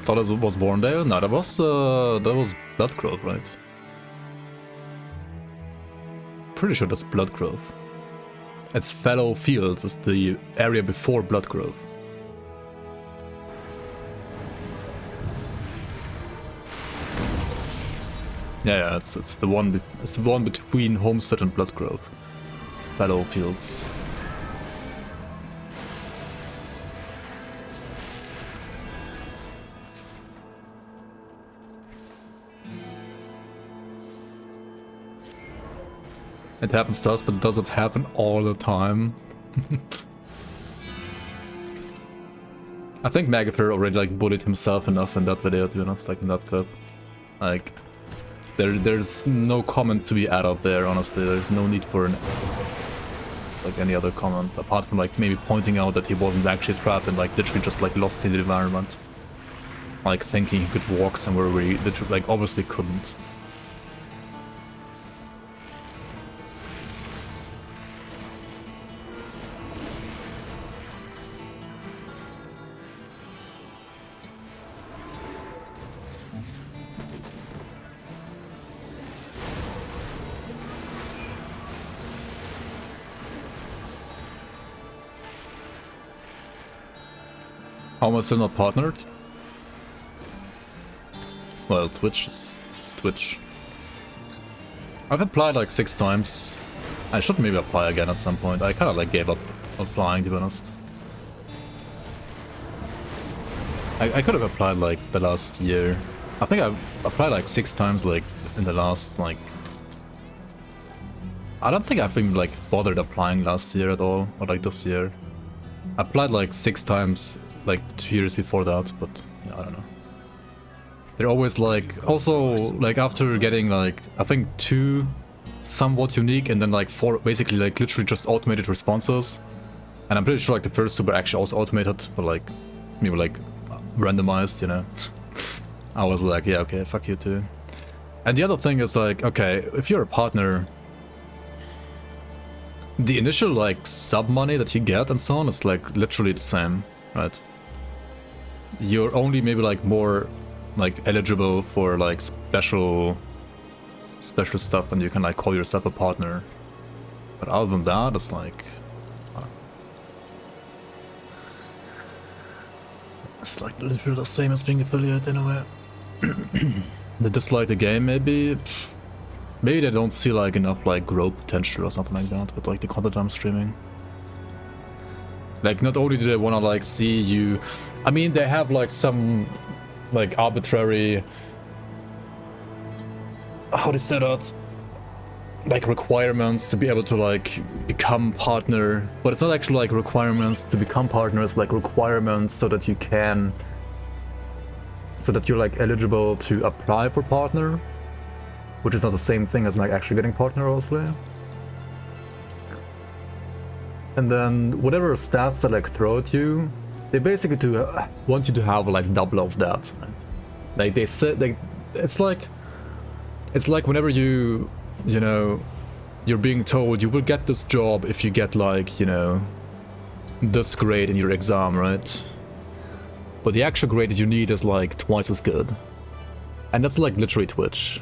Thought it was Warndale? No, that was Blood Grove, right? Pretty sure that's Blood Grove. It's Fallow Fields, it's the area before Blood Grove. Yeah, it's the one between Homestead and Blood Grove. Fallow Fields. It happens to us, but does it happen all the time? I think Magafair already like bullied himself enough in that video, to be honest, like in that clip. Like, there's no comment to be added there, honestly. There's no need for like any other comment, apart from like maybe pointing out that he wasn't actually trapped and like literally just like lost in the environment. Like thinking he could walk somewhere where he literally like obviously couldn't. How am I still not partnered? Well, Twitch is Twitch. I've applied like 6 times. I should maybe apply again at some point. I kind of like gave up applying, to be honest. I could have applied like the last year. I think I've applied like 6 times like in the last like... I don't think I've even like bothered applying last year at all, or like this year. I applied like 6 times like 2 years before that, but yeah, I don't know. They're always like, also like after getting like, I think 2 somewhat unique and then like 4 basically like literally just automated responses. And I'm pretty sure like the first 2 were actually also automated, but like maybe like randomized, you know. I was like, yeah, okay, fuck you too. And the other thing is like, okay, if you're a partner, the initial like sub money that you get and so on is like literally the same, right? You're only maybe like more like eligible for like special stuff and you can like call yourself a partner. But other than that, it's like... it's like literally the same as being affiliate in a way. They dislike the game maybe? Maybe they don't see like enough like growth potential or something like that with like the content I'm streaming. Like, not only do they want to like see you, I mean, they have like some like arbitrary, how to say that, like requirements to be able to like become partner, but it's not actually like requirements to become partners, like requirements so that you can, so that you're like eligible to apply for partner, which is not the same thing as like actually getting partner, obviously. And then whatever stats that like throw at you, they basically want you to have like double of that. Right? Like they said, it's like whenever you know, you're being told you will get this job if you get like, you know, this grade in your exam, right? But the actual grade that you need is like twice as good. And that's like literally Twitch.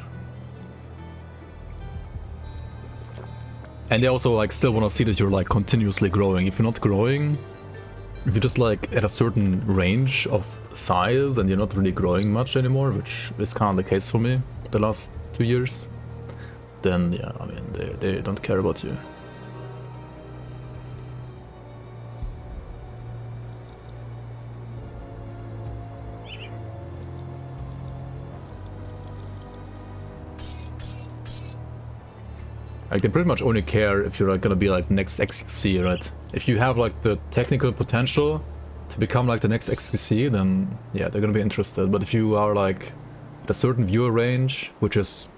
And they also like still want to see that you're like continuously growing. If you're not growing, if you're just like at a certain range of size and you're not really growing much anymore, which is kind of the case for me the last 2 years, then yeah, I mean, they don't care about you. Like, they pretty much only care if you're like gonna be like next XQC, right? If you have like the technical potential to become like the next XQC, then yeah, they're gonna be interested. But if you are like at a certain viewer range, which is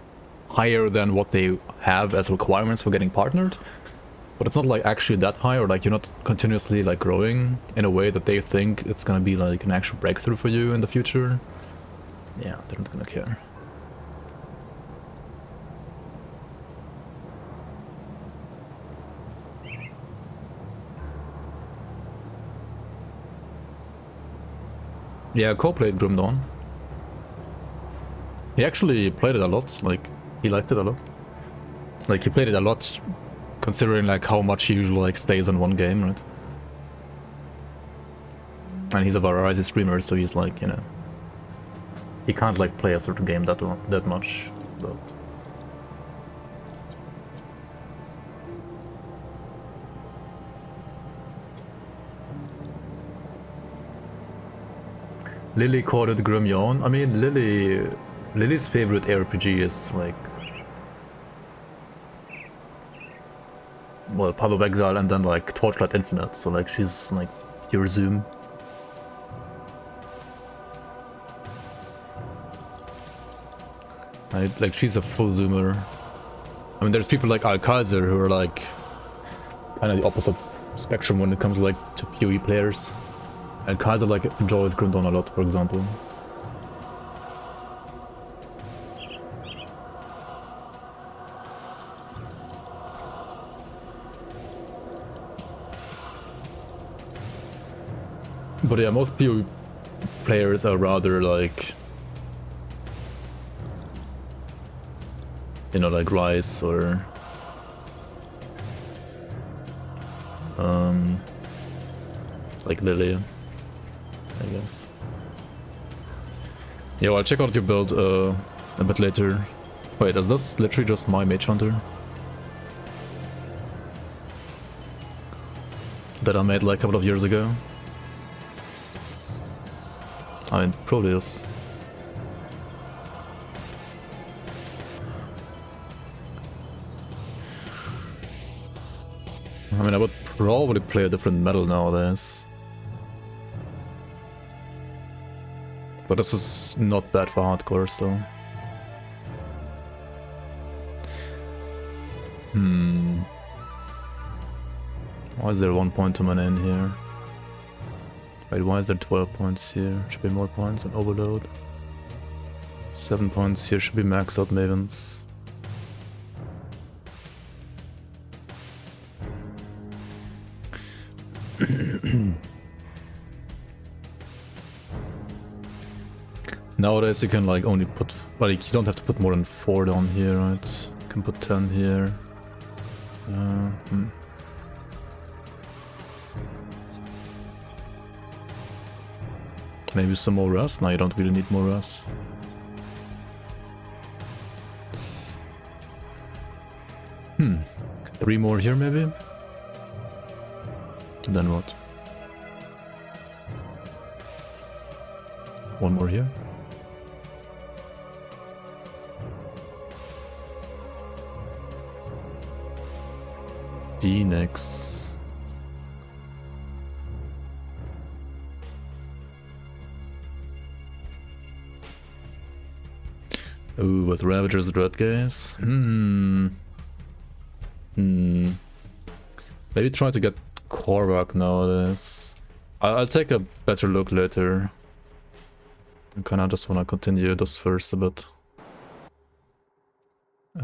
higher than what they have as requirements for getting partnered, but it's not like actually that high, or like you're not continuously like growing in a way that they think it's gonna be like an actual breakthrough for you in the future, yeah, they're not gonna care. Yeah, Cole played Grim Dawn. He actually played it a lot, like, he liked it a lot. Like, he played it a lot, considering like how much he usually like stays on one game, right? And he's a variety streamer, so he's like, you know, he can't like play a certain game that much, but... Lily called it Grim Yawn. I mean, Lily's favorite RPG is like, well, Path of Exile and then like Torchlight Infinite. So like she's like pure Zoom. Like she's a full Zoomer. I mean, there's people like Alkaiser who are like kind of the opposite spectrum when it comes like to PoE players. And Kaiser like enjoys Grim Dawn a lot, for example. But yeah, most PoE players are rather like, you know, like Rice or like Lily, I guess. Yeah, well, I'll check out your build a bit later. Wait, is this literally just my Mage Hunter? That I made like a couple of years ago? I mean, probably is. I mean, I would probably play a different metal nowadays. But this is not bad for hardcore still. Why is there 1 point to my name here? Wait, why is there 12 points here? Should be more points on Overload. 7 points here, should be max out Mavens. Nowadays you can like only put, like you don't have to put more than 4 down here, right? You can put 10 here. Maybe some more rust? No, you don't really need more rust. Three more here maybe? Then what? One more here. Phoenix. Ooh, with Ravager's Dread Gaze. Maybe try to get Korvac nowadays. I'll take a better look later. I kinda just wanna continue this first a bit.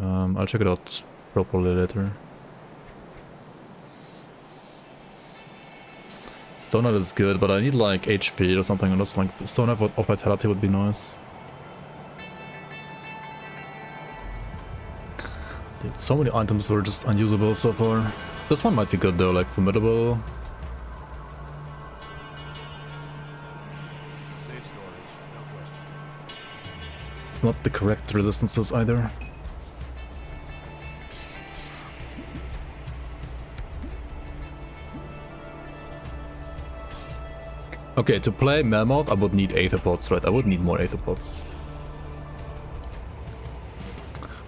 I'll check it out properly later. Stonehead is good, but I need like HP or something, unless like Stonehead of Vitality would be nice. Dude, so many items were just unusable so far. This one might be good though, like Formidable. Safe storage, no questions. It's not the correct resistances either. Okay, to play Mammoth, I would need Aether Pods, right? I would need more Aether Pods.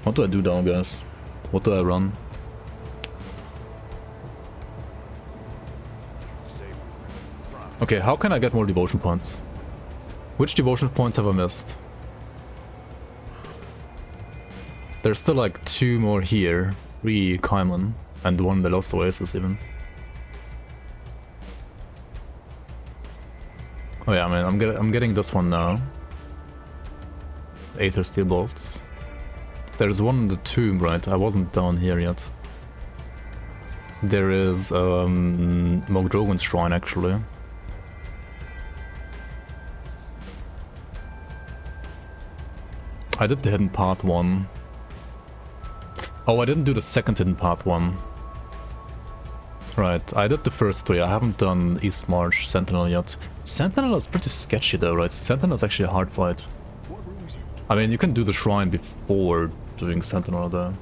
What do I do now, guys? What do I run? Okay, how can I get more devotion points? Which devotion points have I missed? There's still like 2 more here. 3 Kaiman, and 1 in the Lost Oasis even. Oh yeah, I mean, I'm getting this one now. Aether Steel Bolts. There's one in the tomb, right? I wasn't down here yet. There is Mogdrogon's Shrine, actually. I did the Hidden Path one. Oh, I didn't do the second Hidden Path one. Right, I did the first 3. I haven't done East March Sentinel yet. Sentinel is pretty sketchy though, right? Sentinel is actually a hard fight. What room is you? I mean, you can do the shrine before doing Sentinel though.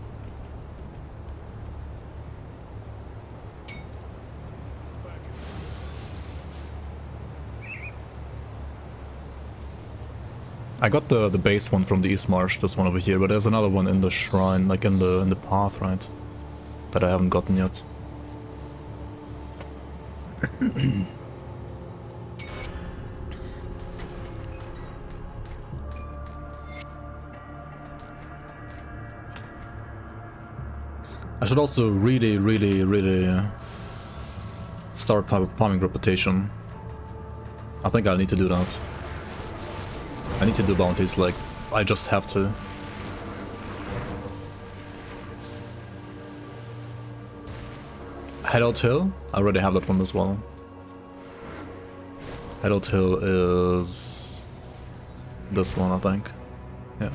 I got the base one from the East March, this one over here, but there's another one in the shrine, like in the path, right? That I haven't gotten yet. I should also really start farming reputation. I think I'll need to do that. I need to do bounties, like, I just have to. Headout Hill? I already have that one as well. Headout Hill is this one, I think. Yeah.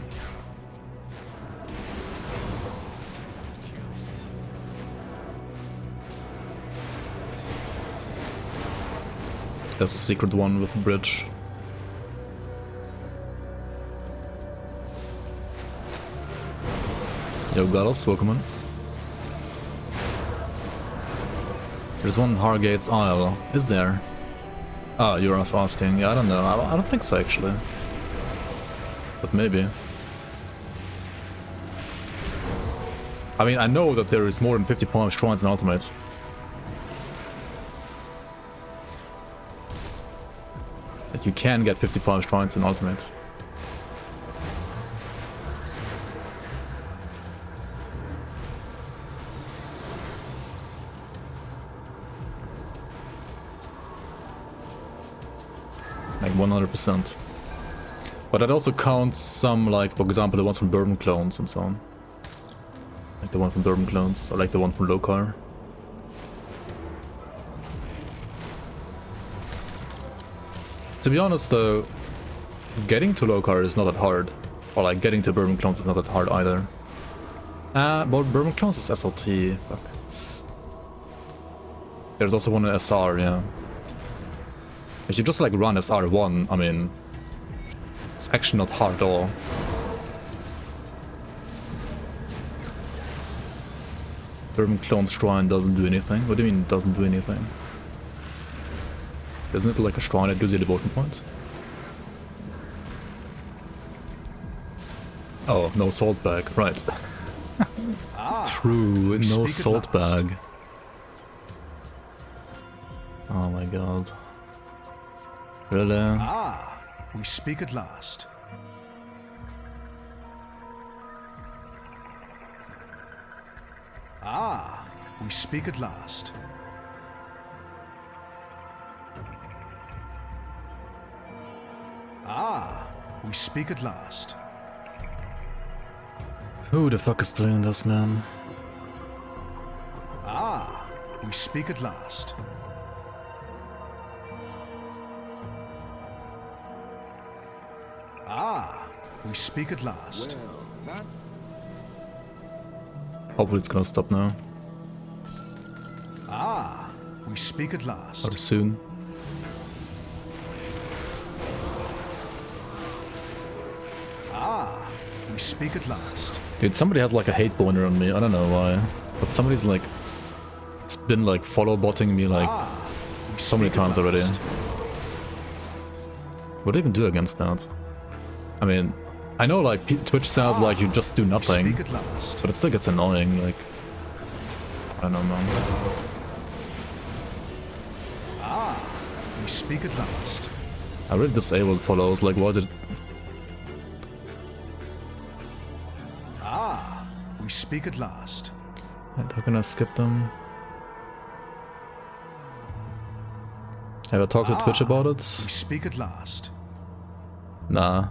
There's a secret one with the bridge. Yo, Galos, welcome in. There's one Hargate's Isle. Is there? Ah, you're asking. Yeah, I don't know. I don't think so, actually. But maybe. I mean, I know that there is more than 55 shrines in Ultimate. That you can get 55 shrines in Ultimate. Like 100%. But that also counts some, like, for example, the ones from Bourbon Clones and so on. Like the one from Bourbon Clones, or like the one from Lokar. To be honest though, getting to Lokar is not that hard. Or like getting to Bourbon Clones is not that hard either. But Bourbon Clones is SLT, fuck. There's also one in SR, yeah. If you just like run SR1, I mean, it's actually not hard at all. Bourbon Clone's Shrine doesn't do anything. What do you mean it doesn't do anything? Isn't it like a shrine that gives you a devotion point? Oh, no salt bag, right. True, no speak at salt last. bag. Oh my god. Really? Ah, we speak at last. Ah, we speak at last. Ah, we speak at last. Who the fuck is doing this, man? Ah, we speak at last. Ah, we speak at last. Hopefully it's gonna stop now. Ah, we speak at last. Or soon. Ah, we speak at last. Dude, somebody has like a hate boner on me. I don't know why. But somebody's like... It's been like follow botting me like We so many speak at times already. last. What do you even do against that? I mean, I know like Twitch says like you just do nothing. Speak at last. But it still gets annoying, like... I don't know, man. We speak at last. I really disabled follows, like why is it... Ah, we speak at last. Wait, how can I skip them? Have I talked to Twitch about it? We speak at last. Nah.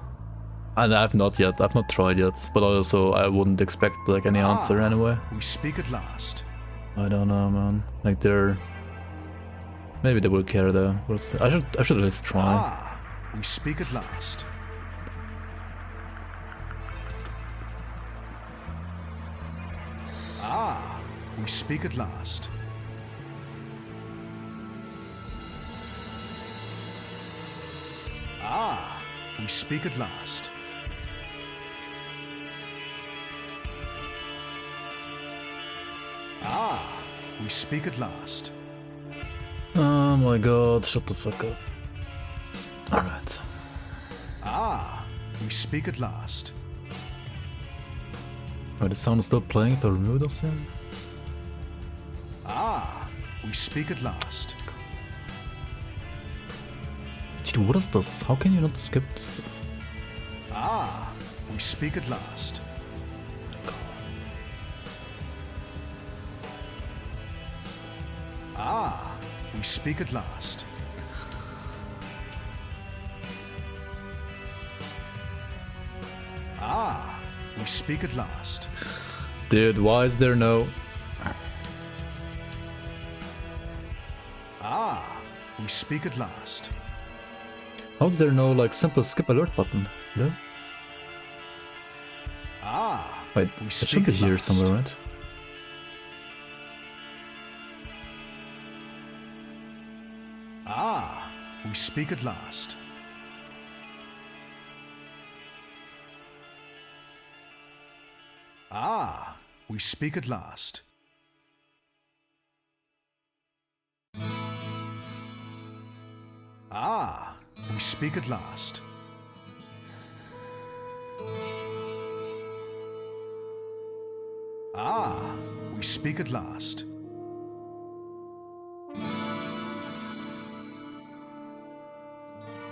I've not yet, I've not tried yet. But also I wouldn't expect like any answer anyway. We speak at last. I don't know, man. Like they're... Maybe they will care though. We'll see. I should at least try. Ah, we speak at last. Ah, we speak at last. Ah, we speak at last. Ah, we speak at last. Oh my god, shut the fuck up. Alright. Ah, we speak at last. Wait, the sound is still playing per Bermuda Sim? Ah, we speak at last. Dude, what is this? How can you not skip this stuff? Ah, we speak at last. Ah, we speak at last. Ah, we speak at last. Dude, why is there no... Ah, we speak at last. How's there no like simple skip alert button? No? Ah, Wait, we it speak should be at here last. somewhere, right? Ah, we speak at last. Ah, we speak at last. Ah, we speak at last. Ah, we speak at last.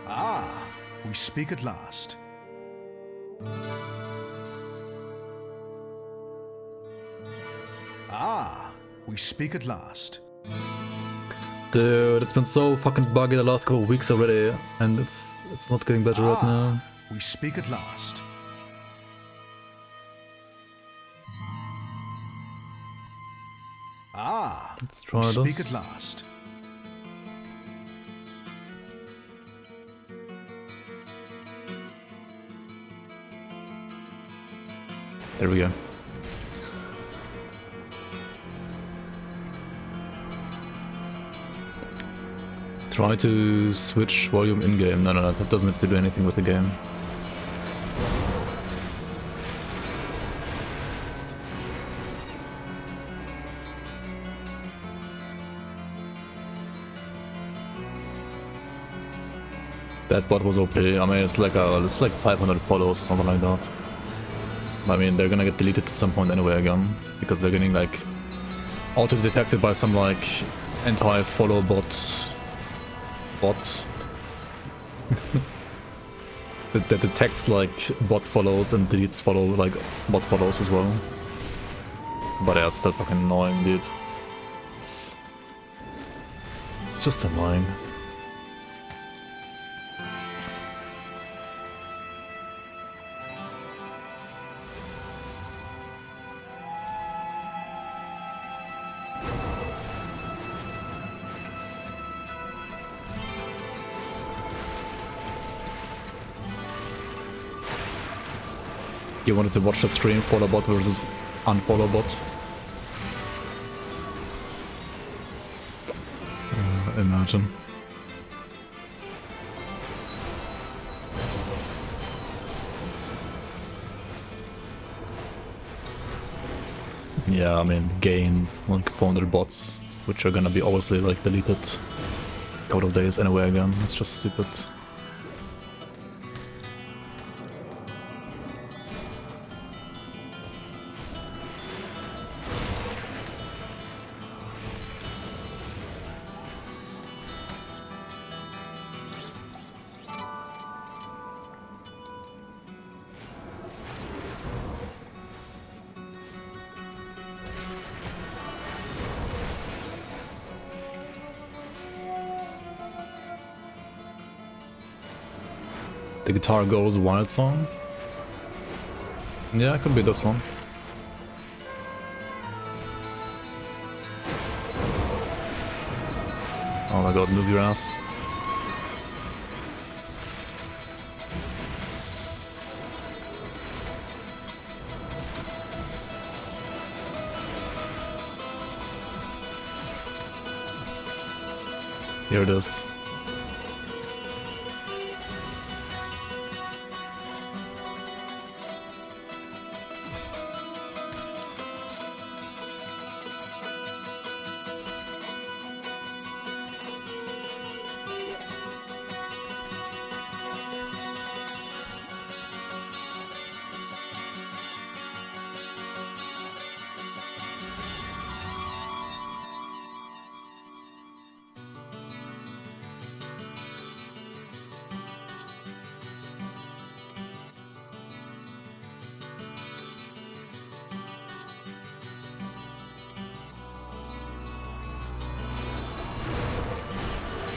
Ah, we speak at last. Ah, we speak at last. Dude, it's been so fucking buggy the last couple of weeks already, and it's not getting better right now. We speak at last. Ah, Let's try we speak this. at last. There we go. Try to switch volume in-game. No, that doesn't have to do anything with the game. That bot was OP. I mean, it's like 500 follows or something like that. I mean, they're gonna get deleted at some point anyway again, because they're getting like auto-detected by some like anti-follow bot. that detects like bot follows and deletes follow like bot follows as well. But yeah, it's still fucking annoying, dude. It's just annoying. You wanted to watch the stream, follow bot versus unfollow bot? Imagine. Yeah, I mean, gained one component bots, which are gonna be obviously like deleted a couple of days anyway again. It's just stupid. The Guitar Goes Wild song? Yeah, it could be this one. Oh my god, move your ass. Here it is.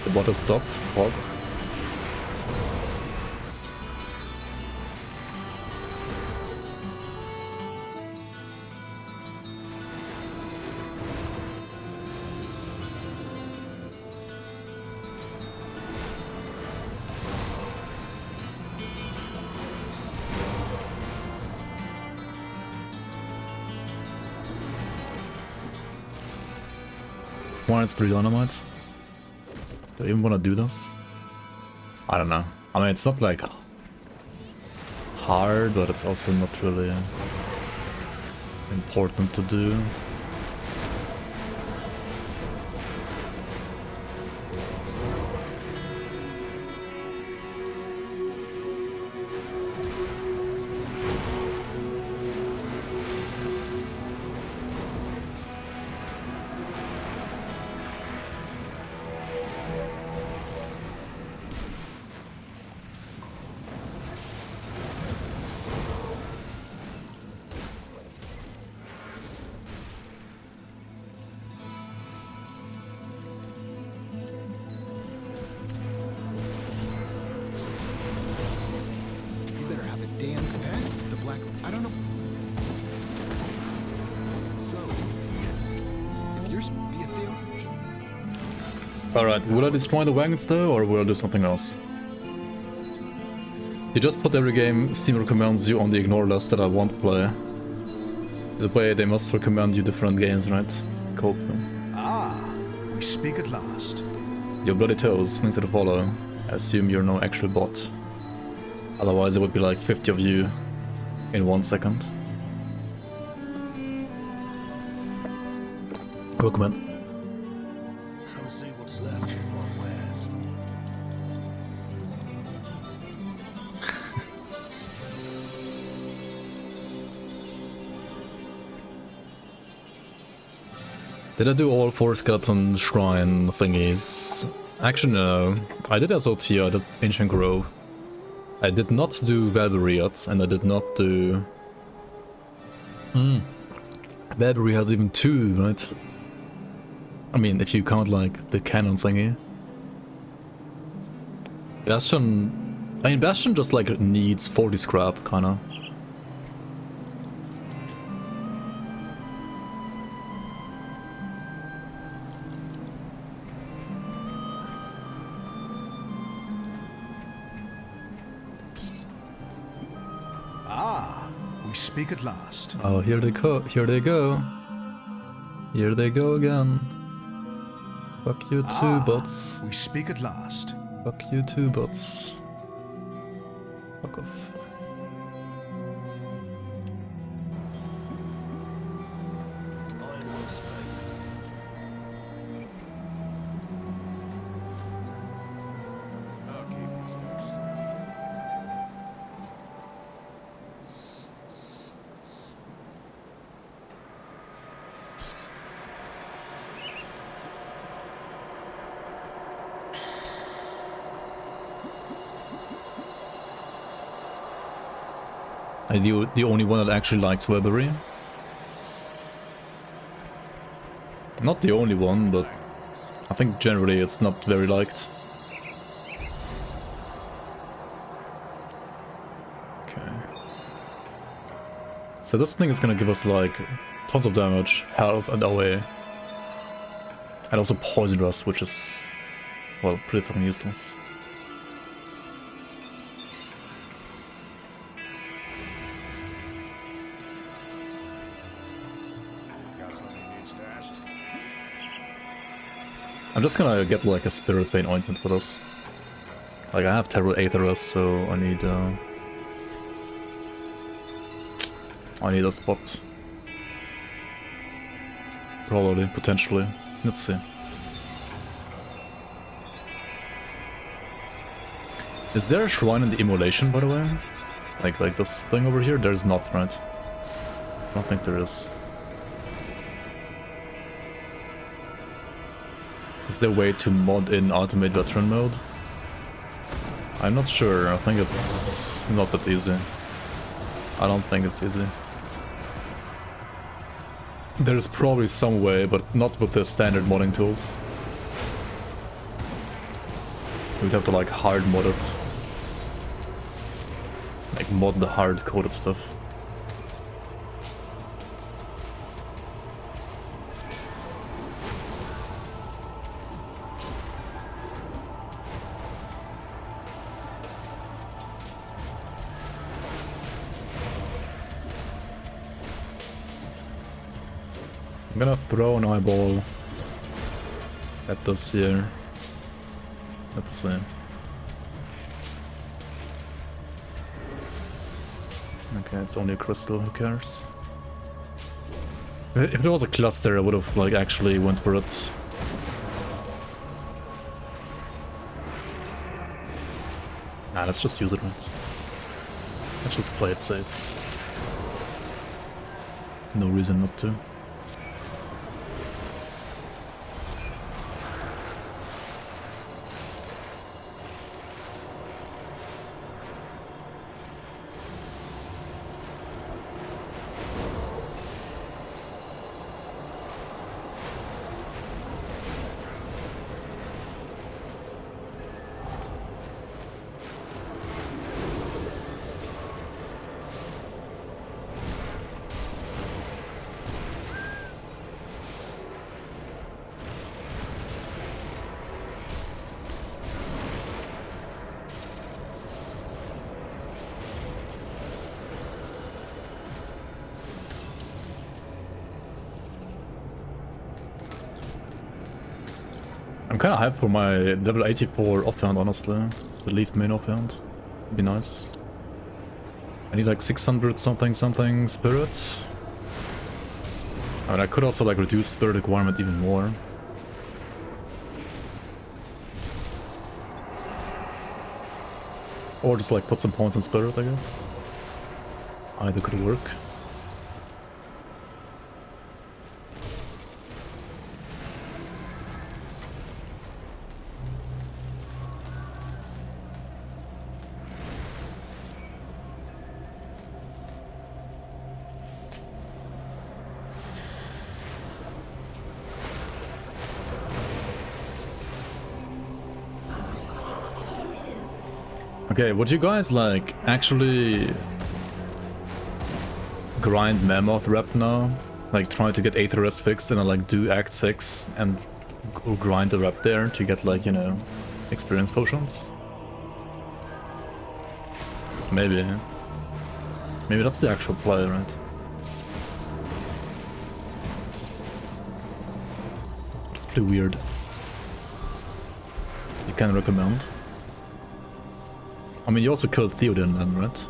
The bot has stopped. Hog. -3 dynamite. Do I even want to do this? I don't know. I mean, it's not like hard, but it's also not really important to do. Alright, will I destroy the wagons though, or will I do something else? You just put every game Steam recommends you on the ignore list that I won't play. The way they must recommend you different games, right? Cool. Ah, we speak at last. Your bloody toes, things to follow. I assume you're no actual bot. Otherwise there would be like 50 of you in 1 second. Welcome in. Come see what's left of my wares. Did I do all 4 skeleton shrine thingies? Actually no. I did SOT, I did Ancient Grove. I did not do Valkyrie yet, and I did not do... Valkyrie has even 2, right? I mean, if you count like the cannon thingy. Bastion... I mean, Bastion just like needs 40 scrap, kinda. We speak at last. Oh, here they go, here they go. Here they go again. Fuck you too, bots. We speak at last. Fuck you too, bots. Fuck off. I'll keep you stash. Are you the only one that actually likes Valkyrie? Not the only one, but I think generally it's not very liked. Okay. So this thing is gonna give us like tons of damage, health and OA. And also poison rust, which is, well, pretty fucking useless. Got something you need stashed? I'm just gonna get like a Spirit Bane ointment for this. Like I have Terrible Aetherus, so I need a spot. Probably, potentially. Let's see. Is there a shrine in the immolation, by the way? Like this thing over here? There's not, right? I don't think there is. Is there a way to mod in Ultimate Veteran mode? I'm not sure. I think it's not that easy. I don't think it's easy. There is probably some way, but not with the standard modding tools. We'd have to like hard mod it. Like mod the hard coded stuff. I'm gonna throw an eyeball at this here. Let's see. Okay, it's only a crystal, who cares? If it was a cluster, I would have like actually went for it. Nah, let's just use it once. Let's just play it safe. No reason not to. I'm kinda hyped for my level 84 offhand, honestly. The leaf main offhand. Would be nice. I need like 600 something something spirit. I mean, I could also like reduce spirit requirement even more. Or just like put some points in spirit, I guess. Either could work. Okay, would you guys like actually grind Mammoth rep now? Like try to get Aetherus fixed and then like do Act 6 and grind the rep there to get like, you know, experience potions? Maybe. Maybe that's the actual play, right? It's pretty weird. You can recommend. I mean, you also killed Theoden then, right?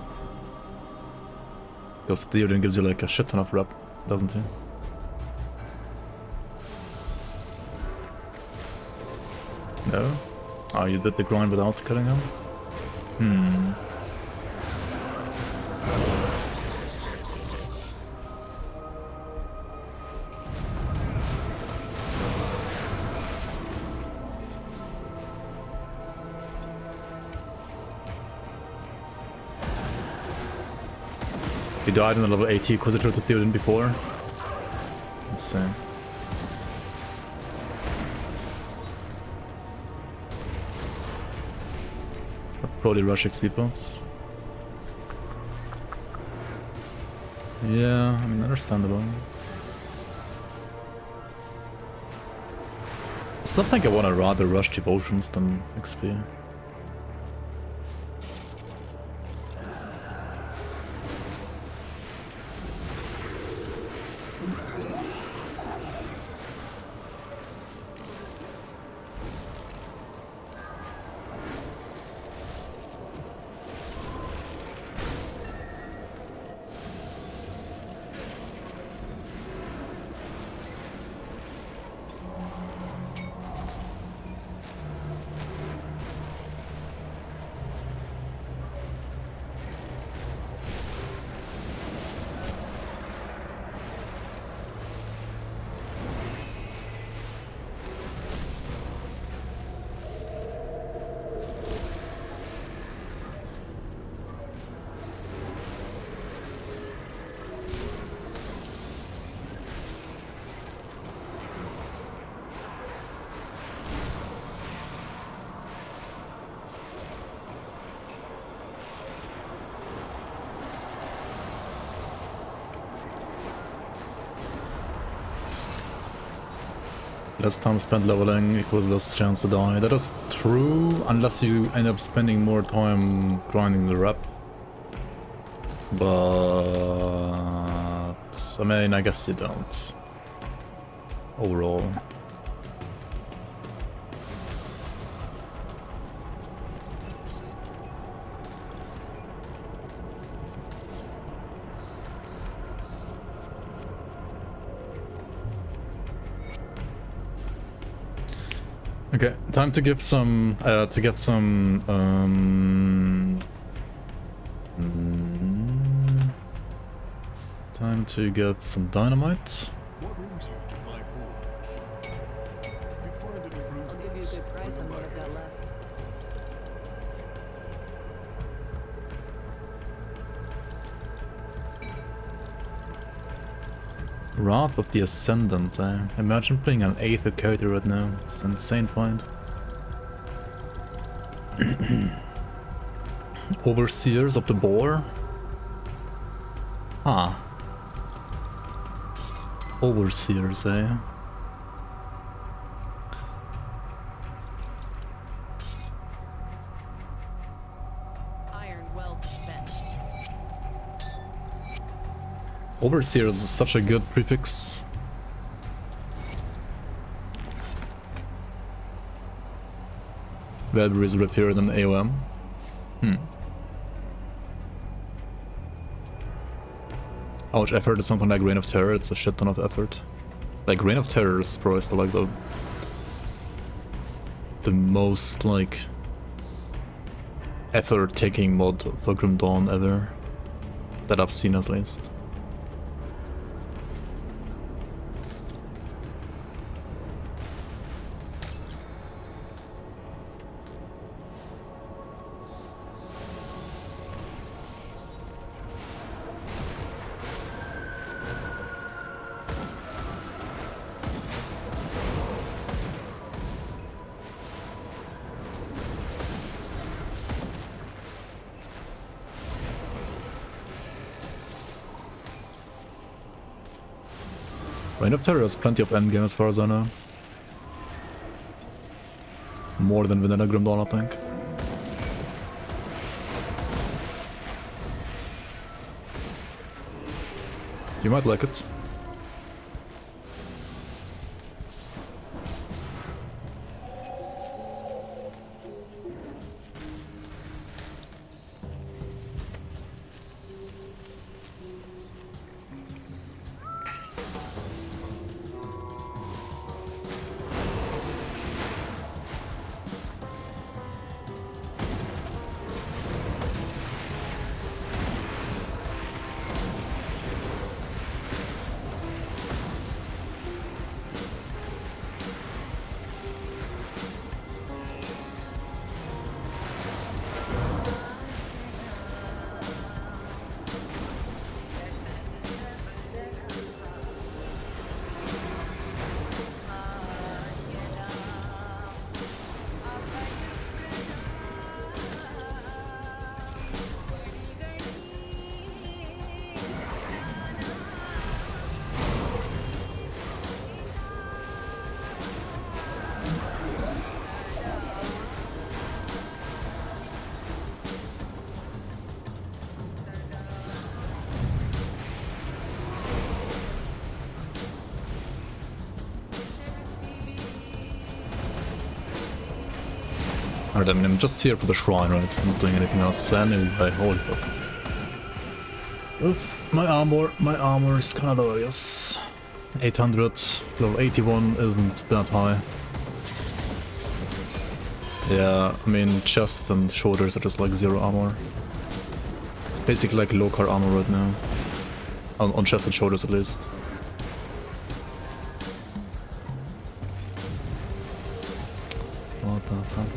Because Theoden gives you like a shit ton of rep, doesn't he? No? Oh, you did the grind without killing him? Hmm. He died in the level 80 Inquisitor to Theoden before. Let's see. Probably rush XP points. Yeah, I mean, understandable. I still think I want to rather rush devotions than XP. Less time spent leveling equals less chance to die. That is true, unless you end up spending more time grinding the rep. But I mean, I guess you don't. Overall. Okay, time to give some, to get some, time to get some dynamite. What brings you to my forge? If you find any I'll give you a runes, good price on what I've got left. Wrath of the Ascendant, imagine playing an Aether character right now. It's an insane find. Overseers of the Boar? Ah. Overseers, eh? Iron well spent. Overseers is such a good prefix. Weather is repaired than AOM. How much effort is something like Reign of Terror? It's a shit ton of effort. Like Reign of Terror is probably still like the most like effort-taking mod for Grim Dawn ever that I've seen at least. Reign of Terror has plenty of endgame as far as I know. More than Vanilla Grim Dawn, I think. You might like it. Alright, I mean, I'm just here for the shrine, right? I'm not doing anything else anyway. Holy fuck. Oof, my armor is kinda low, yes. 800, level 81 isn't that high. Yeah, I mean, chest and shoulders are just like 0 armor. It's basically like low car armor right now. On chest and shoulders at least. What the fuck?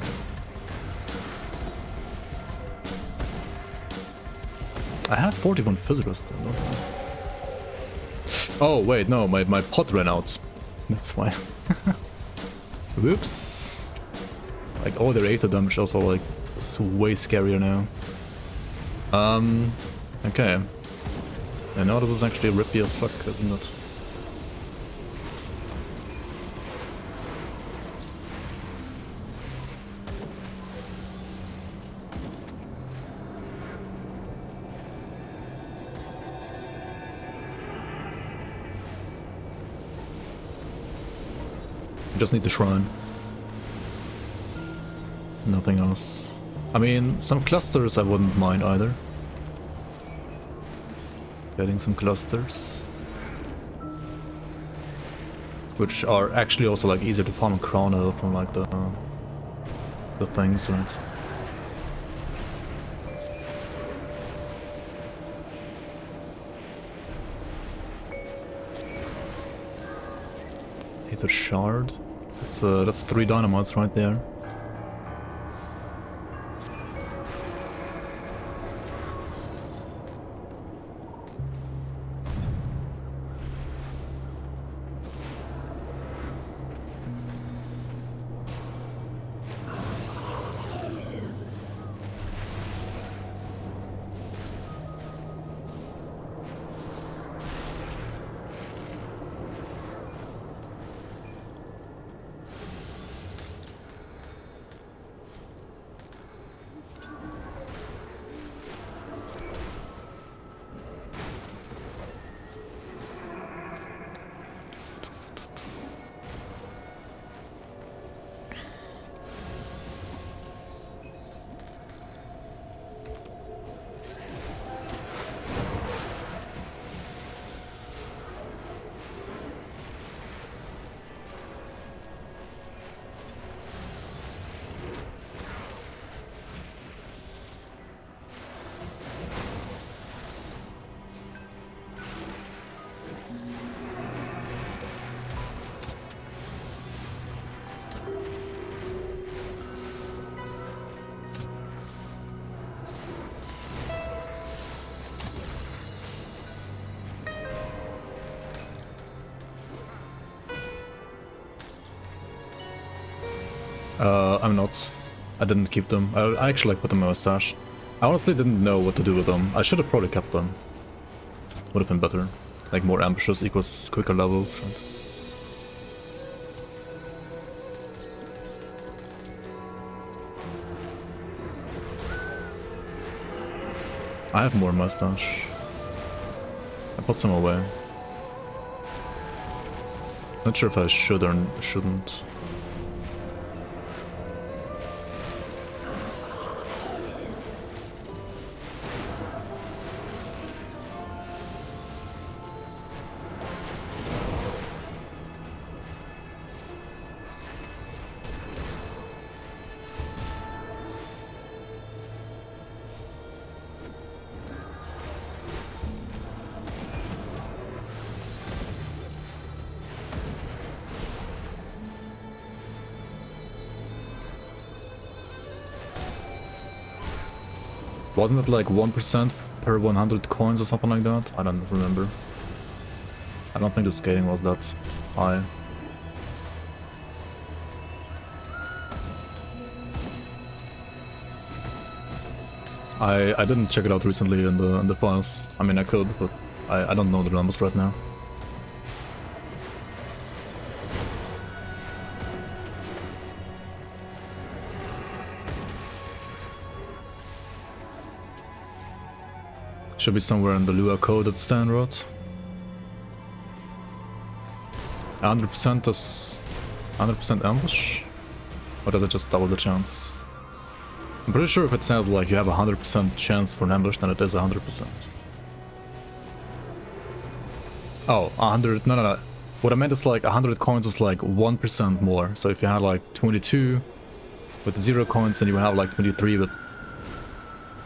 I have 41 physical still, don't I? Oh wait, no, my pot ran out. That's why. Whoops. Like all their 8 damage also like is way scarier now. Okay. I know this is actually rippy as fuck, isn't it? Just need the shrine. Nothing else. I mean, some clusters I wouldn't mind either. Getting some clusters. Which are actually also like easier to farm a crown out from like the things, right? Aether Shard. That's 3 dynamites right there. I'm not. I didn't keep them. I actually put them in my stash. I honestly didn't know what to do with them. I should have probably kept them. Would have been better. Like more ambushes equals quicker levels, right? I have more mustache. I put some away. Not sure if I should or shouldn't. Wasn't it like 1% per 100 coins or something like that? I don't remember. I don't think the scaling was that high. I didn't check it out recently in the files. I mean, I could, but I don't know the numbers right now. Should be somewhere in the Lua code that Stan wrote. 100% is 100% ambush? Or does it just double the chance? I'm pretty sure if it says like you have a 100% chance for an ambush, then it is 100%. Oh, 100, no. What I meant is like 100 coins is like 1% more. So if you had like 22 with 0 coins, then you would have like 23 with,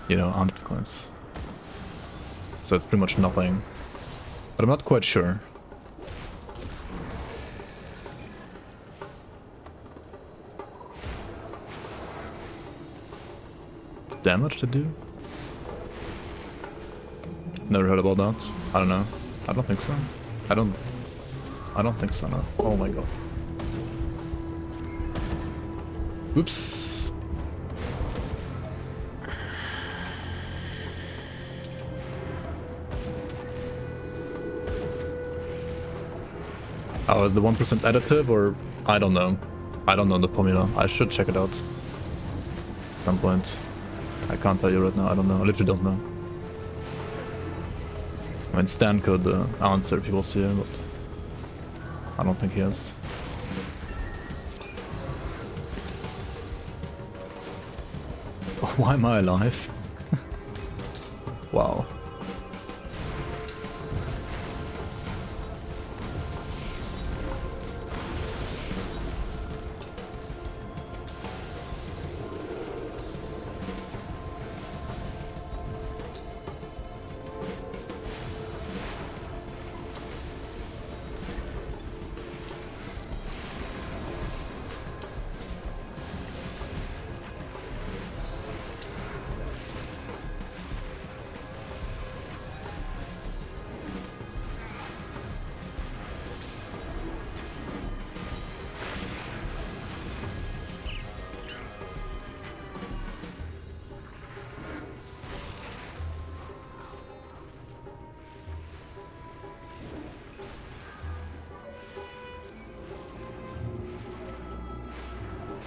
you know, 100 coins. So it's pretty much nothing. But I'm not quite sure. Damage to do? Never heard about that. I don't know. I don't think so. I don't think so, no. Oh my god. Oops. Oh, is the 1% additive or... I don't know. I don't know the formula. I should check it out. At some point. I can't tell you right now. I don't know. I literally don't know. I mean, Stan could answer if he was here, but... I don't think he is. Why am I alive? Wow.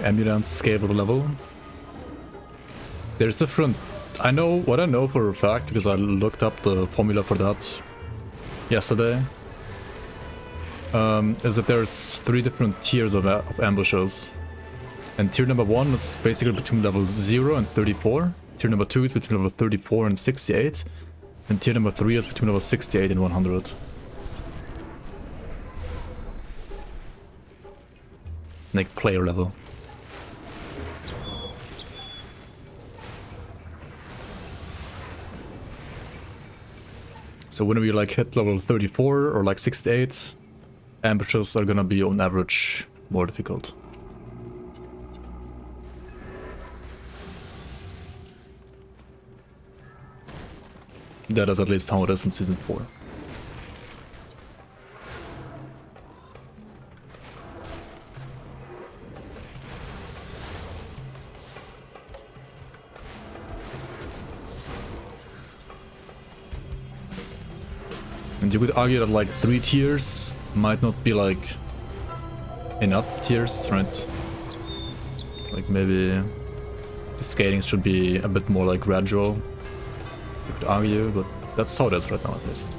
Ambulance scale of the level. There's different... I know what I know for a fact because I looked up the formula for that yesterday. Is that there's 3 different tiers of ambushes. And tier number 1 is basically between levels 0 and 34. Tier number 2 is between level 34 and 68. And tier number 3 is between level 68 and 100. Like player level. So when we like hit level 34 or like 68, ambushes are gonna be on average more difficult. That is at least how it is in Season 4. In And you could argue that like 3 tiers might not be like enough tiers, right? Like maybe the scaling should be a bit more like gradual. You could argue, but that's how it is right now at least.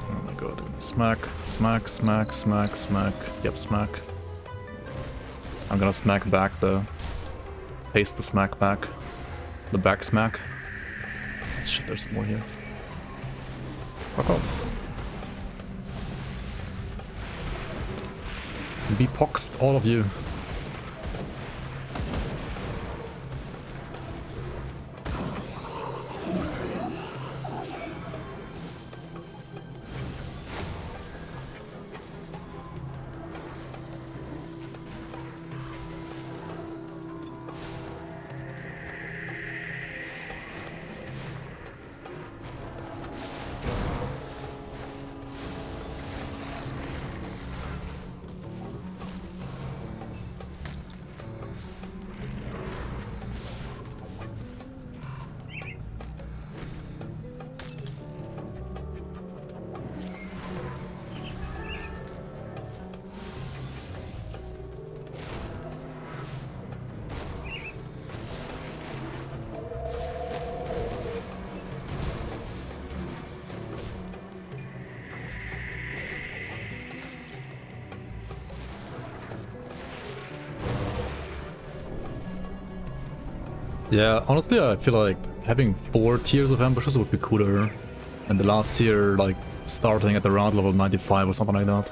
Oh my god, smack, smack, smack, smack, smack. Yep, smack. I'm gonna smack back though. Paste the smack back. The back smack. Shit, there's more here. Fuck off. Be poxed, all of you. Yeah, honestly, I feel like having 4 tiers of ambushes would be cooler. And the last tier, like, starting at around level 95 or something like that.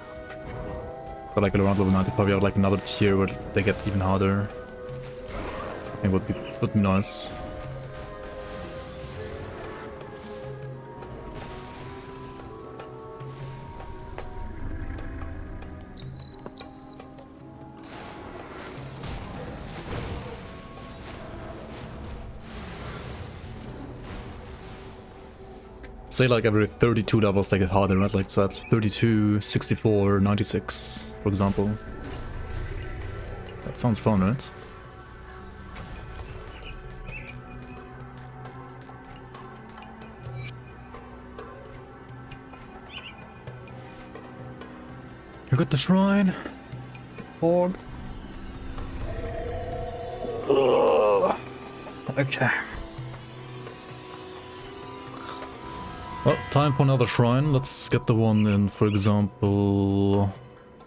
So like around level 95, you have like another tier where they get even harder. I think would be nice. Say like every 32 levels they get harder, right? Like so at 32, 64, 96, for example. That sounds fun, right? You got the shrine. Org. Okay. Well, time for another shrine. Let's get the one in, for example,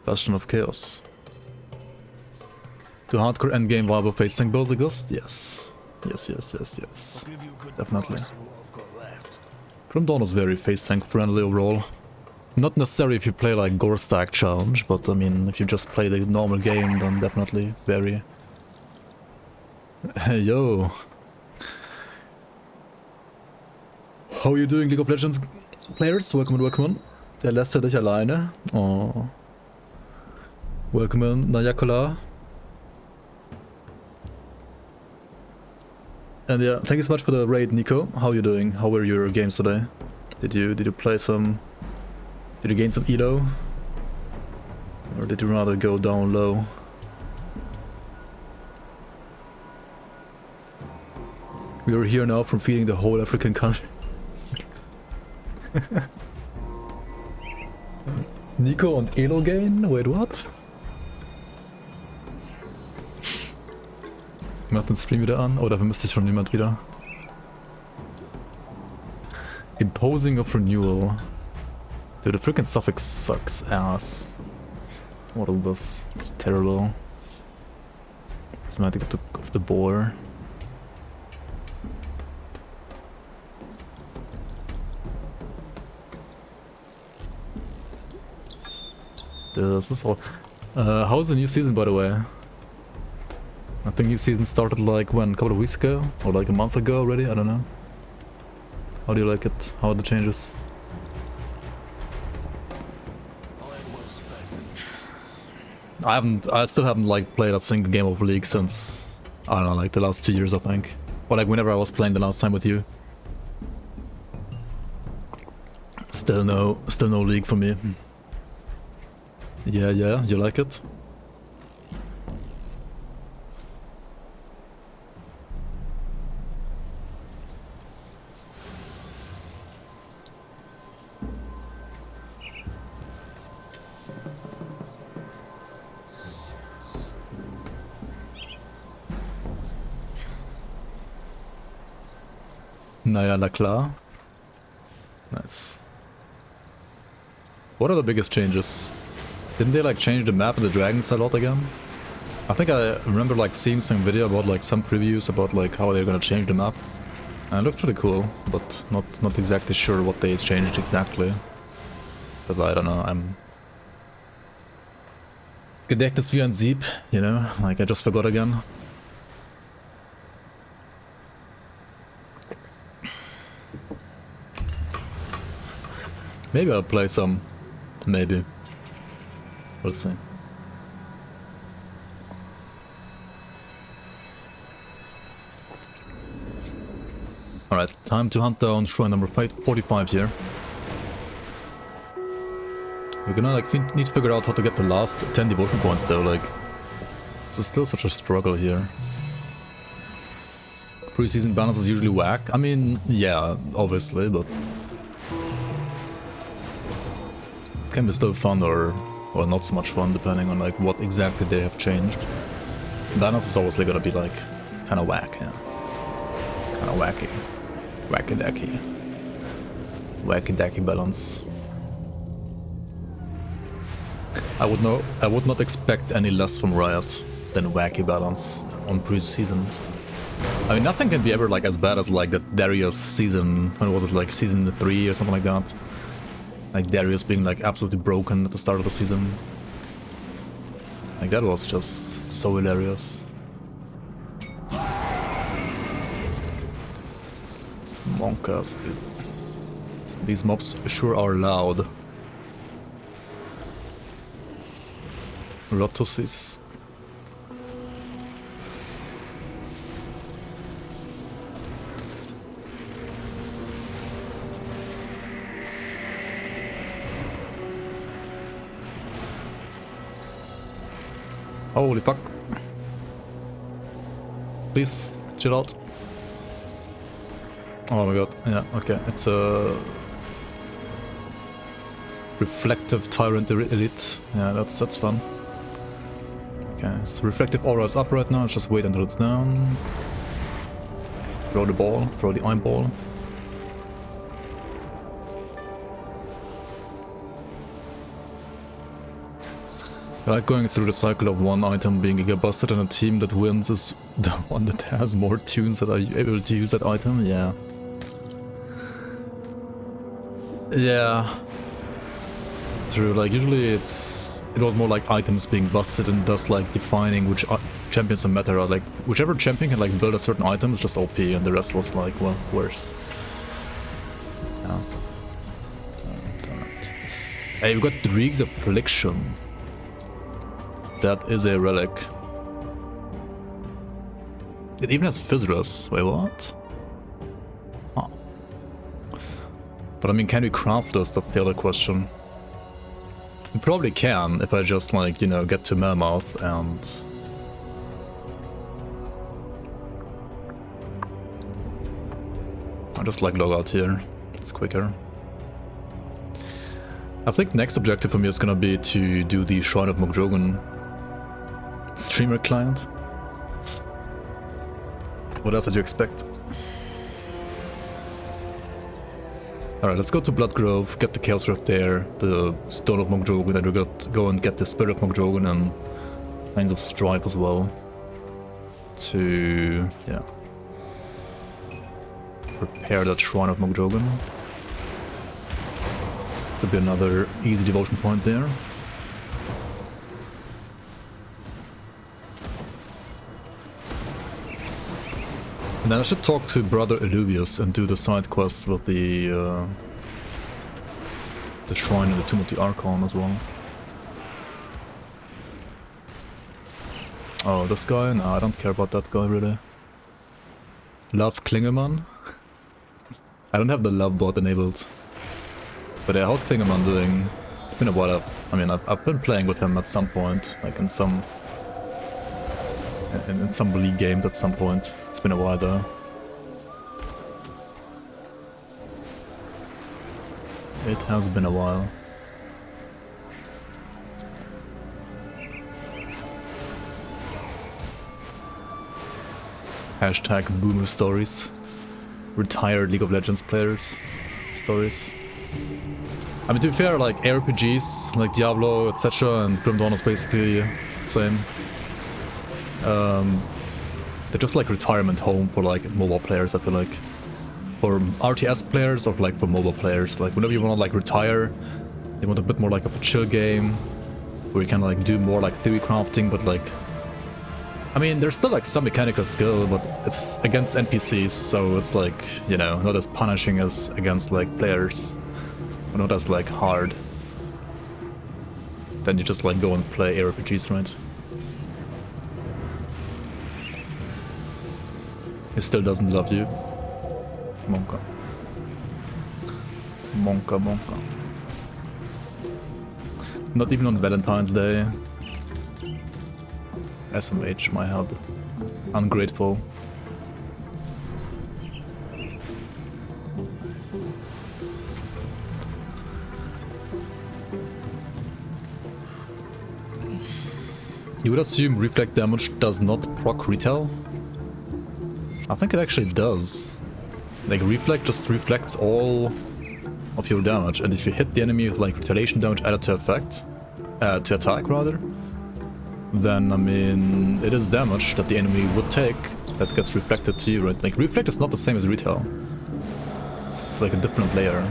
Bastion of Chaos. Do hardcore endgame viable face tank builds exist? Yes. Yes. Definitely. Grim Dawn is very face tank friendly overall. Not necessarily if you play like Gorstak challenge, but I mean, if you just play the normal game, then definitely very. Hey, yo. How are you doing, League of Legends players? Welcome on. Der lässt dich alleine. Oh. Welcome in, Nayakola. And yeah, thank you so much for the raid, Nico. How are you doing? How were your games today? Did you play some? Did you gain some elo? Or did you rather go down low? We are here now from feeding the whole African country. Nico und Elo gain? Wait, what? Macht den Stream wieder an? Oh, dafür müsste sich schon jemand wieder. Imposing of Renewal. Dude, the freaking suffix sucks ass. What is this? It's terrible. Prismatic of the boar. This is all. How's the new season, by the way? I think new season started like when? A couple of weeks ago? Or like a month ago already? I don't know. How do you like it? How are the changes? I still haven't like played a single game of League since, I don't know, like the last 2 years I think. Or like whenever I was playing the last time with you. Still no League for me. Yeah, you like it? Naya la klar. Nice. What are the biggest changes? Didn't they like change the map of the dragons a lot again? I think I remember like seeing some video about like some previews about like how they're gonna change the map. And it looked pretty cool, but not exactly sure what they changed exactly. Because I don't know, I'm... Gedächtnis wie ein Sieb, you know? Like I just forgot again. Maybe I'll play some. Maybe. We'll see. Alright, time to hunt down shrine number 45 here. We're gonna like need to figure out how to get the last 10 devotion points though, like... This is still such a struggle here. Pre-season balance is usually whack. I mean, yeah, obviously, but... Can be still fun or not so much fun depending on like what exactly they have changed. Balance is obviously gonna be like kinda whack, yeah. Kinda wacky. Wacky-dacky. Wacky-dacky balance. I would not expect any less from Riot than wacky balance on pre-seasons. I mean, nothing can be ever like as bad as like that Darius season, when was it, like season 3 or something like that? Like Darius being like absolutely broken at the start of the season. Like that was just so hilarious. Monkas, dude. These mobs sure are loud. Lotuses. Holy fuck. Please, chill out. Oh my god, yeah, okay, it's a... Reflective Tyrant Elite. Yeah, that's fun. Okay, so Reflective Aura is up right now, let's just wait until it's down. Throw the ball, throw the iron ball. I like going through the cycle of one item being giga busted and a team that wins is the one that has more tunes that are able to use that item, yeah. Yeah. True, like usually it was more like items being busted and thus like defining which champions in meta are like, whichever champion can like build a certain item is just OP and the rest was like, well, worse. Yeah. Hey, we got Dreeg's Affliction. That is a relic. It even has Physrus. Wait, what? Huh. But I mean, can we craft this? That's the other question. We probably can if I just like, you know, get to Melmouth and... I'll just like log out here. It's quicker. I think next objective for me is gonna be to do the Shrine of Mogdrogon streamer client. What else did you expect? Alright, let's go to Bloodgrove, get the Chaos Rift there, the Stone of Mogdrogon, and we're gonna go and get the Spirit of Mogdrogon and Lines of Strife as well. To, yeah, prepare that Shrine of Mogdrogon. Could be another easy devotion point there. And then I should talk to Brother Illuvius and do the side quests with the Shrine and the Tomb of the Archon as well. Oh, this guy? No, I don't care about that guy really. Love Klingelmann? I don't have the love bot enabled. But yeah, how's Klingelmann doing? It's been a while. I mean, I've been playing with him at some point, like in some league games at some point. It's been a while though. It has been a while. Hashtag boomer stories. retired League of Legends players stories. I mean, to be fair, like ARPGs, like Diablo, etc., and Grim Dawn is basically the same. They're just like retirement home for like mobile players, I feel like. For RTS players or like for mobile players. Like whenever you want to like retire, you want a bit more like of a chill game where you can like do more like theory crafting, but like, I mean, there's still like some mechanical skill, but it's against NPCs, so it's like, you know, not as punishing as against like players, or not as like hard. Then you just like go and play ARPGs, right? He still doesn't love you. Monka. Monka, Monka. Not even on Valentine's Day. SMH, my head. Ungrateful. You would assume reflect damage does not proc retail? I think it actually does. Like reflect just reflects all of your damage, and if you hit the enemy with like retaliation damage added to attack rather, then I mean it is damage that the enemy would take that gets reflected to you, right? Like reflect is not the same as retail. It's like a different layer.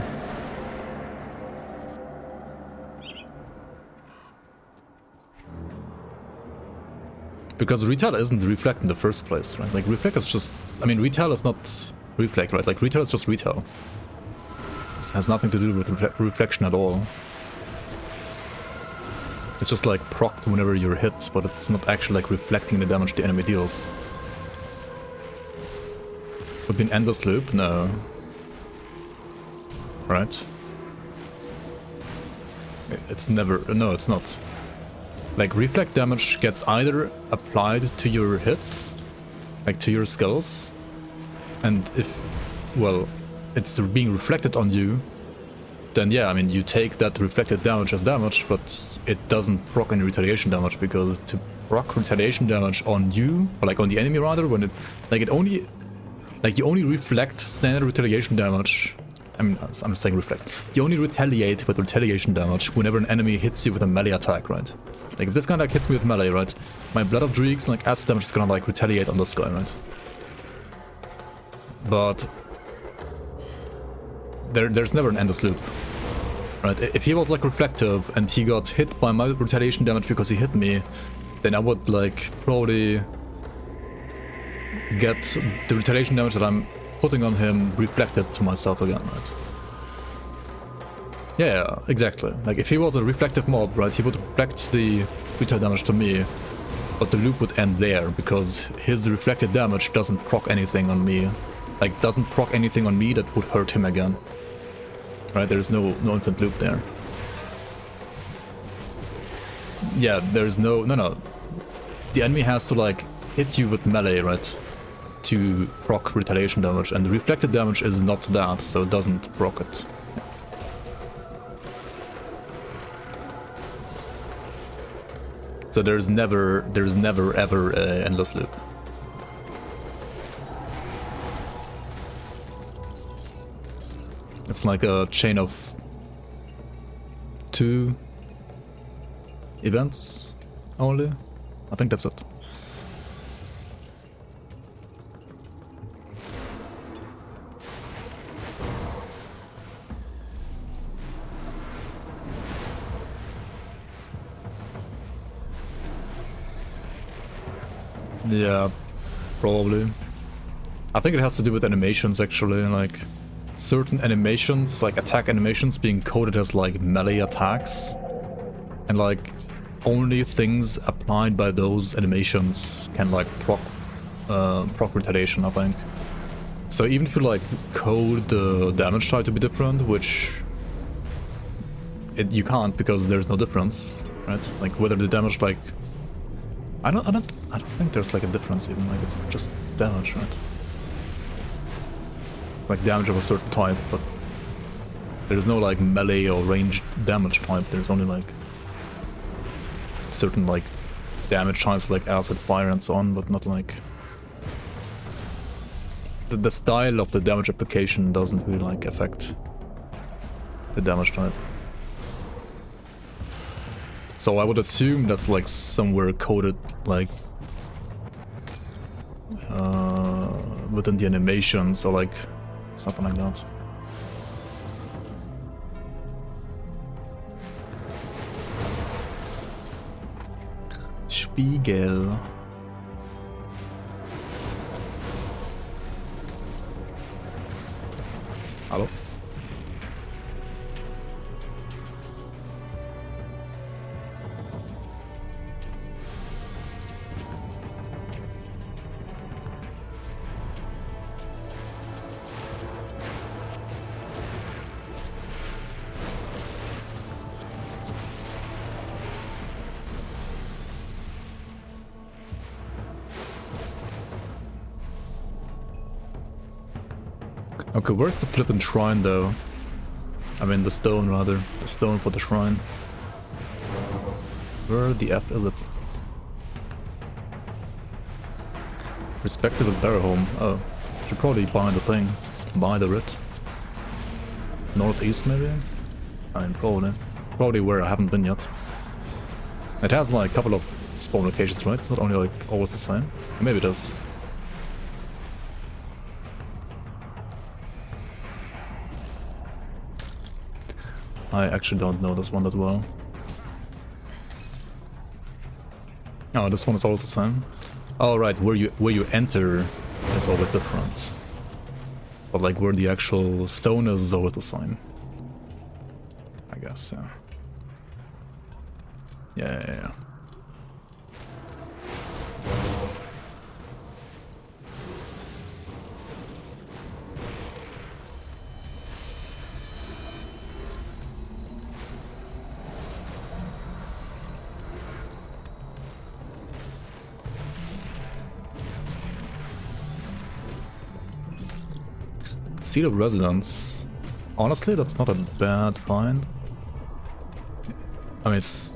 Because retail isn't reflect in the first place, right? Like reflect is just, I mean retail is not reflect, right? Like retail is just retail. This has nothing to do with reflection at all. It's just like procced whenever you're hit, but it's not actually like reflecting the damage the enemy deals. Would be an endless loop? No. Right? It's never, no, it's not. Like reflect damage gets either applied to your hits, like to your skills, and if, well, it's being reflected on you, then yeah, I mean, you take that reflected damage as damage, but it doesn't proc any retaliation damage, because to proc retaliation damage on you, or like on the enemy rather, when it, like it only, like you only reflect standard retaliation damage, I mean, I'm saying reflect, you only retaliate with retaliation damage whenever an enemy hits you with a melee attack, right? Like if this guy like hits me with melee, right, my Blood of Dreeks like adds damage is gonna like retaliate on this guy, right? But there's never an endless loop, right? If he was like reflective and he got hit by my retaliation damage because he hit me, then I would like probably get the retaliation damage that I'm putting on him reflected to myself again, right? Yeah, exactly. Like if he was a reflective mob, right, he would reflect the retail damage to me, but the loop would end there because his reflected damage doesn't proc anything on me. Like doesn't proc anything on me that would hurt him again. Right, there's no infinite loop there. Yeah, there's no. The enemy has to like hit you with melee, right, to proc retaliation damage, and the reflected damage is not that, so it doesn't proc it. So there's never ever an endless loop. It's like a chain of 2 events only. I think that's it. Yeah, probably. I think it has to do with animations actually, like certain animations, like attack animations being coded as like melee attacks, and like only things applied by those animations can like proc retaliation, I think. So even if you like code the damage type to be different, which you can't because there's no difference, right? Like whether the damage like I don't think there's like a difference even, like it's just damage, right? Like damage of a certain type, but there's no like melee or ranged damage type. There's only like certain like damage types like acid, fire and so on, but not like the style of the damage application doesn't really like affect the damage type. So I would assume that's like somewhere coded like within the animations or like something like that. Spiegel. Hallo? Okay, where's the flippin' shrine though? I mean the stone rather. The stone for the shrine. Where the F is it? Respective of Barrow Home. Oh. Should probably buy the thing. Buy the writ. Northeast maybe? I mean probably. Probably where I haven't been yet. It has like a couple of spawn locations, right? It's not only like always the same. Maybe it is. I actually don't know this one that well. Oh, this one is always the same. Oh right, where you enter is always different. But like where the actual stone is always the same. I guess, yeah. Yeah. Seat of Residence. Honestly, that's not a bad find. I mean, it's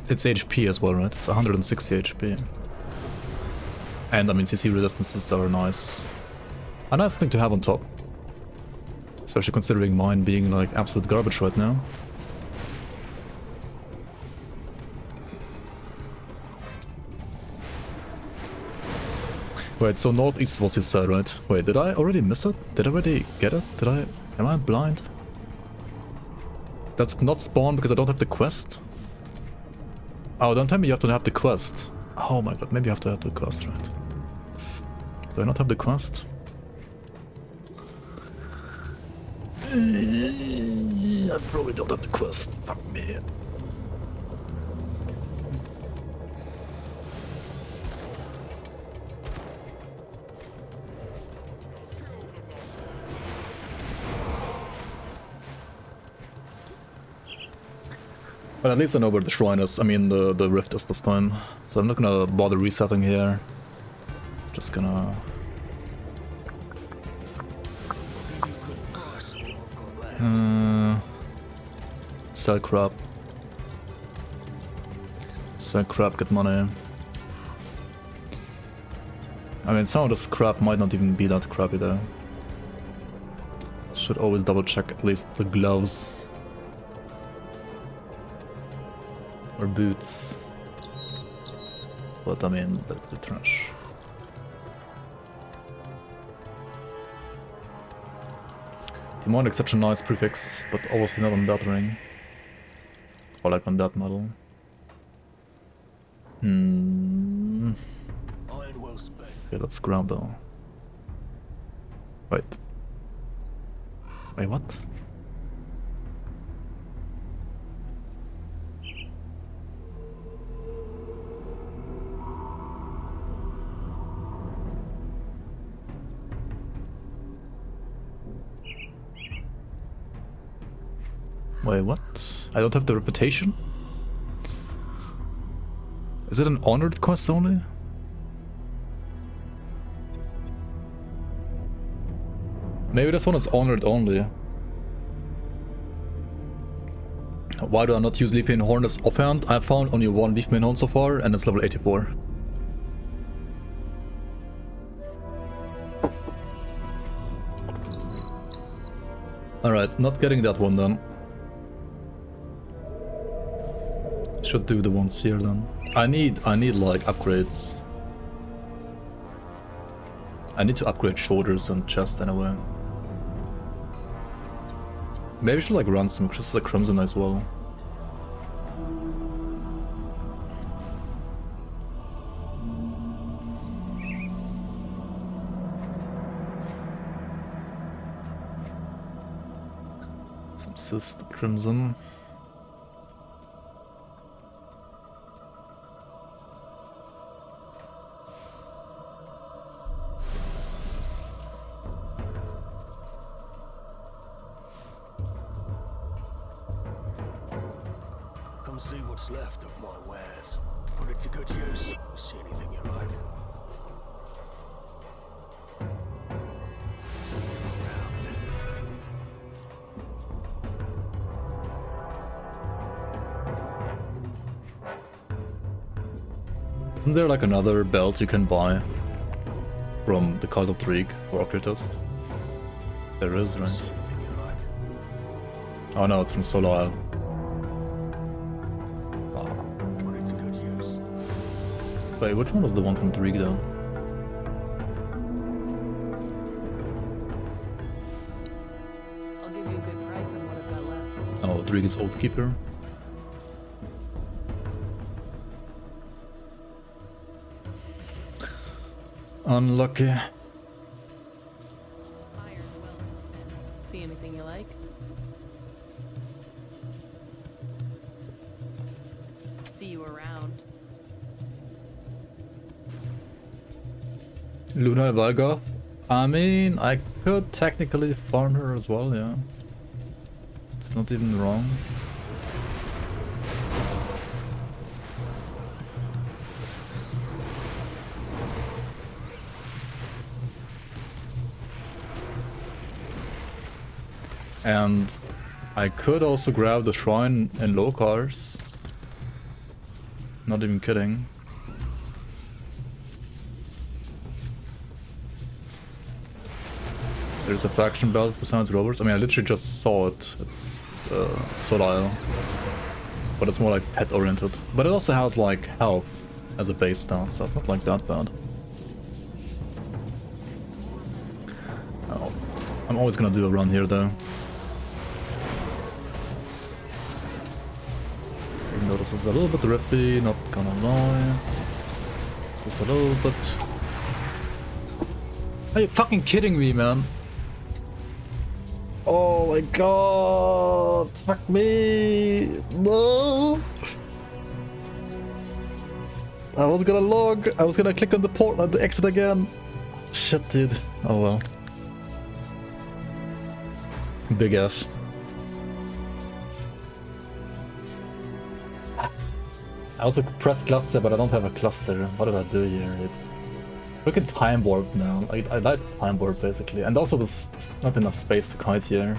HP as well, right? It's 160 HP. And I mean, CC resistances are nice. A nice thing to have on top. Especially considering mine being like absolute garbage right now. Wait, so northeast was his side, right? Wait, did I already miss it? Did I already get it? Am I blind? That's not spawn because I don't have the quest? Oh, don't tell me you have to have the quest. Oh my god, maybe you have to have the quest, right? Do I not have the quest? I probably don't have the quest. Fuck me. But at least I know where the shrine is. I mean, the rift is this time. So I'm not gonna bother resetting here. Just gonna... sell crap. Sell crap, get money. I mean, some of this crap might not even be that crappy though. Should always double check at least the gloves. Or boots. But I mean, that's the trash. Demonic, such a nice prefix, but obviously not on that ring. Or like on that model. Okay, let's grab though. Wait. Wait, what? Wait, what? I don't have the reputation? Is it an honored quest only? Maybe this one is honored only. Why do I not use Leafmane Horn as offhand? I found only one Leafmane Horn so far and it's level 84. Alright, not getting that one then. Should do the ones here then. I need like upgrades. I need to upgrade shoulders and chest anyway. Maybe I should like run some Crystal Crimson as well. Some Cyst Crimson. Come see what's left of my wares. Put it to good use. See anything you like. See you around. Isn't there like another belt you can buy from the Cult of Trig for Occultist? There is, right? See anything you like. Oh no, it's from Solar. Put it to good use. Wait, which one was the one from Trig though? I'll give you a good price on what I've got left. Oh, Trig is Oathkeeper. Unlucky. Iron well spent. See anything you like? See you around. Luna Valgoth. I mean, I could technically farm her as well, yeah. It's not even wrong. And I could also grab the shrine in Lokars. Not even kidding. There's a faction belt besides rovers. I mean, I literally just saw it. It's Solile. But it's more like pet oriented. But it also has like health as a base stat, so it's not like that bad. Oh, I'm always gonna do a run here though. Even though this is a little bit rippy, not gonna lie. Just a little bit. Are you fucking kidding me, man? Oh my god! Fuck me! No! I was gonna log. I was gonna click on the port and the exit again. Shit, dude. Oh well. Big F. I also pressed cluster, but I don't have a cluster. What did I do here? Look at time warp now. I like time warp basically, and also there's not enough space to kite here.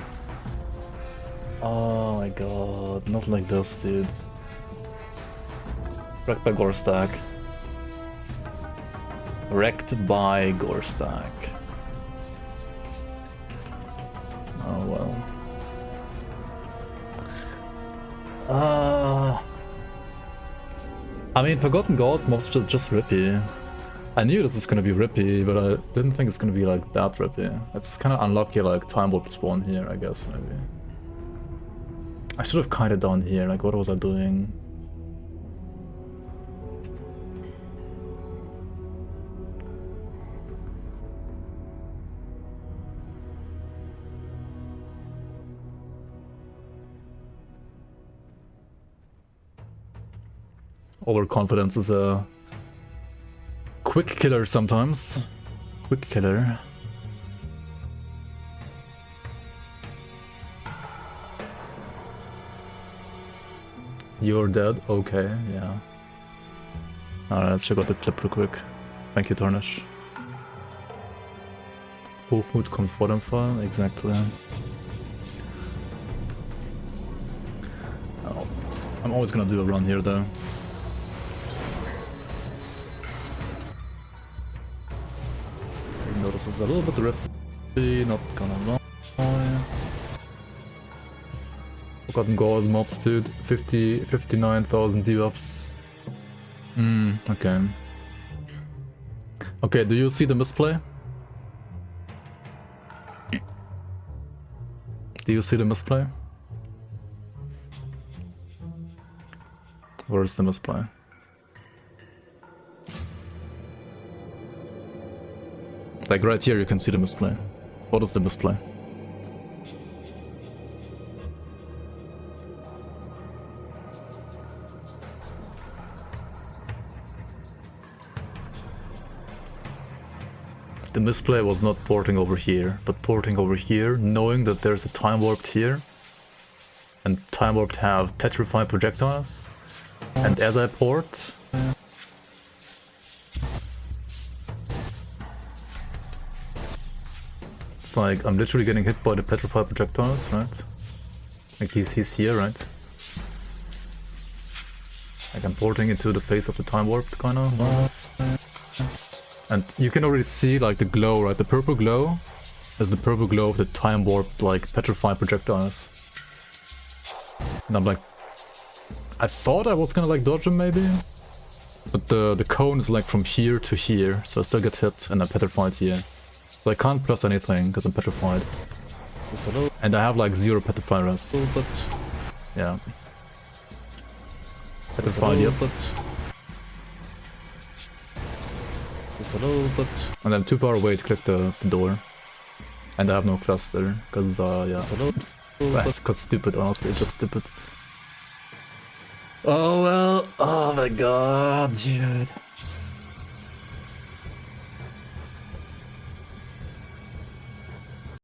Oh my god, not like this, dude. Wrecked by Gorstak. Wrecked by Gorstak. Oh well. I mean, Forgotten Gods mobs just rippy. I knew this was gonna be rippy, but I didn't think it's gonna be like that rippy. It's kind of unlucky, like time warp spawn here, I guess, maybe. I should have kited down here, like what was I doing? Overconfidence is a quick killer sometimes. Quick killer. You're dead? Okay, yeah. Alright, let's check out the clip real quick. Thank you, Tarnish. Hochmut kommt vor dem Fall, exactly. Oh, I'm always gonna do a run here though. This is a little bit rippy, not gonna lie. Forgotten Gauls mobs, dude. 59,000 debuffs. Okay. Okay, do you see the misplay? Do you see the misplay? Where is the misplay? Like right here you can see the misplay. What is the misplay? The misplay was not porting over here, but porting over here, knowing that there's a time warped here, and time warped have petrified projectiles, and as I port, it's like I'm literally getting hit by the petrified projectiles, right? Like he's here, right? Like I'm porting into the face of the time warped, kinda. And you can already see like the glow, right? The purple glow is the purple glow of the time warped, like petrified projectiles. And I'm like, I thought I was gonna like dodge him maybe, but the cone is like from here to here, so I still get hit and I'm petrified here. So I can't plus anything because I'm petrified. And I have like 0 petrified res. Yeah. Petrified, yep. And I'm too far away to click the door. And I have no cluster, because, yeah. That's got stupid, honestly, it's just stupid. Oh well, oh my god, dude.